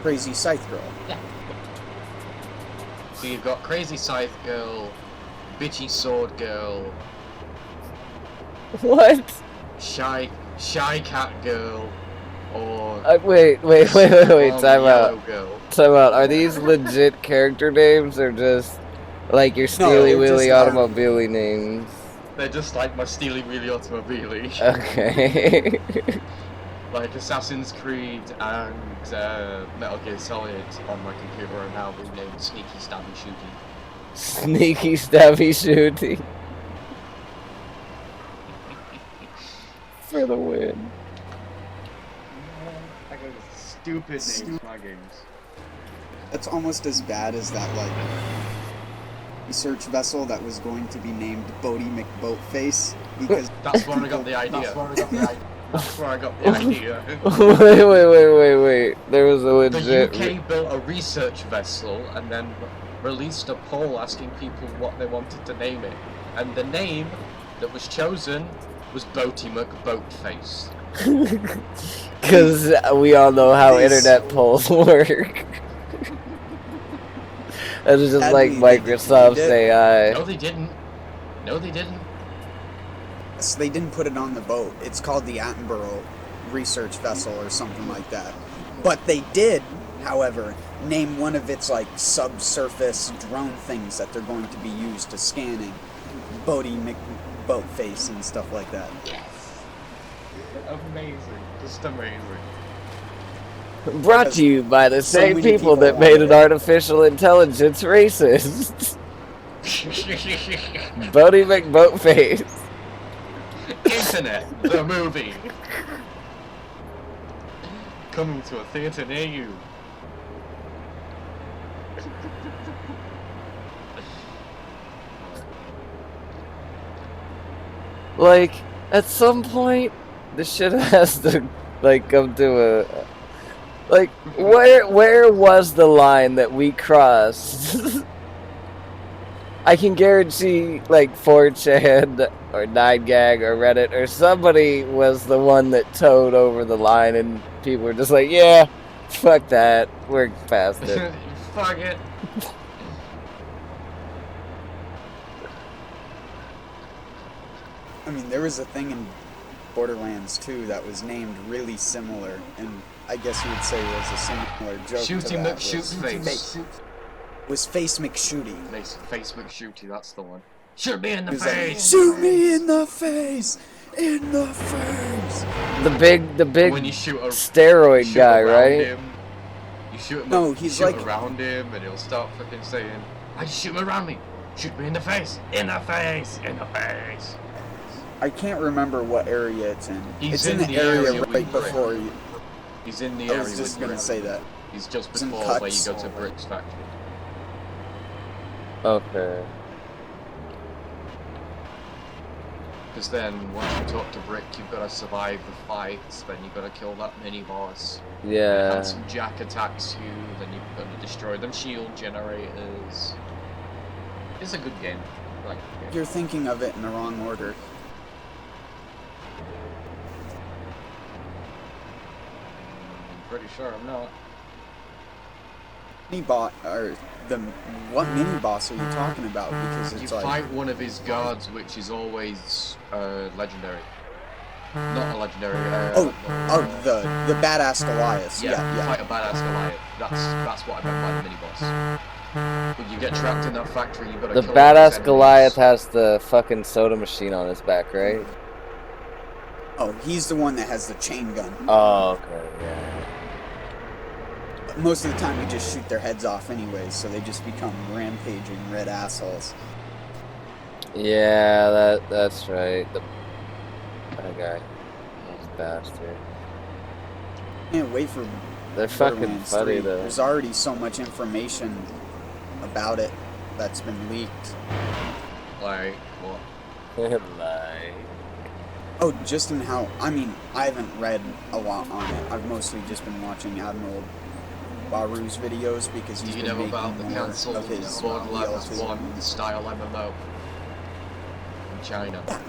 Crazy Scythe Girl. Yeah. So you've got Crazy Scythe Girl, Bitchy Sword Girl, What? Shy Cat Girl, or Wait, Storm time Yellow out. Girl. Time out. Are these legit character names or just like your Steely they're Willy just, automobile names? They're just like my Steely Wheelie Automobile. Okay. Like Assassin's Creed and Metal Gear Solid on my computer are now renamed Sneaky Stabby Shooty. Sneaky stabby shooty. For the win. I got stupid names for my games. That's almost as bad as that, like, research vessel that was going to be named Bodie McBoatface. Because That's where I got the idea. That's where I got the idea. Wait. There was a The legit. UK built a research vessel and then released a poll asking people what they wanted to name it. And the name that was chosen was Boaty McBoatface. Because we all know how It is internet so- polls work. It's just Sadly, like they Microsoft's did. AI. No, they didn't. No, they didn't. they didn't put it on the boat. It's called the Attenborough Research Vessel or something like that. But they did, however, name one of its like subsurface drone things that they're going to be used to scanning Bodie McBoatface and stuff like that. Yes. Amazing. Just amazing. Brought to you by the So same many people people that want made it. an artificial intelligence racist. Bodie McBoatface. Internet, the movie. Coming to a theatre near you. Like, at some point, this shit has to, like, come to a... Like, where was the line that we crossed? I can guarantee, like, 4chan or 9gag or Reddit or somebody was the one that towed over the line and people were just like, yeah, fuck that, we're past it. Fuck it. I mean, there was a thing in Borderlands 2 that was named really similar, and I guess you would say was a similar joke Shooty to that. McShootface. Was Face McShooty. Face McShooty, that's the one. Shoot me in the He was like, face! shoot me in the face! In the face! The big When you shoot a steroid shoot guy, around right? him, you shoot him. No, he's shoot like- around him, and he'll start fucking saying, "Why you shoot me around me? Shoot me in the face! In the face! In the face!" I can't remember what area it's in. He's It's in in the the area area right with Brick. before you. He's in the I area. was just with gonna Brick. say that. He's just It's in before where you Cuts. go to Brick's factory. Okay. Because then once you talk to Brick, you've got to survive the fights, then you've got to kill that mini-boss. Yeah. Handsome Jack attacks you, then you've got to destroy them shield generators. It's a good game. Like, yeah. You're thinking of it in the wrong order. I'm pretty sure I'm not. What mini boss are you talking about? Because You it's like, fight one of his guards, which is always legendary. Not a legendary. the badass Goliath. Yeah, Yeah. fight a badass Goliath. That's what I meant by the mini boss. When you get trapped in that factory, you've got to The kill all these badass enemies. Goliath has the fucking soda machine on his back, right? Oh, he's the one that has the chain gun. Oh, okay, yeah. Most of the time, we just shoot their heads off anyways, so they just become rampaging red assholes. Yeah, that's right. That guy. Those bastard. Can't wait for They're fucking Borderlands funny 3. though. There's already so much information about it that's been leaked. Like, what? Like. Oh, just in how... I mean, I haven't read a lot on it. I've mostly just been watching Admiral Baru's videos because Do he's you been know making about the more cancelled of his Borderlands DLC. 1 style MMO in China? Yeah,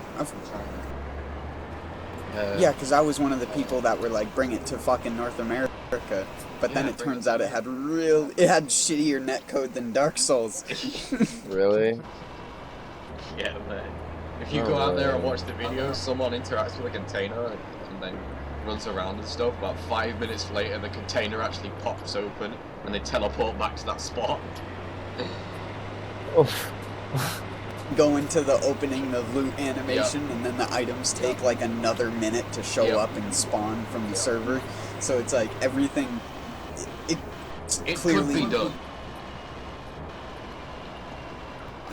Uh, yeah, because I was one of the people that were like, bring it to fucking North America. But then Yeah, it bring turns it. out it had shittier netcode than Dark Souls. Really? Yeah, man. If you Oh, go out there and really? watch the video, someone interacts with a container and then runs around and stuff. About 5 minutes later, the container actually pops open and they teleport back to that spot. Oof. Go into the opening, the loot animation, and then the items take like another minute to show Yep. up and spawn from the server. So it's like everything. It's It clearly could be done.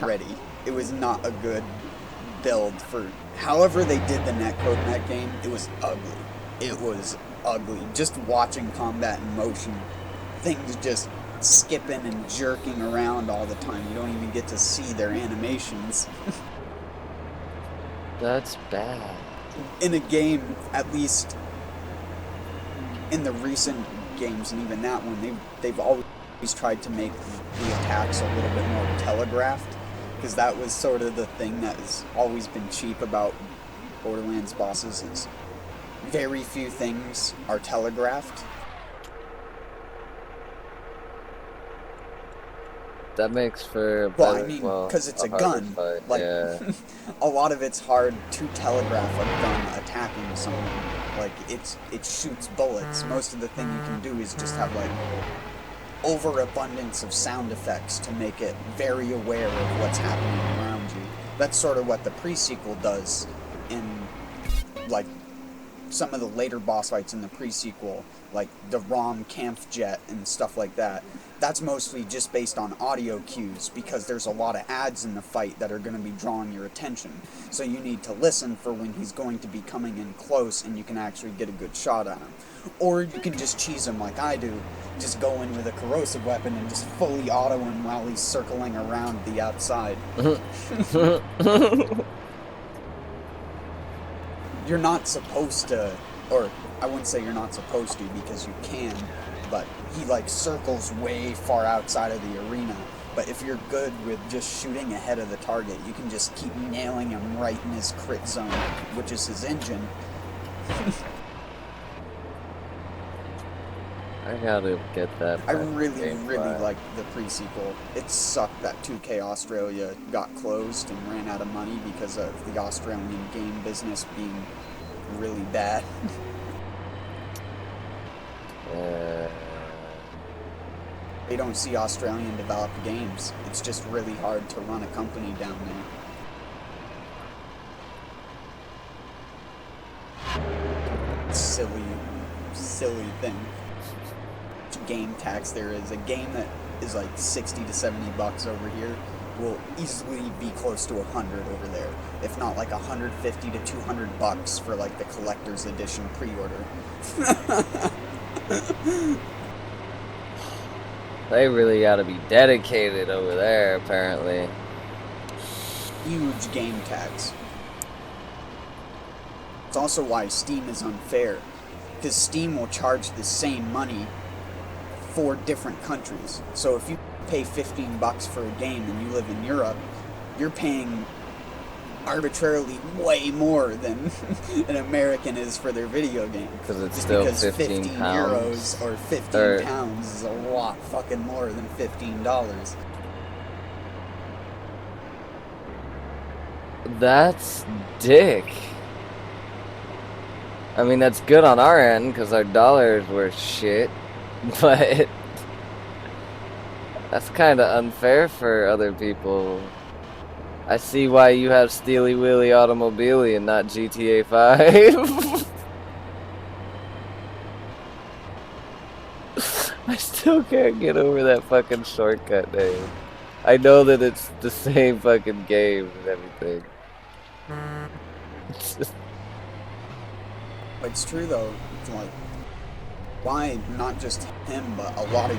ready. It was not a good build for. However, they did the netcode in that game. It was ugly. It was ugly. Just watching combat in motion, things just skipping and jerking around all the time. You don't even get to see their animations. That's bad. In a game, at least in the recent games, and even that one, they've always tried to make the attacks a little bit more telegraphed, because that was sort of the thing that has always been cheap about Borderlands bosses, is very few things are telegraphed. That makes for a Well, better, I mean, because it's a harder gun. fight, Like, yeah. a lot of it's hard to telegraph a gun attacking someone. Like, it shoots bullets. Most of the thing you can do is just have, like, overabundance of sound effects to make it very aware of what's happening around you. That's sort of what the pre-sequel does in, like, some of the later boss fights in the pre-sequel, like the ROM Kampfjet and stuff like that. That's mostly just based on audio cues, because there's a lot of ads in the fight that are going to be drawing your attention. So you need to listen for when he's going to be coming in close and you can actually get a good shot at him. Or you can just cheese him like I do, just go in with a corrosive weapon and just fully auto him while he's circling around the outside. You're not supposed to, or I wouldn't say you're not supposed to because you can, but he like circles way far outside of the arena. But if you're good with just shooting ahead of the target, you can just keep nailing him right in his crit zone, which is his engine. I gotta get that. I fucking really gameplay. liked the pre-sequel. It sucked that 2K Australia got closed and ran out of money because of the Australian game business being really bad. They don't see Australian developed games. It's just really hard to run a company down there. Silly thing. Game tax there is. A game that is like 60 to 70 bucks over here will easily be close to 100 over there, if not like 150 to 200 bucks for like the collector's edition pre-order. They really gotta be dedicated over there, apparently. Huge game tax. It's also why Steam is unfair, because Steam will charge the same money for different countries. So if you pay $15 for a game and you live in Europe, you're paying arbitrarily way more than an American is for their video game. Because it's Just still because 15 pounds. euros or 15 pounds is a lot fucking more than $15. That's dick. I mean, that's good on our end because our dollar is worth shit, but that's kind of unfair for other people. I see why you have Steely Willy Automobile and not GTA 5. I still can't get over that fucking shortcut name. I know that it's the same fucking game and everything. It's just... It's true though. It's like, why not just him, but a lot of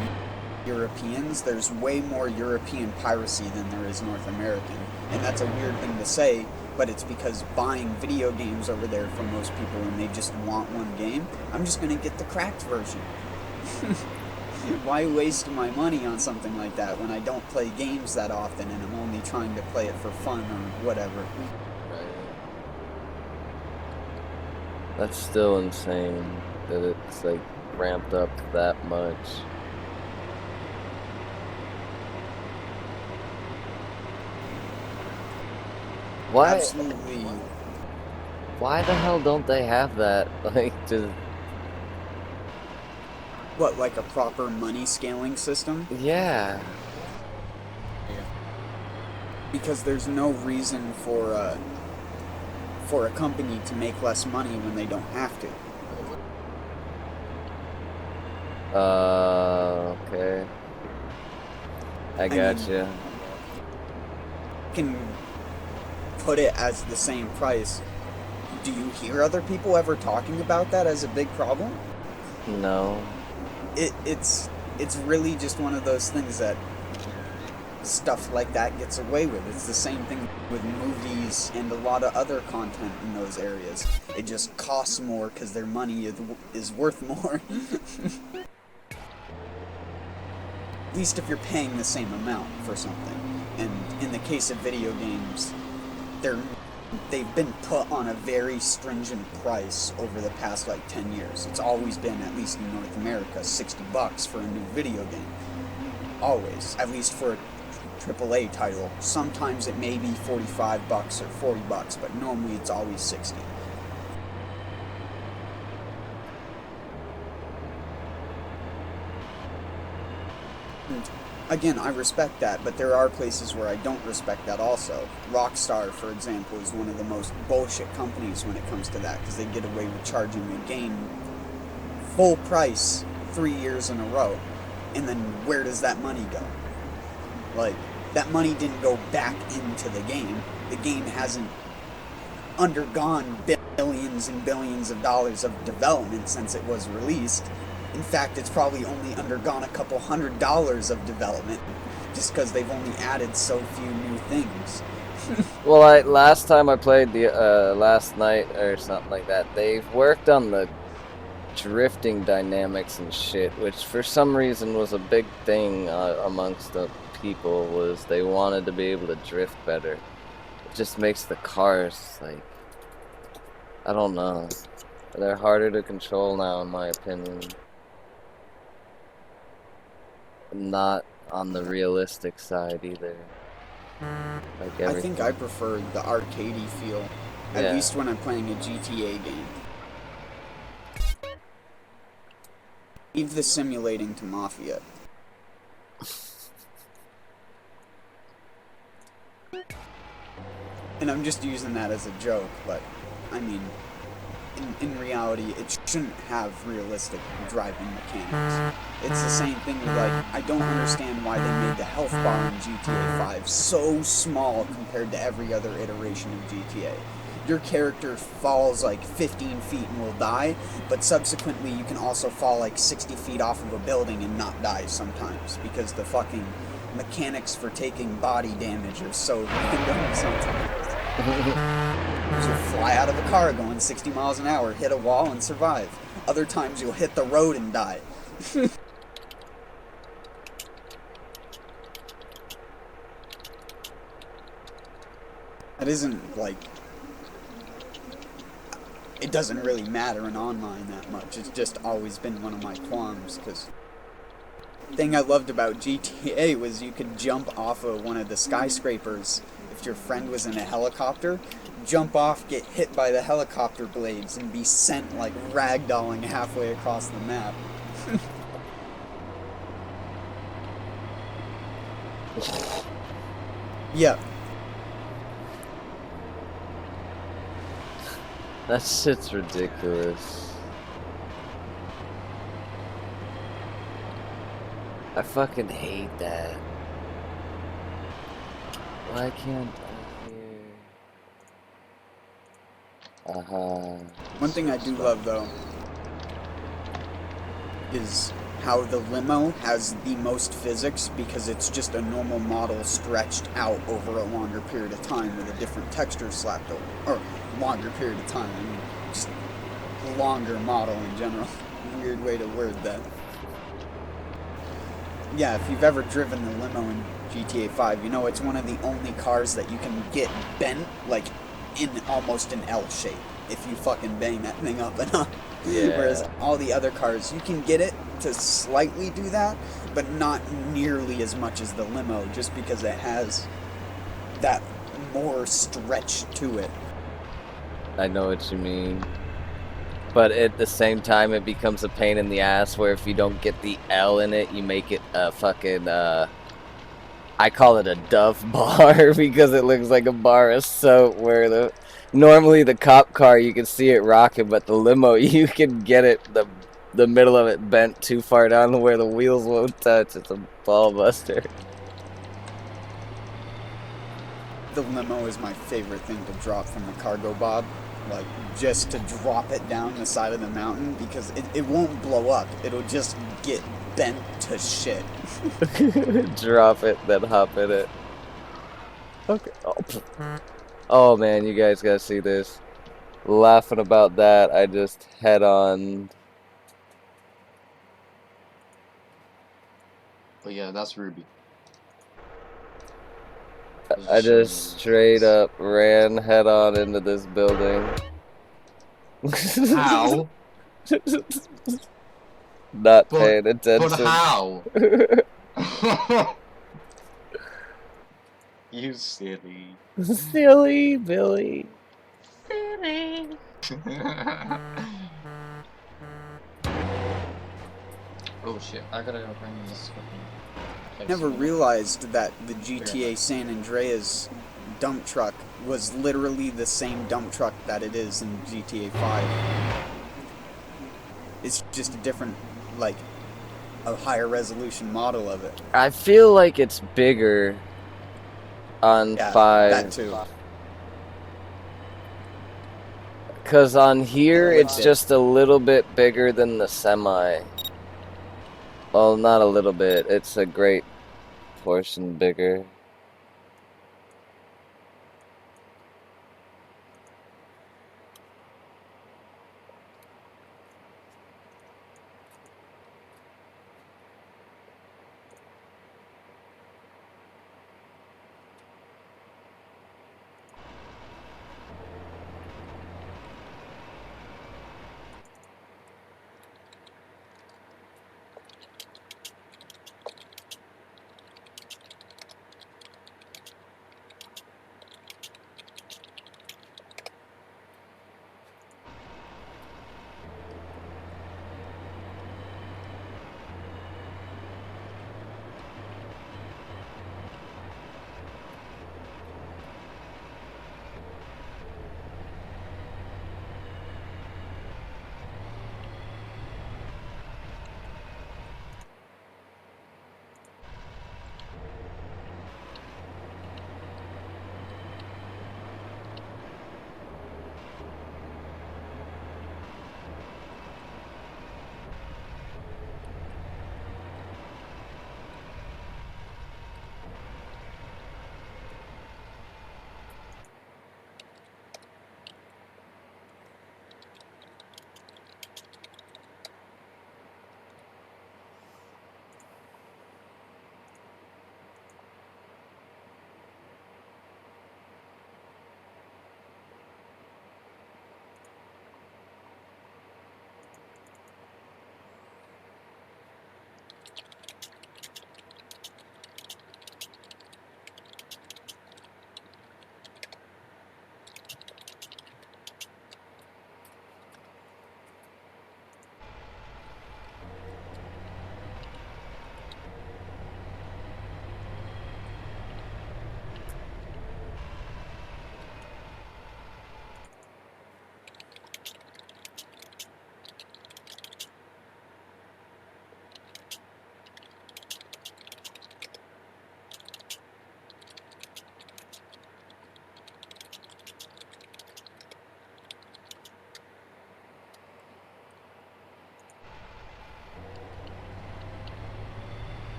Europeans? There's way more European piracy than there is North American. And that's a weird thing to say, but it's because buying video games over there for most people when they just want one game, I'm just gonna get the cracked version. Why waste my money on something like that when I don't play games that often and I'm only trying to play it for fun or whatever? That's still insane that it's like ramped up that much. Why? Absolutely. Why the hell don't they have that? Like, just... What, like a proper money scaling system? Yeah. Because there's no reason for a company to make less money when they don't have to. Okay. I gotcha. mean, can put it as the same price. Do you hear other people ever talking about that as a big problem? No. It's really just one of those things that stuff like that gets away with. It's the same thing with movies and a lot of other content in those areas. It just costs more because their money is worth more. At least if you're paying the same amount for something. And in the case of video games, they've been put on a very stringent price over the past like 10 years. It's always been, at least in North America, $60 for a new video game. Always. At least for a AAA title. Sometimes it may be $45 or $40, but normally it's always 60. And again, I respect that, but there are places where I don't respect that also. Rockstar, for example, is one of the most bullshit companies when it comes to that, because they get away with charging a game full price 3 years in a row. And then where does that money go? Like, that money didn't go back into the game. The game hasn't undergone billions and billions of dollars of development since it was released. In fact, it's probably only undergone a couple $100 of development just because they've only added so few new things. Well, last time I played last night or something like that, they've worked on the drifting dynamics and shit, which for some reason was a big thing amongst the people, was they wanted to be able to drift better. It just makes the cars, like, I don't know, they're harder to control now in my opinion. Not on the realistic side either. Like I think I prefer the arcadey feel, at least when I'm playing a GTA game. Leave the simulating to Mafia. And I'm just using that as a joke, but, I mean, in reality, it shouldn't have realistic driving mechanics. It's the same thing with, like, I don't understand why they made the health bar in GTA 5 so small compared to every other iteration of GTA. Your character falls like 15 feet and will die, but subsequently you can also fall like 60 feet off of a building and not die sometimes, because the fucking mechanics for taking body damage are so random sometimes. You'll fly out of a car going 60 miles an hour, hit a wall, and survive. Other times you'll hit the road and die. That isn't, like... It doesn't really matter in online that much. It's just always been one of my qualms, because... The thing I loved about GTA was you could jump off of one of the skyscrapers if your friend was in a helicopter, jump off, get hit by the helicopter blades, and be sent like ragdolling halfway across the map. Yeah. That shit's ridiculous. I fucking hate that. Why can't I hear? One thing I do love, though, is how the limo has the most physics, because it's just a normal model stretched out over a longer period of time with a different texture slapped over. Or, longer period of time, I mean, just a longer model in general. Weird way to word that. Yeah, if you've ever driven the limo in GTA 5, you know it's one of the only cars that you can get bent, like, in almost an L shape, if you fucking bang that thing up enough. Yeah. Whereas all the other cars, you can get it to slightly do that, but not nearly as much as the limo, just because it has that more stretch to it. I know what you mean. But at the same time, it becomes a pain in the ass where if you don't get the L in it, you make it a fucking, I call it a Dove bar because it looks like a bar of soap where normally the cop car, you can see it rocking, but the limo, you can get it, the middle of it bent too far down to where the wheels won't touch. It's a ball buster. The limo is my favorite thing to drop from the cargo bob. Like, just to drop it down the side of the mountain, because it won't blow up. It'll just get bent to shit. Drop it, then hop in it. Okay. Oh man, you guys gotta see this. Laughing about that, I just head on. But yeah, that's Ruby. I just straight up ran head on into this building. How? Not paying attention. But how? You silly. Silly Billy. Silly. Oh shit, I gotta go bring this fucking... Never realized that the GTA San Andreas dump truck was literally the same dump truck that it is in GTA 5. It's just a different, like, a higher resolution model of it. I feel like it's bigger on Yeah, 5. that too. Because on here, it's just a little bit bigger than the semi. Well, not a little bit. It's a great portion bigger.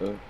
Oops.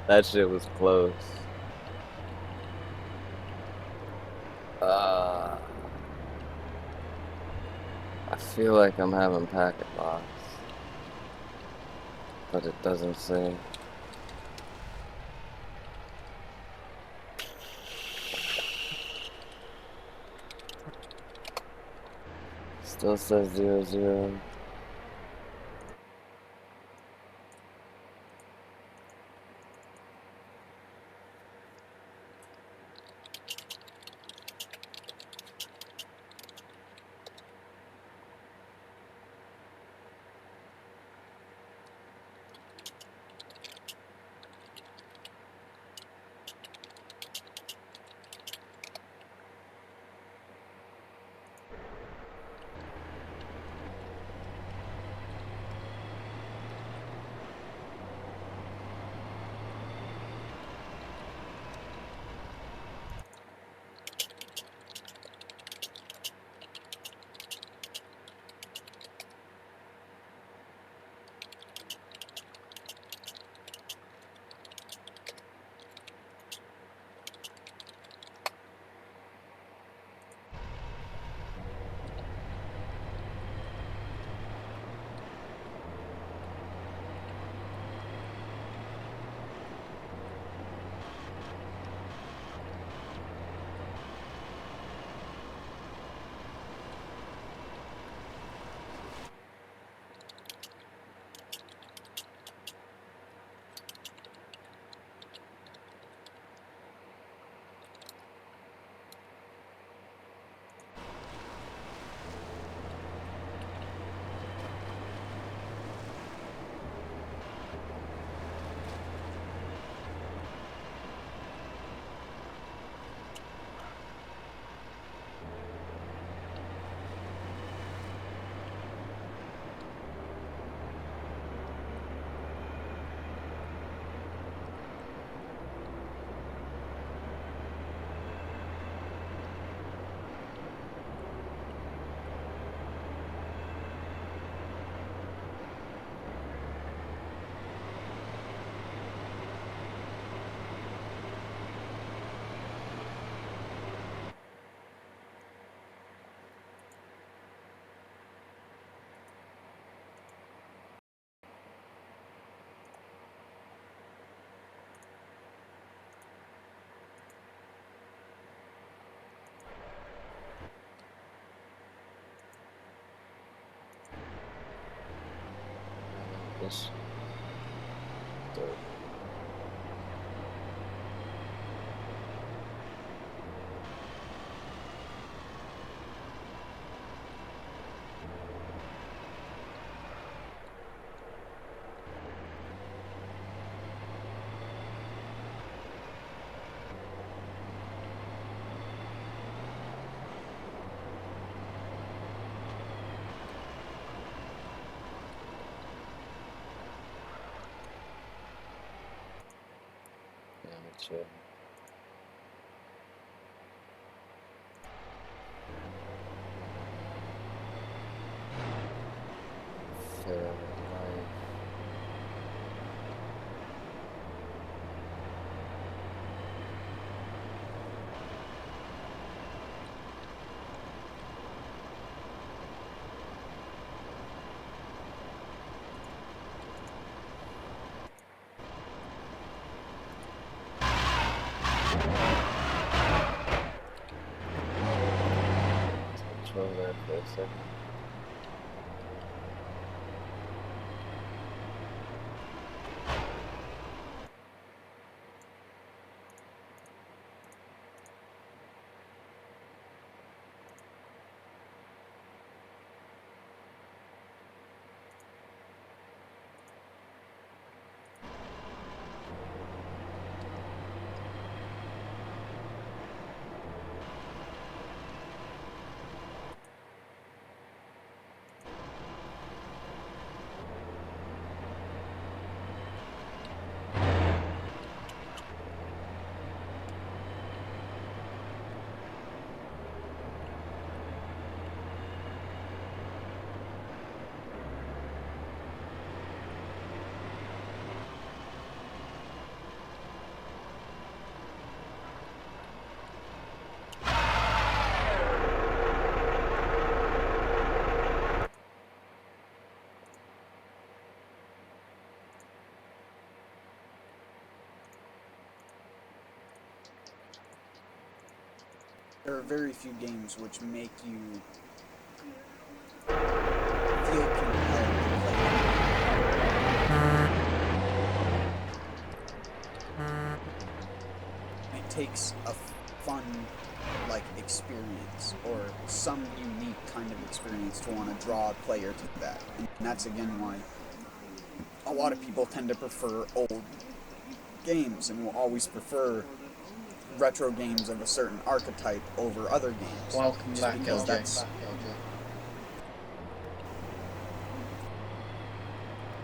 That shit was close. I feel like I'm having packet loss, but it doesn't say. Still says 0, 0. This. Amateur. Fair life. Control that for a second. There are very few games which make you feel compelled to play. It takes a fun, like, experience, or some unique kind of experience to want to draw a player to that. And that's again why a lot of people tend to prefer old games and will always prefer retro games of a certain archetype over other games. Welcome Just back, because LJ. that's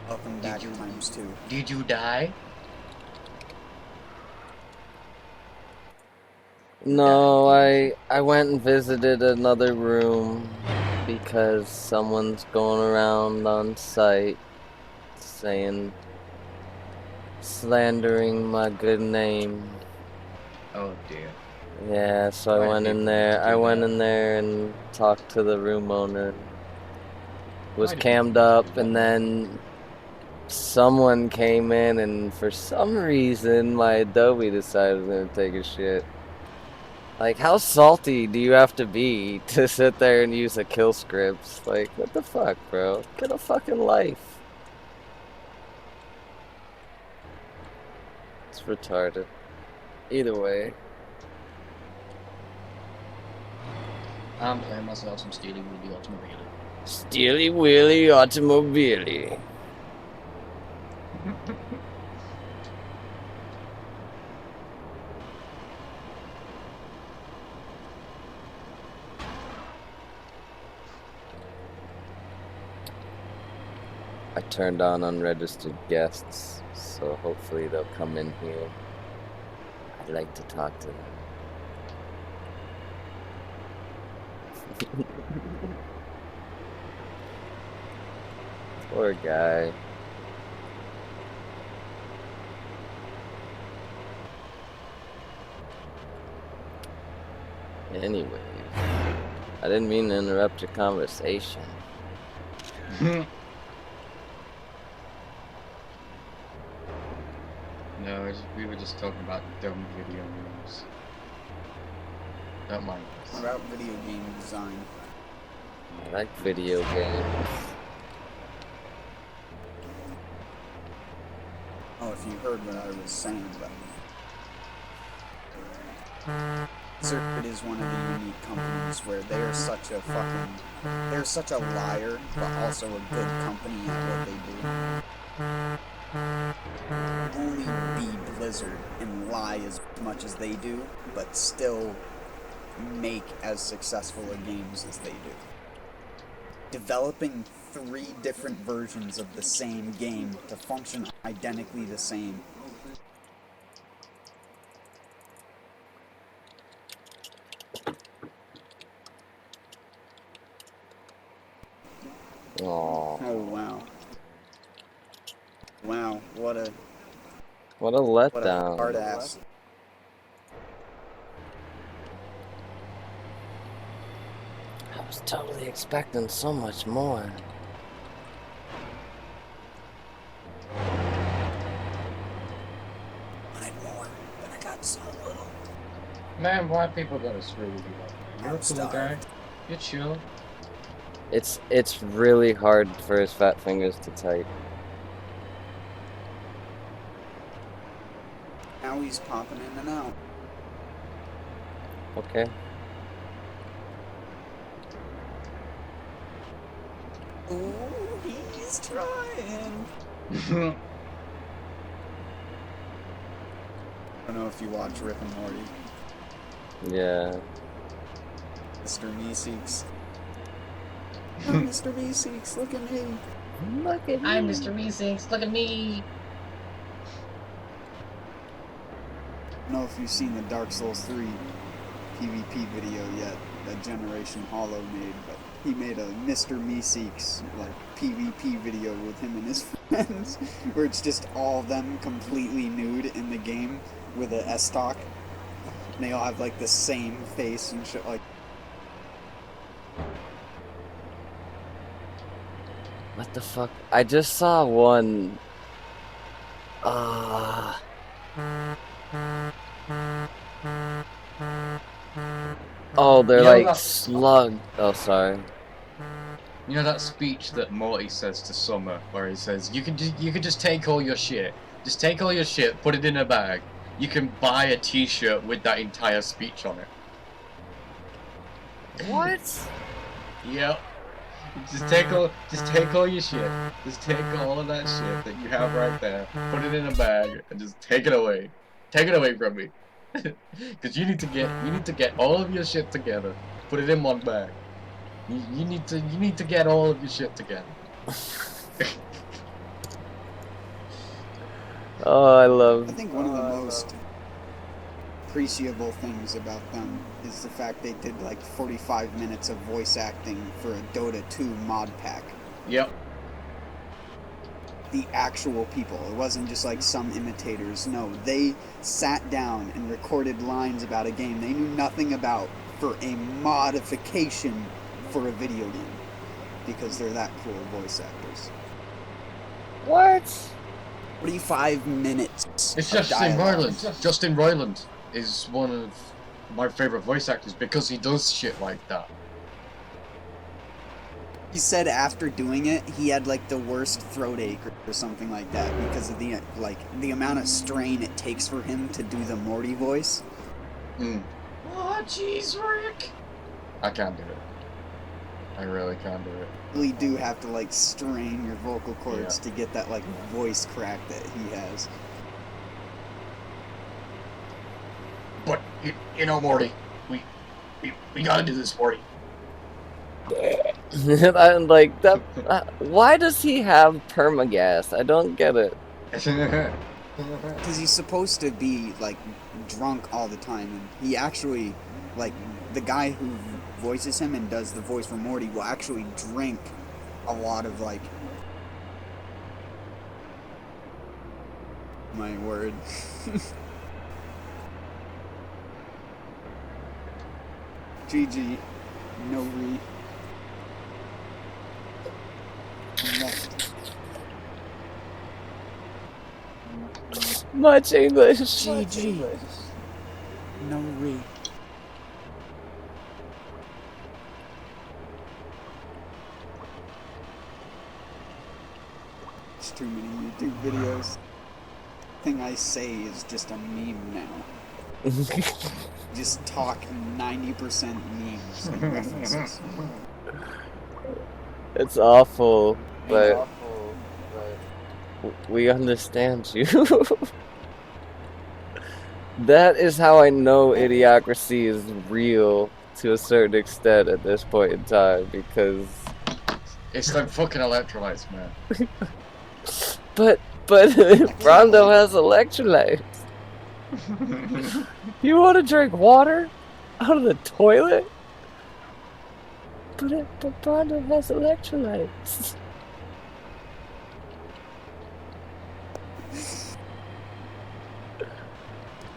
welcome back times two. Did you die? No, I went and visited another room because someone's going around on site slandering my good name. Oh dear. Yeah, so I Why went do in people there. do I went that? in there and talked to the room owner. Was Why do cammed people up, do and that? then someone came in, and for some reason, my Adobe decided it was gonna take a shit. Like, how salty do you have to be to sit there and use a kill script? Like, what the fuck, bro? Get a fucking life. It's retarded. Either way. I'm playing myself some Steely Willy Automobile. Steely Willy Automobile. I turned on unregistered guests, so hopefully they'll come in here. I'd like to talk to them. Poor guy. Anyways, I didn't mean to interrupt your conversation. No, we were just talking about dumb video games. Don't mind us. About video game design. I like video games. if you heard what I was saying, but Blizzard is one of the unique companies where they are such a fucking, they're such a liar, but also a good company at what they do. Only be Blizzard and lie as much as they do, but still make as successful a games as they do. Developing 3 different versions of the same game to function identically the same. Aww. Oh wow. Wow, what a letdown. hard ass. I was totally expecting so much more. Wanted more, but I got so little. Man, why people gotta screw with you? You're a I'm cool guy. starved. You're chill. It's really hard for his fat fingers to type. Now he's popping in and out. Okay. Ooh, he's trying. I don't know if you watch Rick and Morty. Yeah. Mr. Meeseeks. Oh, Mr. Meeseeks, look at me. Look at I'm Mr. Meeseeks, look at me! I don't know if you've seen the Dark Souls 3 PvP video yet that Generation Hollow made, but he made a Mr. Meeseeks like PvP video with him and his friends, where it's just all of them completely nude in the game with a S-Talk. And they all have like the same face and shit like. What the fuck? I just saw one. Oh, they're You know like that- slug. Oh, sorry. You know that speech that Morty says to Summer, where he says, you can just take all your shit. Just take all your shit, put it in a bag. You can buy a t-shirt with that entire speech on it. What? Yep. Just take all your shit. Just take all of that shit that you have right there, put it in a bag, and just take it away. Take it away from me. Cause you need to get all of your shit together. Put it in one bag. You need to get all of your shit together. Oh, I love. I think one of the most appreciable things about them is the fact they did like 45 minutes of voice acting for a Dota 2 mod pack. Yep. The actual people. It wasn't just like some imitators. No, they sat down and recorded lines about a game they knew nothing about for a modification for a video game. Because they're that cool voice actors. What? 45 minutes. It's of Justin dialogue. Roiland. Justin Roiland is one of my favorite voice actors because he does shit like that. He said after doing it, he had like the worst throat ache or something like that because of the amount of strain it takes for him to do the Morty voice. Oh, jeez, Rick. I can't do it. I really can't do it. You really do have to like strain your vocal cords to get that like voice crack that he has. But you know, Morty, we gotta do this, Morty. I'm like that. Why does he have permagas? I don't get it. Because he's supposed to be like drunk all the time, and he actually, like, the guy who voices him and does the voice for Morty will actually drink a lot of like. My word. GG. No re. Much English. GG. No re. It's too many YouTube videos. everything I say is just a meme now. Just talk 90% memes and references. It's awful, but we understand you. That is how I know Idiocracy is real to a certain extent at this point in time, because... It's them fucking electrolytes, man. But Rondo has electrolytes. You want to drink water out of the toilet? But Rondo has electrolytes.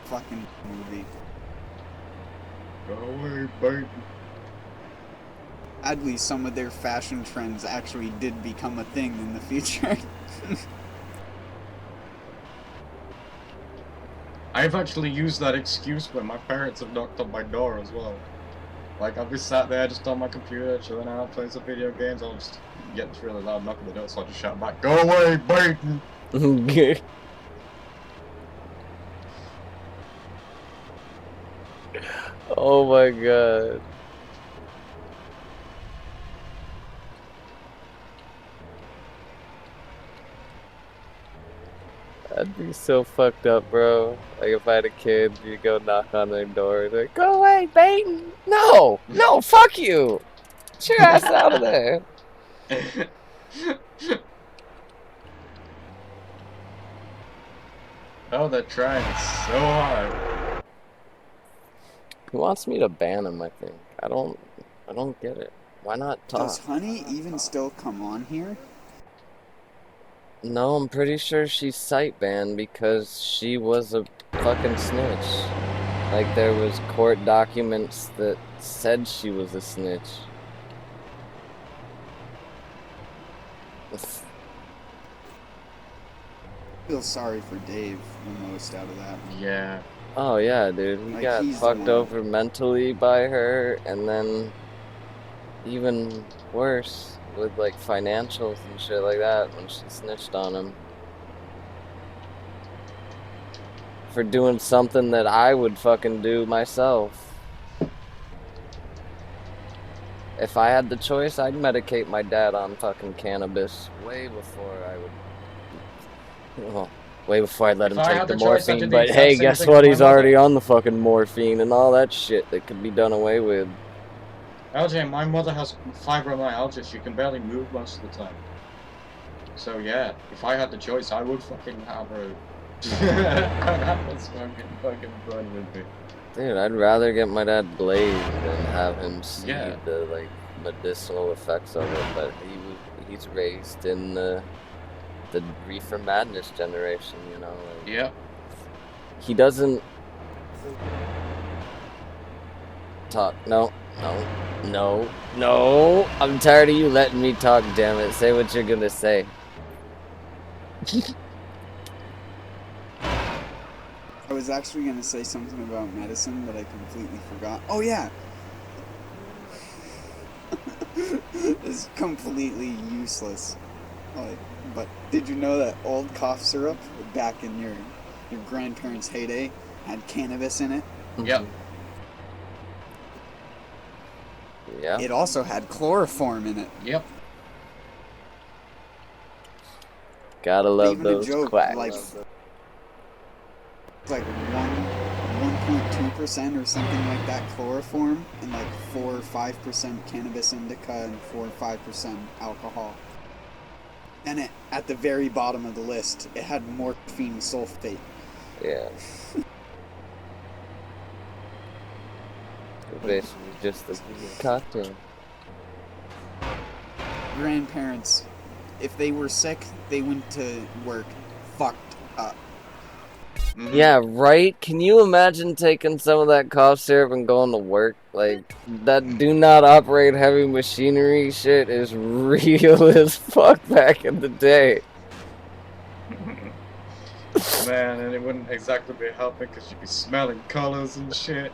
Fucking movie. Go away, baby. At least some of their fashion trends actually did become a thing in the future. I've actually used that excuse when my parents have knocked on my door as well. Like, I'll be sat there just on my computer, chilling out, playing some video games, I'll just get this really loud knock on the door, so I'll just shout back, "Go away, Baton!" Oh my god. That'd be so fucked up, bro. Like, if I had a kid, you go knock on their door, they're like, "Go away, Baton!" No! No, fuck you! Get your ass out of there! Oh, they're trying so hard. He wants me to ban him, I think. I don't get it. Why not talk? Does Honey even still come on here? No, I'm pretty sure she's site banned because she was a fucking snitch. Like, there was court documents that said she was a snitch. I feel sorry for Dave the most out of that. Yeah. Oh yeah, dude. He Like, got he's the fucked one. over mentally by her, and then even worse with like financials and shit like that when she snitched on him for doing something that I would fucking do myself. If I had the choice, I'd medicate my dad on fucking cannabis way before I would. Well, way before I'd let him If I take had the the choice, I'd morphine. do the But exact hey, same guess thing what? to my He's already mother. on the fucking morphine and all that shit that could be done away with. LJ, my mother has fibromyalgia. She can barely move most of the time. So yeah, if I had the choice, I would fucking have her. I'd have her fucking run with me. Dude, I'd rather get my dad blazed than have him see Yeah. the like medicinal effects of it. But he's raised in the reefer madness generation, you know. Like, Yep. he doesn't talk. No. I'm tired of you letting me talk. Damn it! Say what you're gonna say. I was actually going to say something about medicine, but I completely forgot. Oh, yeah! It's completely useless. Like, but did you know that old cough syrup, back in your grandparents' heyday, had cannabis in it? Yep. Yeah. It also had chloroform in it. Yep. Gotta love Even those a joke, quacks. like 1.2% or something like that chloroform, and like 4 or 5% cannabis indica and 4 or 5% alcohol. And it, at the very bottom of the list, it had morphine sulfate. Yeah. Basically just a cocktail. Grandparents, if they were sick, they went to work fucked up. Mhm. Yeah, right? Can you imagine taking some of that cough syrup and going to work? Like, that do not operate heavy machinery shit is real as fuck back in the day. Man, and it wouldn't exactly be helping because you'd be smelling colors and shit.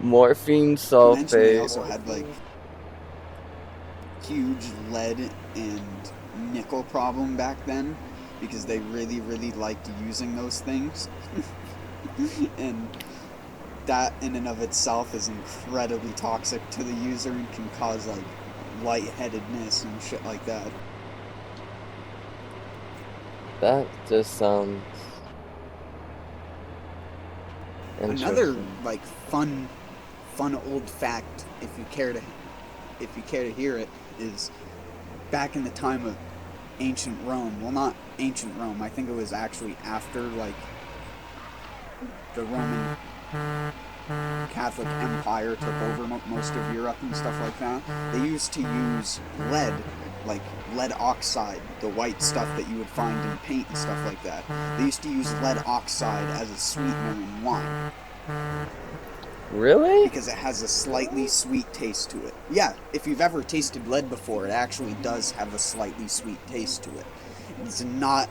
Morphine Eventually, they sulfate. also had like huge lead and nickel problem back then, because they really, really liked using those things. And that in and of itself is incredibly toxic to the user and can cause like lightheadedness and shit like that. That just sounds Another interesting. like fun old fact, if you care to hear it, is back in the time of ancient Rome. Well, not ancient Rome. I think it was actually after like the Roman Catholic Empire took over most of Europe and stuff like that. They used to use lead, like lead oxide, the white stuff that you would find in paint and stuff like that. They used to use lead oxide as a sweetener in wine. Really? Because it has a slightly sweet taste to it. Yeah, if you've ever tasted lead before, it actually does have a slightly sweet taste to it. It's not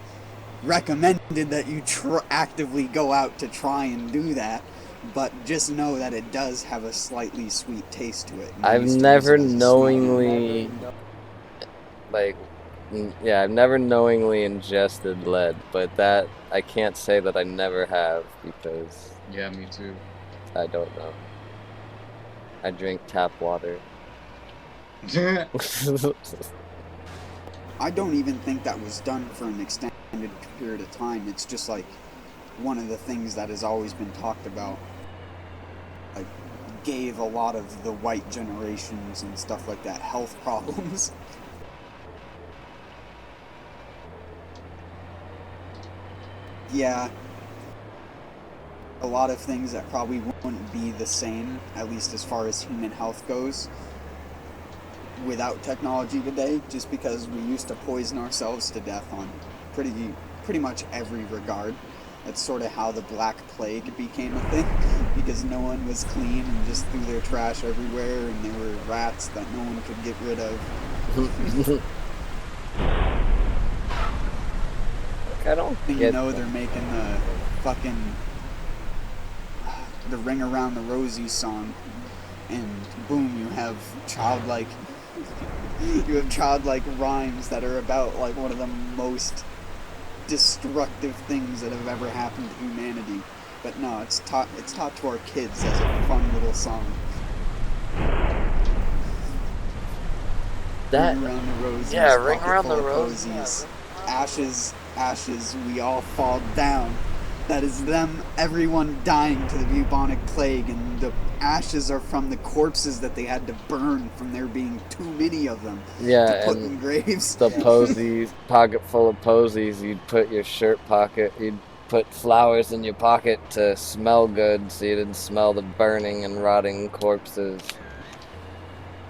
recommended that you actively go out to try and do that, but just know that it does have a slightly sweet taste to it. I've never knowingly, like, yeah, I've never knowingly ingested lead, but that, I can't say that I never have, because Yeah, me too. I don't know. I drink tap water. I don't even think that was done for an extended period of time. It's just like one of the things that has always been talked about. Like, gave a lot of the white generations and stuff like that health problems. Yeah. A lot of things that probably wouldn't be the same, at least as far as human health goes, without technology today, just because we used to poison ourselves to death on pretty much every regard. That's sort of how the Black Plague became a thing, because no one was clean and just threw their trash everywhere, and there were rats that no one could get rid of. I don't get You know they're making the fucking the Ring Around the Rosie song, and boom, you have childlike rhymes that are about like one of the most destructive things that have ever happened to humanity. But no, it's taught to our kids as a fun little song. that. Ring around the roses, Yeah, ring pocket around full the of roses. posies. Ashes, ashes, we all fall down. That is them, everyone dying to the bubonic plague, and the ashes are from the corpses that they had to burn from there being too many of them Yeah, to put in and graves. the posies, pocket full of posies, you'd put your shirt pocket, you'd put flowers in your pocket to smell good so you didn't smell the burning and rotting corpses.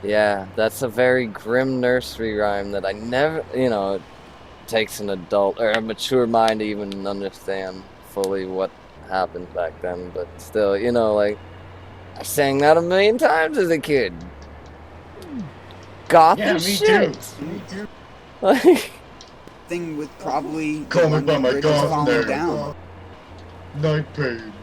Yeah, that's a very grim nursery rhyme that I never, it takes an adult or a mature mind to even understand fully what happened back then, but still, like, I sang that a million times as a kid. Goth Yeah, as me shit. too. Me too. Thing with probably the Call me by London my Bridge is goth falling name. down. Night pain.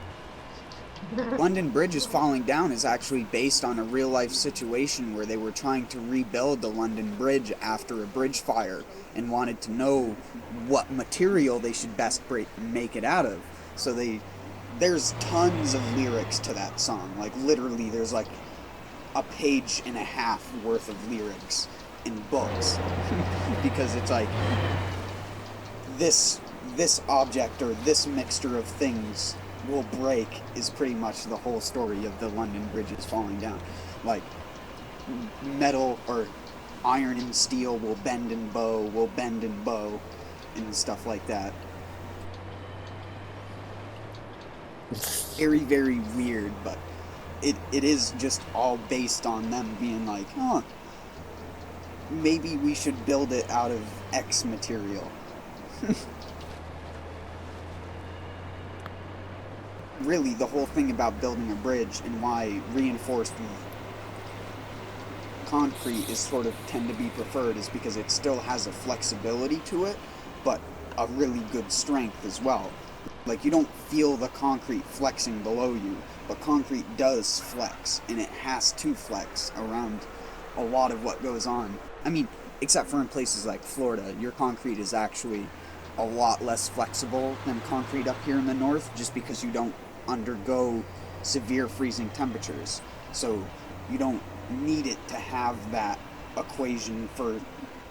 London Bridge is falling down is actually based on a real life situation where they were trying to rebuild the London Bridge after a bridge fire and wanted to know what material they should best make it out of. So there's tons of lyrics to that song. Like literally there's like a page and a half worth of lyrics in books because it's like this object or this mixture of things will break is pretty much the whole story of the London Bridges falling down. Like metal or iron and steel will bend and bow, and stuff like that. Very, very weird, but it is just all based on them being like, maybe we should build it out of X material. Really, the whole thing about building a bridge and why reinforced concrete is sort of tend to be preferred is because it still has a flexibility to it, but a really good strength as well. Like, you don't feel the concrete flexing below you, but concrete does flex, and it has to flex around a lot of what goes on. I mean, except for in places like Florida, your concrete is actually a lot less flexible than concrete up here in the north, just because you don't undergo severe freezing temperatures. So you don't need it to have that equation for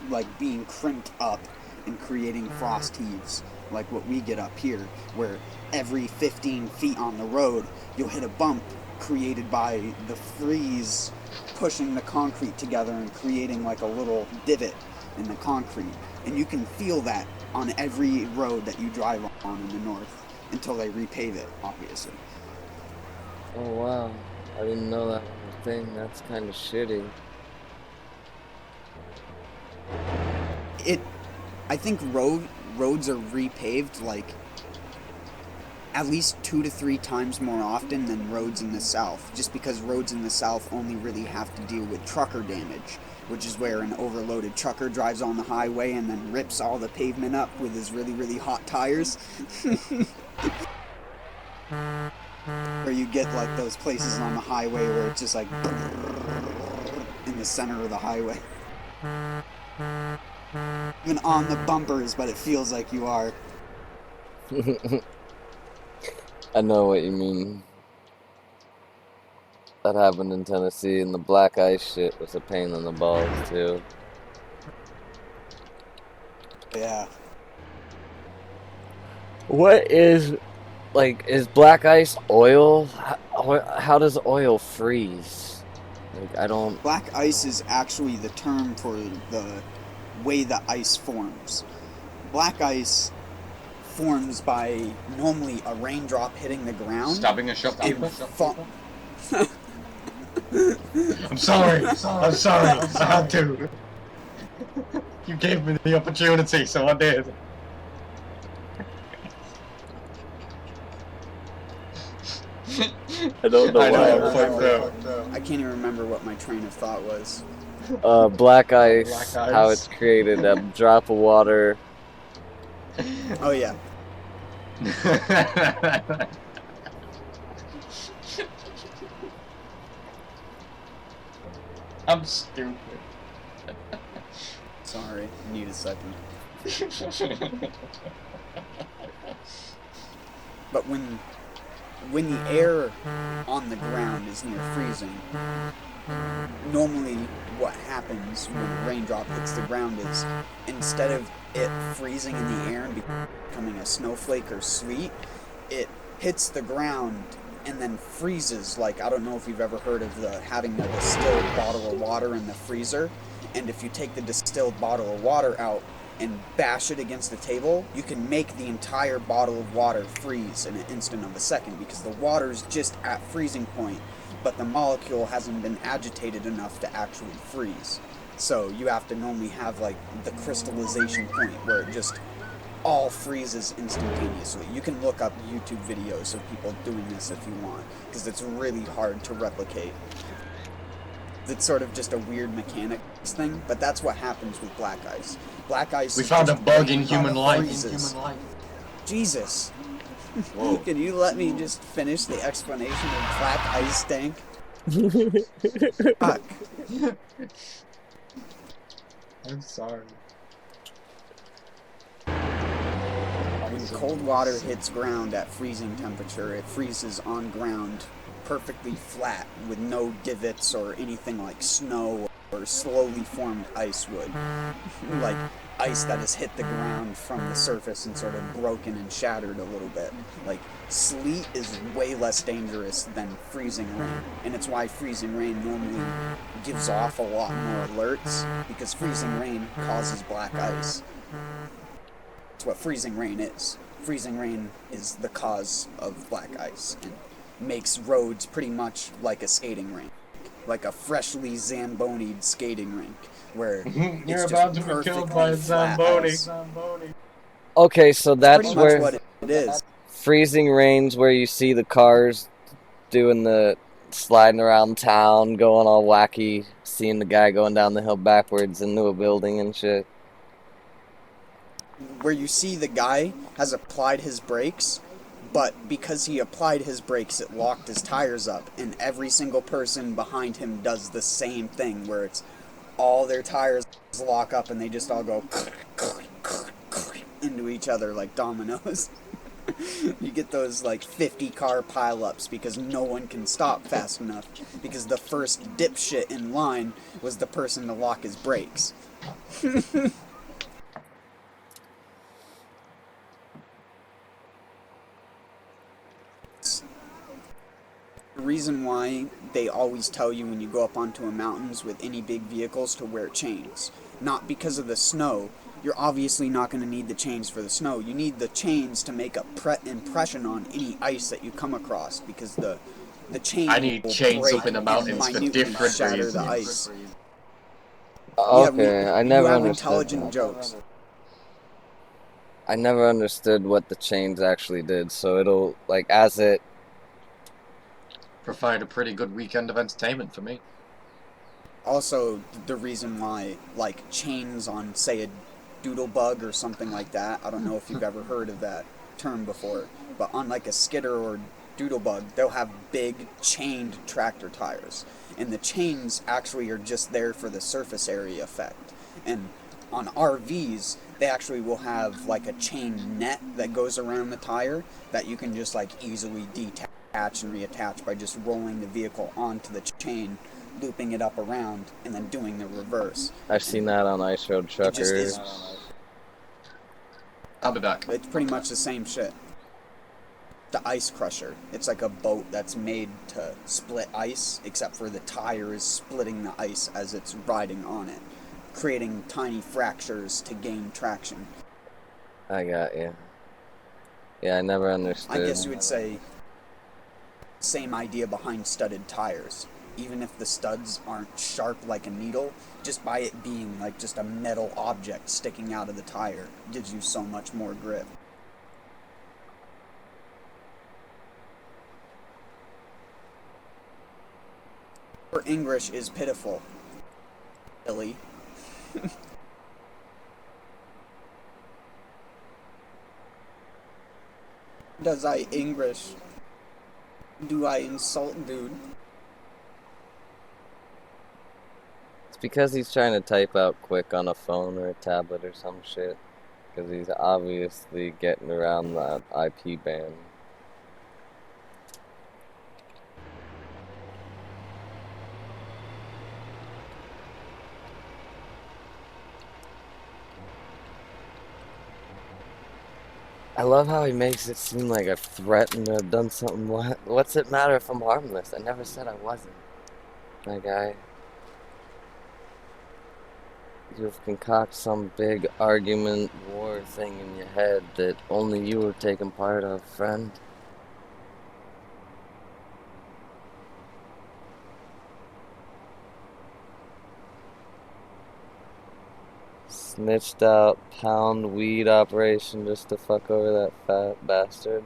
like being crimped up and creating frost heaves like what we get up here, where every 15 feet on the road you'll hit a bump created by the freeze pushing the concrete together and creating like a little divot in the concrete. And you can feel that on every road that you drive on in the north until they repave it, obviously. Oh wow, I didn't know that was a thing. That's kind of shitty. I think roads are repaved like at least 2 to 3 times more often than roads in the south, just because roads in the south only really have to deal with trucker damage, which is where an overloaded trucker drives on the highway and then rips all the pavement up with his really, really hot tires. Or you get like those places on the highway where it's just like in the center of the highway. Even on the bumpers, but it feels like you are. I know what you mean. That happened in Tennessee, and the black ice shit was a pain in the balls too. Yeah. What is, like, is black ice oil? How does oil freeze? Like, I don't... Black ice is actually the term for the way the ice forms. Black ice forms by normally a raindrop hitting the ground. Stabbing a shopkeeper? I'm sorry. I'm sorry. I had to. You gave me the opportunity, so I did. I don't know I can't even remember what my train of thought was. Black ice, how it's created, a drop of water. Oh yeah. I'm stupid. Sorry, I need a second. But when the air on the ground is near freezing, normally what happens when a raindrop hits the ground is, instead of it freezing in the air and becoming a snowflake or sleet, it hits the ground and then freezes. Like, I don't know if you've ever heard of having a distilled bottle of water in the freezer, and if you take the distilled bottle of water out and bash it against the table, you can make the entire bottle of water freeze in an instant of a second, because the water's just at freezing point, but the molecule hasn't been agitated enough to actually freeze. So you have to normally have like the crystallization point where it just all freezes instantaneously. You can look up YouTube videos of people doing this if you want, because it's really hard to replicate. It's sort of just a weird mechanics thing, but that's what happens with black ice. Black ice. We found a bug in human life. Jesus. Whoa. Can you let me just finish the explanation of black ice tank? Fuck. I'm sorry. When cold water hits ground at freezing temperature, it freezes on ground perfectly flat with no divots or anything like snow or slowly formed ice would. Like ice that has hit the ground from the surface and sort of broken and shattered a little bit. Like, sleet is way less dangerous than freezing rain, and it's why freezing rain normally gives off a lot more alerts, because freezing rain causes black ice. That's what freezing rain is. Freezing rain is the cause of black ice, and makes roads pretty much like a skating rink. Like a freshly Zamboni'd skating rink, where You're about to be killed by a Zamboni. Okay, so that's pretty much where what it is. freezing rain's where you see the cars doing the sliding around town, going all wacky, seeing the guy going down the hill backwards into a building and shit. Where you see the guy has applied his brakes, but because he applied his brakes, it locked his tires up, and every single person behind him does the same thing, where it's all their tires vehicles lock up and they just all go into each other like dominoes. You get those like 50 car pileups because no one can stop fast enough because the first dipshit in line was the person to lock his brakes. The reason why they always tell you when you go up onto a mountains with any big vehicles to wear chains. Not because of the snow. You're obviously not going to need the chains for the snow. You need the chains to make a impression on any ice that you come across, because the chain I need will chains break up in the and mountains for minutely different shatter reasons. the ice. Okay, Yeah, I you never have understood intelligent that. jokes. I never understood what the chains actually did, so it'll, like, as it... Provide a pretty good weekend of entertainment for me. Also, the reason why, like, chains on, say, a doodlebug or something like that, I don't know if you've ever heard of that term before, but on, like, a skidder or doodlebug, they'll have big chained tractor tires, and the chains actually are just there for the surface area effect. And on RVs, they actually will have, like, a chain net that goes around the tire that you can just, like, easily detach and reattach by just rolling the vehicle onto the chain, looping it up around, and then doing the reverse. I've seen that on Ice Road It just Trucker. is. I'll be back. It's pretty much the same shit. The ice crusher. It's like a boat that's made to split ice, except for the tire is splitting the ice as it's riding on it, creating tiny fractures to gain traction. I got you. Yeah, I never understood. I guess you would say same idea behind studded tires. Even if the studs aren't sharp like a needle, just by it being like just a metal object sticking out of the tire gives you so much more grip. Your English is pitiful, Billy. Does I English? Do I insult dude? It's because he's trying to type out quick on a phone or a tablet or some shit. Because he's obviously getting around that IP ban. I love how he makes it seem like I've threatened to have done something. What's it matter if I'm harmless? I never said I wasn't. My guy. You've concocted some big argument, war thing in your head that only you have taken part of, friend. Snitched out pound weed operation just to fuck over that fat bastard.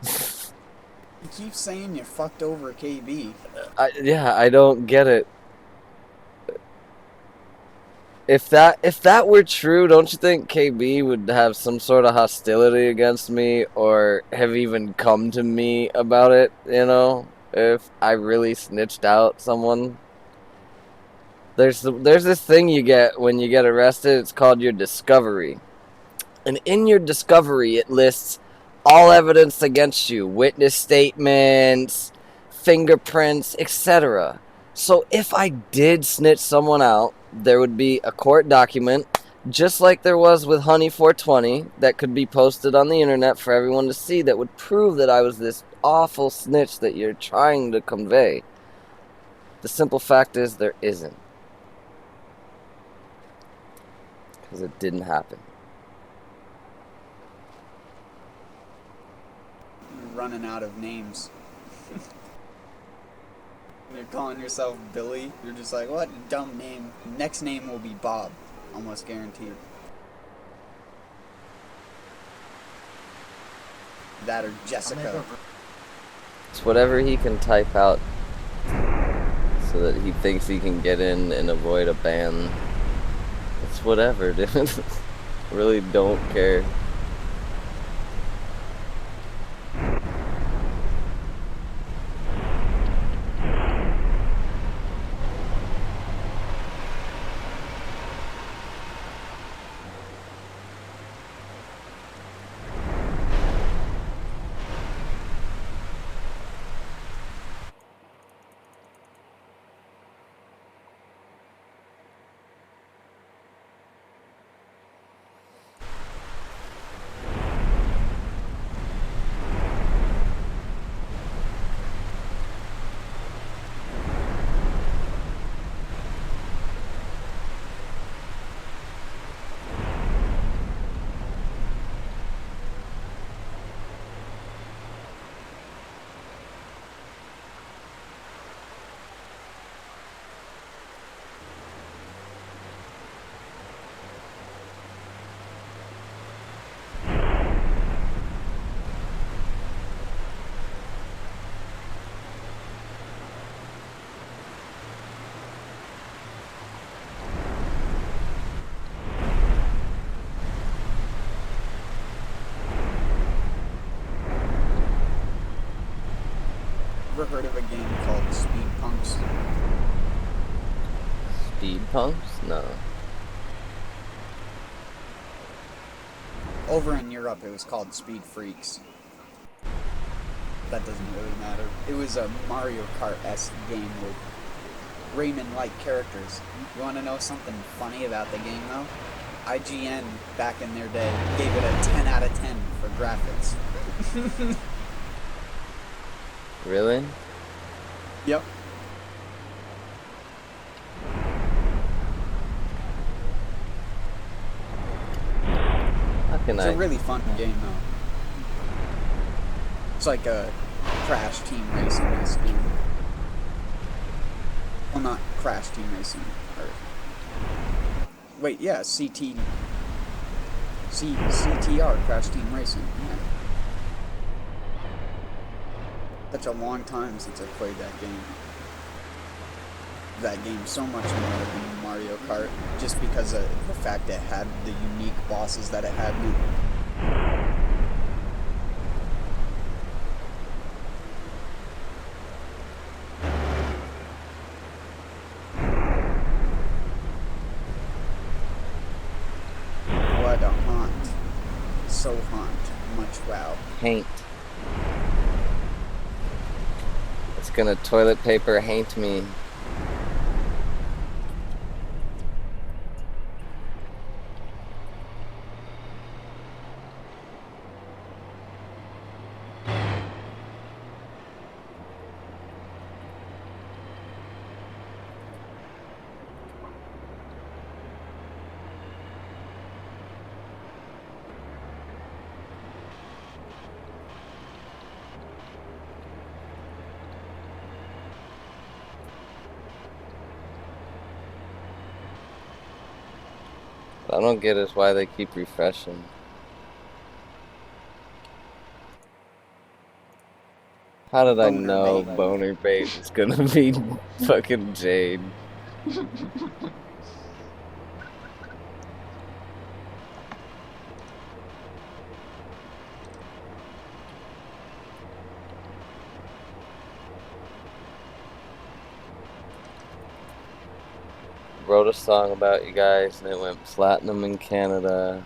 You keep saying you fucked over KB. Yeah, I don't get it. If that were true, don't you think KB would have some sort of hostility against me, or have even come to me about it, you know? If I really snitched out someone. There's this thing you get when you get arrested, it's called your discovery. And in your discovery, it lists all evidence against you, witness statements, fingerprints, etc. So if I did snitch someone out, there would be a court document, just like there was with Honey 420, that could be posted on the internet for everyone to see, that would prove that I was this awful snitch that you're trying to convey. The simple fact is there isn't. Because it didn't happen. You're running out of names. You're calling yourself Billy. You're just like, what a dumb name. Next name will be Bob. Almost guaranteed. That or Jessica. It's whatever he can type out so that he thinks he can get in and avoid a ban. It's whatever, dude. Really don't care. heard of a game called Speed Punks? Speed pumps? No. Over in Europe, it was called Speed Freaks. That doesn't really matter. It was a Mario Kart-esque game with Rayman-like characters. You want to know something funny about the game, though? IGN, back in their day, gave it a 10 out of 10 for graphics. Really? Yep. How can It's I? a really fun game, though. It's like a Crash Team Racing this game. Well, not Crash Team Racing. Or... Wait, yeah, CTR, Crash Team Racing. Yeah. Such a long time since I played that game. That game so much more than Mario Kart, just because of the fact that it had the unique bosses that it had in it. What a haunt. So haunt. Much wow. Haint. It's gonna toilet paper haint me. What I don't get is why they keep refreshing. How did I Boner know bait. boner bait is gonna be fucking Jade? Wrote a song about you guys and it went platinum in Canada.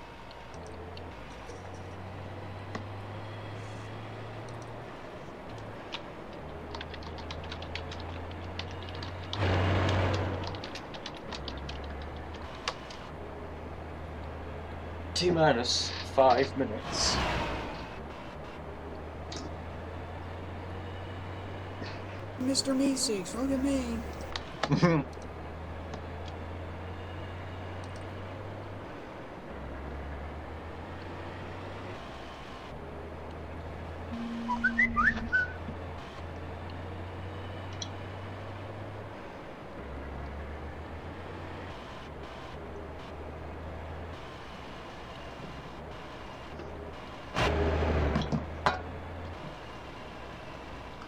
T-minus 5 minutes. Mr. Meeseeks, look at me.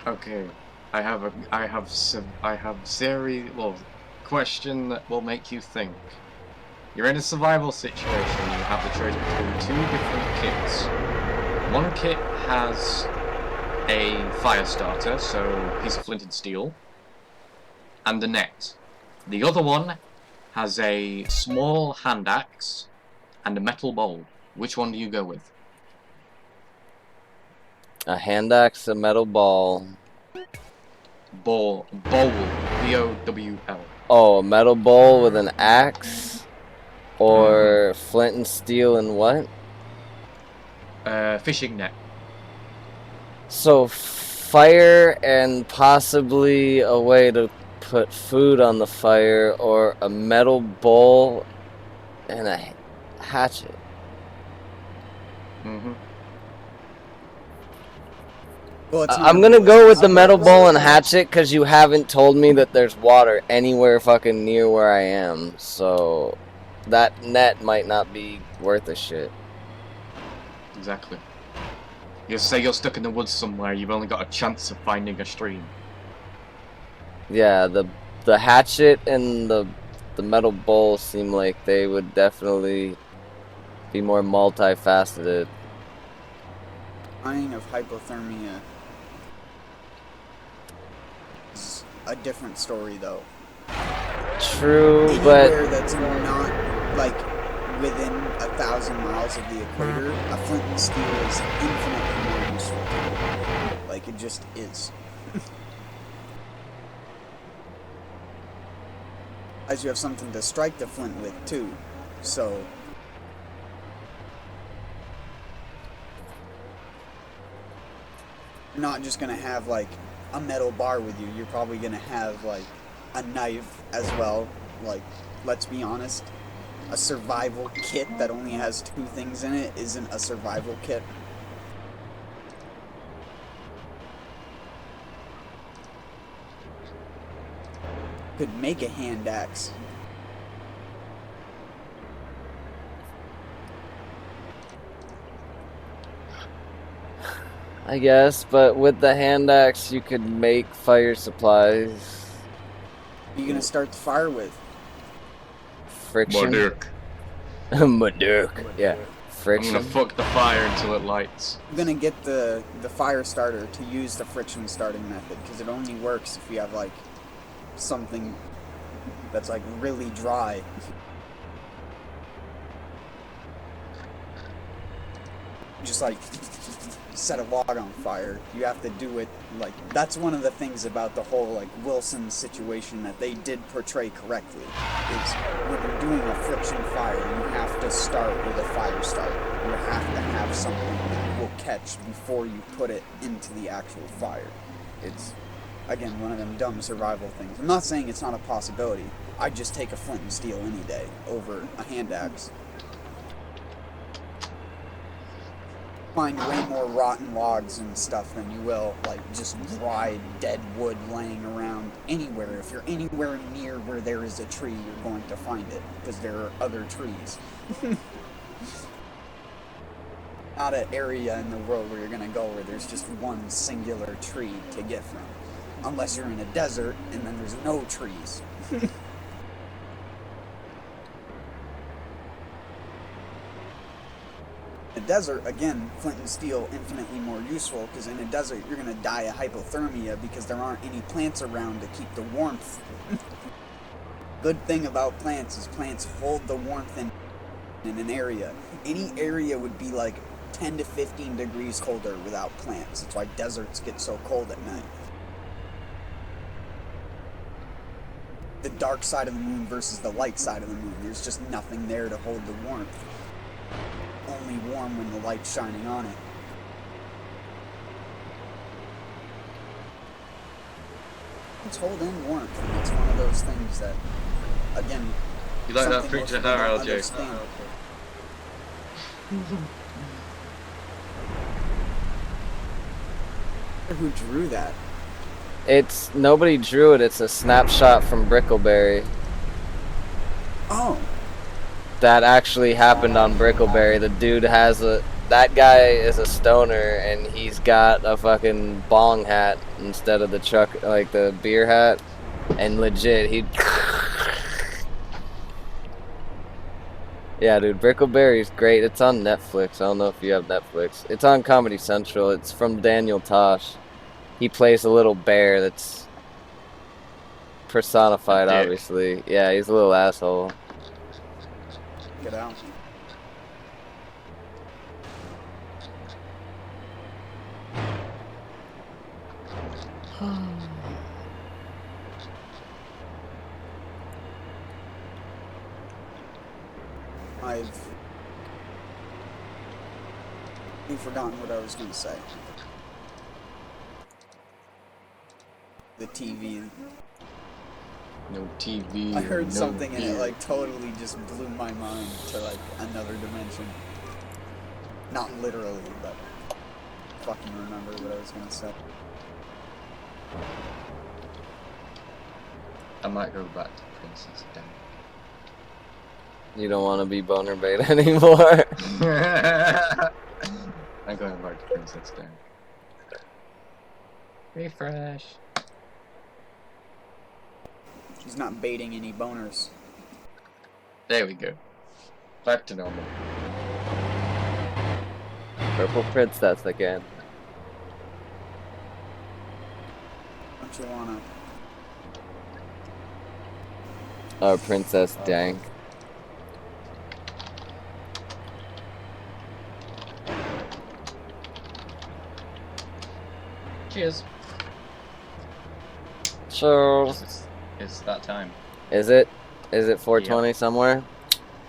Okay, I have well, question that will make you think. You're in a survival situation. You have the choice between two different kits. One kit has a fire starter, so a piece of flint and steel, and a net. The other one has a small hand axe and a metal bowl. Which one do you go with? A hand axe, a metal ball. Bowl. B-O-W-L. Oh, a metal bowl with an axe? Or flint and steel and what? Fishing net. So fire and possibly a way to put food on the fire, or a metal bowl and a hatchet. Mm-hmm. Well, it's I'm not gonna go with the really- metal bowl and hatchet because you haven't told me that there's water anywhere fucking near where I am. So that net might not be worth a shit. Exactly. You say you're stuck in the woods somewhere, you've only got a chance of finding a stream. Yeah, the hatchet and the metal bowl seem like they would definitely be more multifaceted. Dying of hypothermia. a different story, though. True, Anywhere but that's not, like, within 1,000 miles of the equator, a flint and steel is infinitely more useful. Like, it just is. As you have something to strike the flint with, too. So... you're not just gonna have, like, a metal bar with you. You're probably gonna have, like, a knife as well. Like, let's be honest, a survival kit that only has 2 things in it isn't a survival kit. Could make a hand axe. I guess, but with the hand axe, you could make fire supplies. What are you gonna start the fire with? Friction. Marduk. Marduk. Yeah. I'm Friction. gonna fuck the fire until it lights. I'm gonna get the fire starter to use the friction starting method, because it only works if you have, like, something that's, like, really dry. Just, like, set a log on fire. You have to do it, like, that's one of the things about the whole, like, Wilson situation that they did portray correctly, is when you're doing a friction fire, you have to start with a fire starter. You have to have something that will catch before you put it into the actual fire. It's, again, one of them dumb survival things. I'm not saying it's not a possibility. I'd just take a flint and steel any day over a hand axe. Find way more rotten logs and stuff than you will, like, just dry, dead wood laying around anywhere. If you're anywhere near where there is a tree, you're going to find it, because there are other trees. Not an area in the world where you're going to go where there's just one singular tree to get from. Unless you're in a desert, and then there's no trees. In a desert, again, flint and steel infinitely more useful, because in a desert you're going to die of hypothermia because there aren't any plants around to keep the warmth. Good thing about plants is plants hold the warmth in an area. Any area would be like 10 to 15 degrees colder without plants. That's why deserts get so cold at night. The dark side of the moon versus the light side of the moon. There's just nothing there to hold the warmth. Only warm when the light's shining on it. It's holding warmth, and it's one of those things that, again, You like that something picture most there, people don't LJ? understand. Who drew that? It's nobody drew it. It's a snapshot from Brickleberry. Oh, That actually happened on Brickleberry. The dude has that guy is a stoner, and he's got a fucking bong hat instead of the truck, like the beer hat, and legit he. Yeah, dude, Brickleberry's great. It's on Netflix. I don't know if you have Netflix. It's on Comedy Central. It's from Daniel Tosh. He plays a little bear that's personified, A dick. obviously. Yeah, he's a little asshole. get out. I've forgotten what I was going to say. The TV. No TV. I heard no something and beer. it like totally just blew my mind to like another dimension. Not literally, but fucking remember what I was going to say. I might go back to Princess Dan. You don't want to be boner bait anymore. I'm going back to Princess Dan. Refresh. He's not baiting any boners. There we go. Back to normal. Purple Princess again. Don't you wanna Or Princess Dank. Cheers. Cheers. It's that time. Is it? Is it 420 somewhere?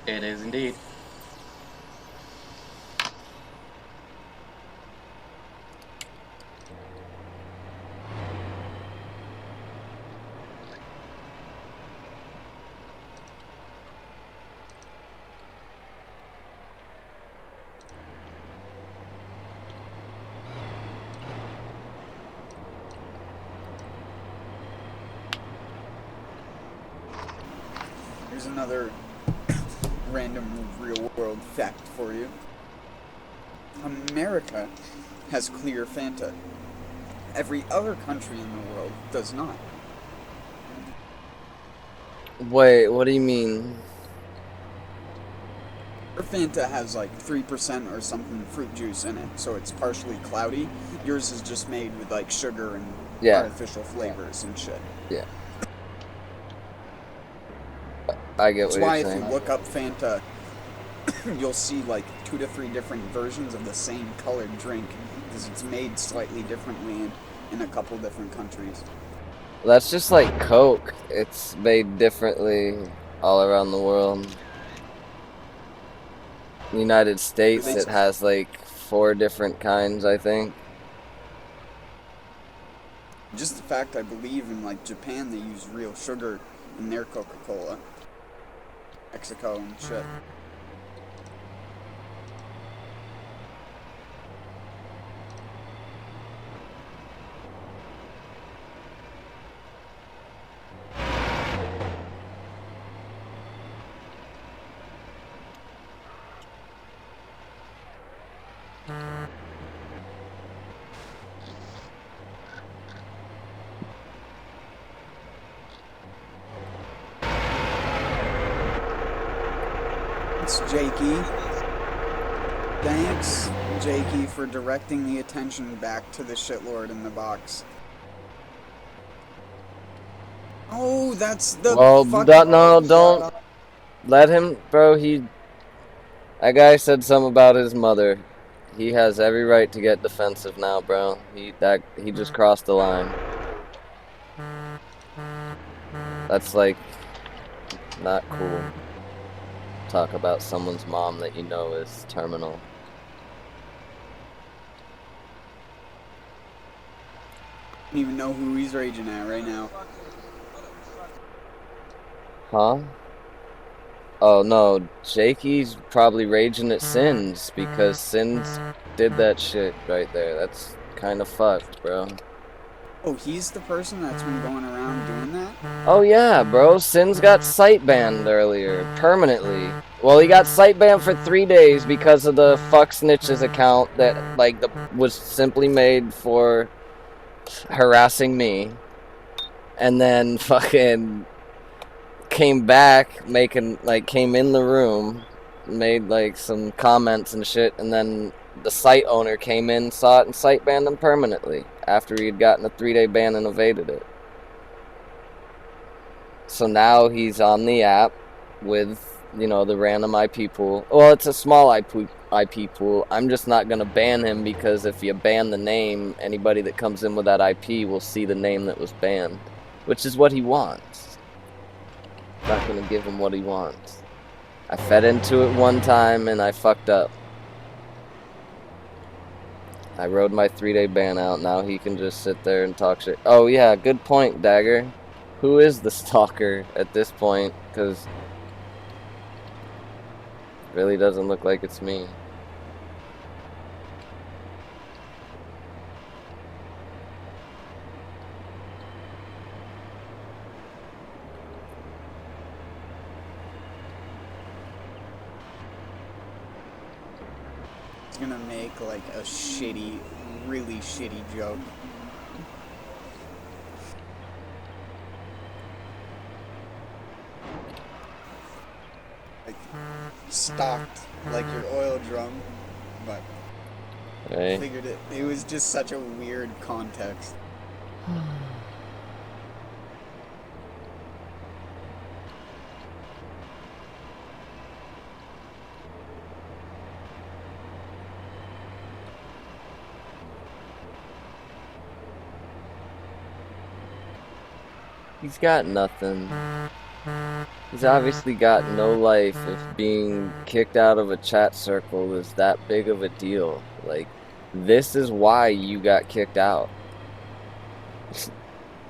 It is indeed. Here's another random real-world fact for you. America has clear Fanta. Every other country in the world does not. Wait, what do you mean? Your Fanta has like 3% or something fruit juice in it, so it's partially cloudy. Yours is just made with like sugar and artificial flavors and shit. Yeah. I get That's what why you're if saying. you look up Fanta, you'll see like 2 to 3 different versions of the same colored drink, because it's made slightly differently in a couple different countries. That's just like Coke. It's made differently all around the world. In the United States, it has like 4 different kinds, I think. Just the fact, I believe in like Japan, they use real sugar in their Coca-Cola. Mexico and shit. It's Jakey. Thanks, Jakey, for directing the attention back to the shitlord in the box. Oh, that's the Don't let him, bro. That guy said something about his mother. He has every right to get defensive now, bro. He just crossed the line. That's like not cool. Talk about someone's mom that you know is terminal. I don't even know who he's raging at right now. Huh? Oh no, Jakey's probably raging at Sins because Sins did that shit right there. That's kind of fucked, bro. Oh, he's the person that's been going around doing that? Oh yeah, bro. Sins got sight banned earlier, permanently. Well, he got sight banned for 3 days because of the fuck snitches account that was simply made for harassing me, and then fucking came back came in the room, made like some comments and shit, and then the site owner came in, saw it, and sight banned him permanently after he had gotten a 3-day ban and evaded it. So now he's on the app with, the random IP pool. Well, it's a small IP pool. I'm just not going to ban him because if you ban the name, anybody that comes in with that IP will see the name that was banned, which is what he wants. I'm not going to give him what he wants. I fed into it one time and I fucked up. I rode my 3-day ban out. Now he can just sit there and talk shit. Oh yeah, good point, Dagger. Who is the stalker at this point? Because it really doesn't look like it's me. He's gonna make like a really shitty joke. Like, stocked like your oil drum, but Right. I figured it was just such a weird context. He's got nothing. He's obviously got no life if being kicked out of a chat circle is that big of a deal. Like, this is why you got kicked out.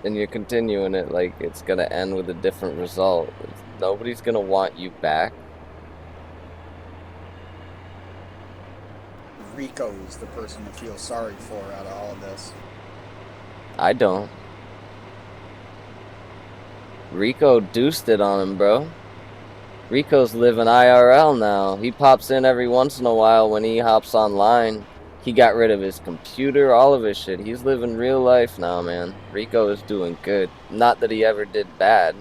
And you're continuing it like it's gonna end with a different result. Nobody's gonna want you back. Rico is the person to feel sorry for out of all of this. I don't. Rico deuced it on him, bro. Rico's living IRL now. He pops in every once in a while when he hops online. He got rid of his computer, all of his shit. He's living real life now, man. Rico is doing good. Not that he ever did bad.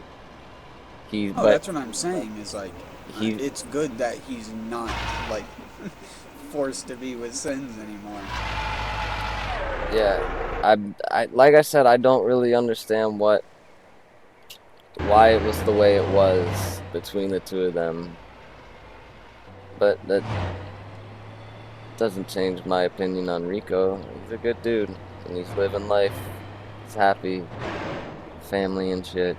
Oh, that's what I'm saying, is like, it's good that he's not, like, forced to be with Sins anymore. Yeah, I like I said, I don't really understand why it was the way it was between the two of them. But that doesn't change my opinion on Rico. He's a good dude, and he's living life. He's happy, family and shit.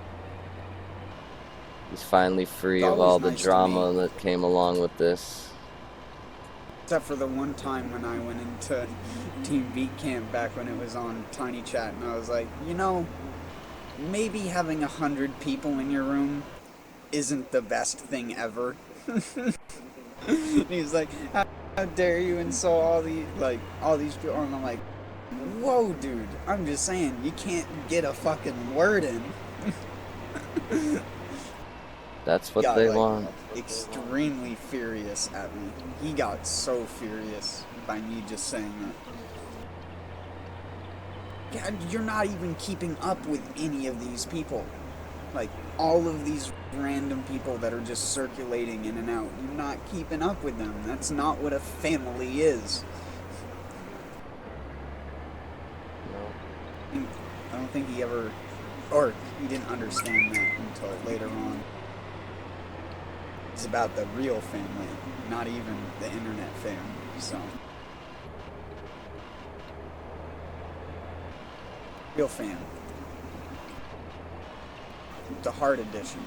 He's finally free of all the drama that came along with this. Except for the one time when I went into Team Beat Camp back when it was on Tiny Chat, and I was like, you know, maybe having 100 people in your room isn't the best thing ever. And he was like, how dare you insult all these people? And I'm like, whoa, dude, I'm just saying, you can't get a fucking word in. That's what they want. Extremely furious at me. He got so furious by me just saying that. God, you're not even keeping up with any of these people. Like, all of these random people that are just circulating in and out. You're not keeping up with them. That's not what a family is. No. I don't think he ever, or he didn't understand that until later on. It's about the real family, not even the internet family, so. Real fam. The hard edition.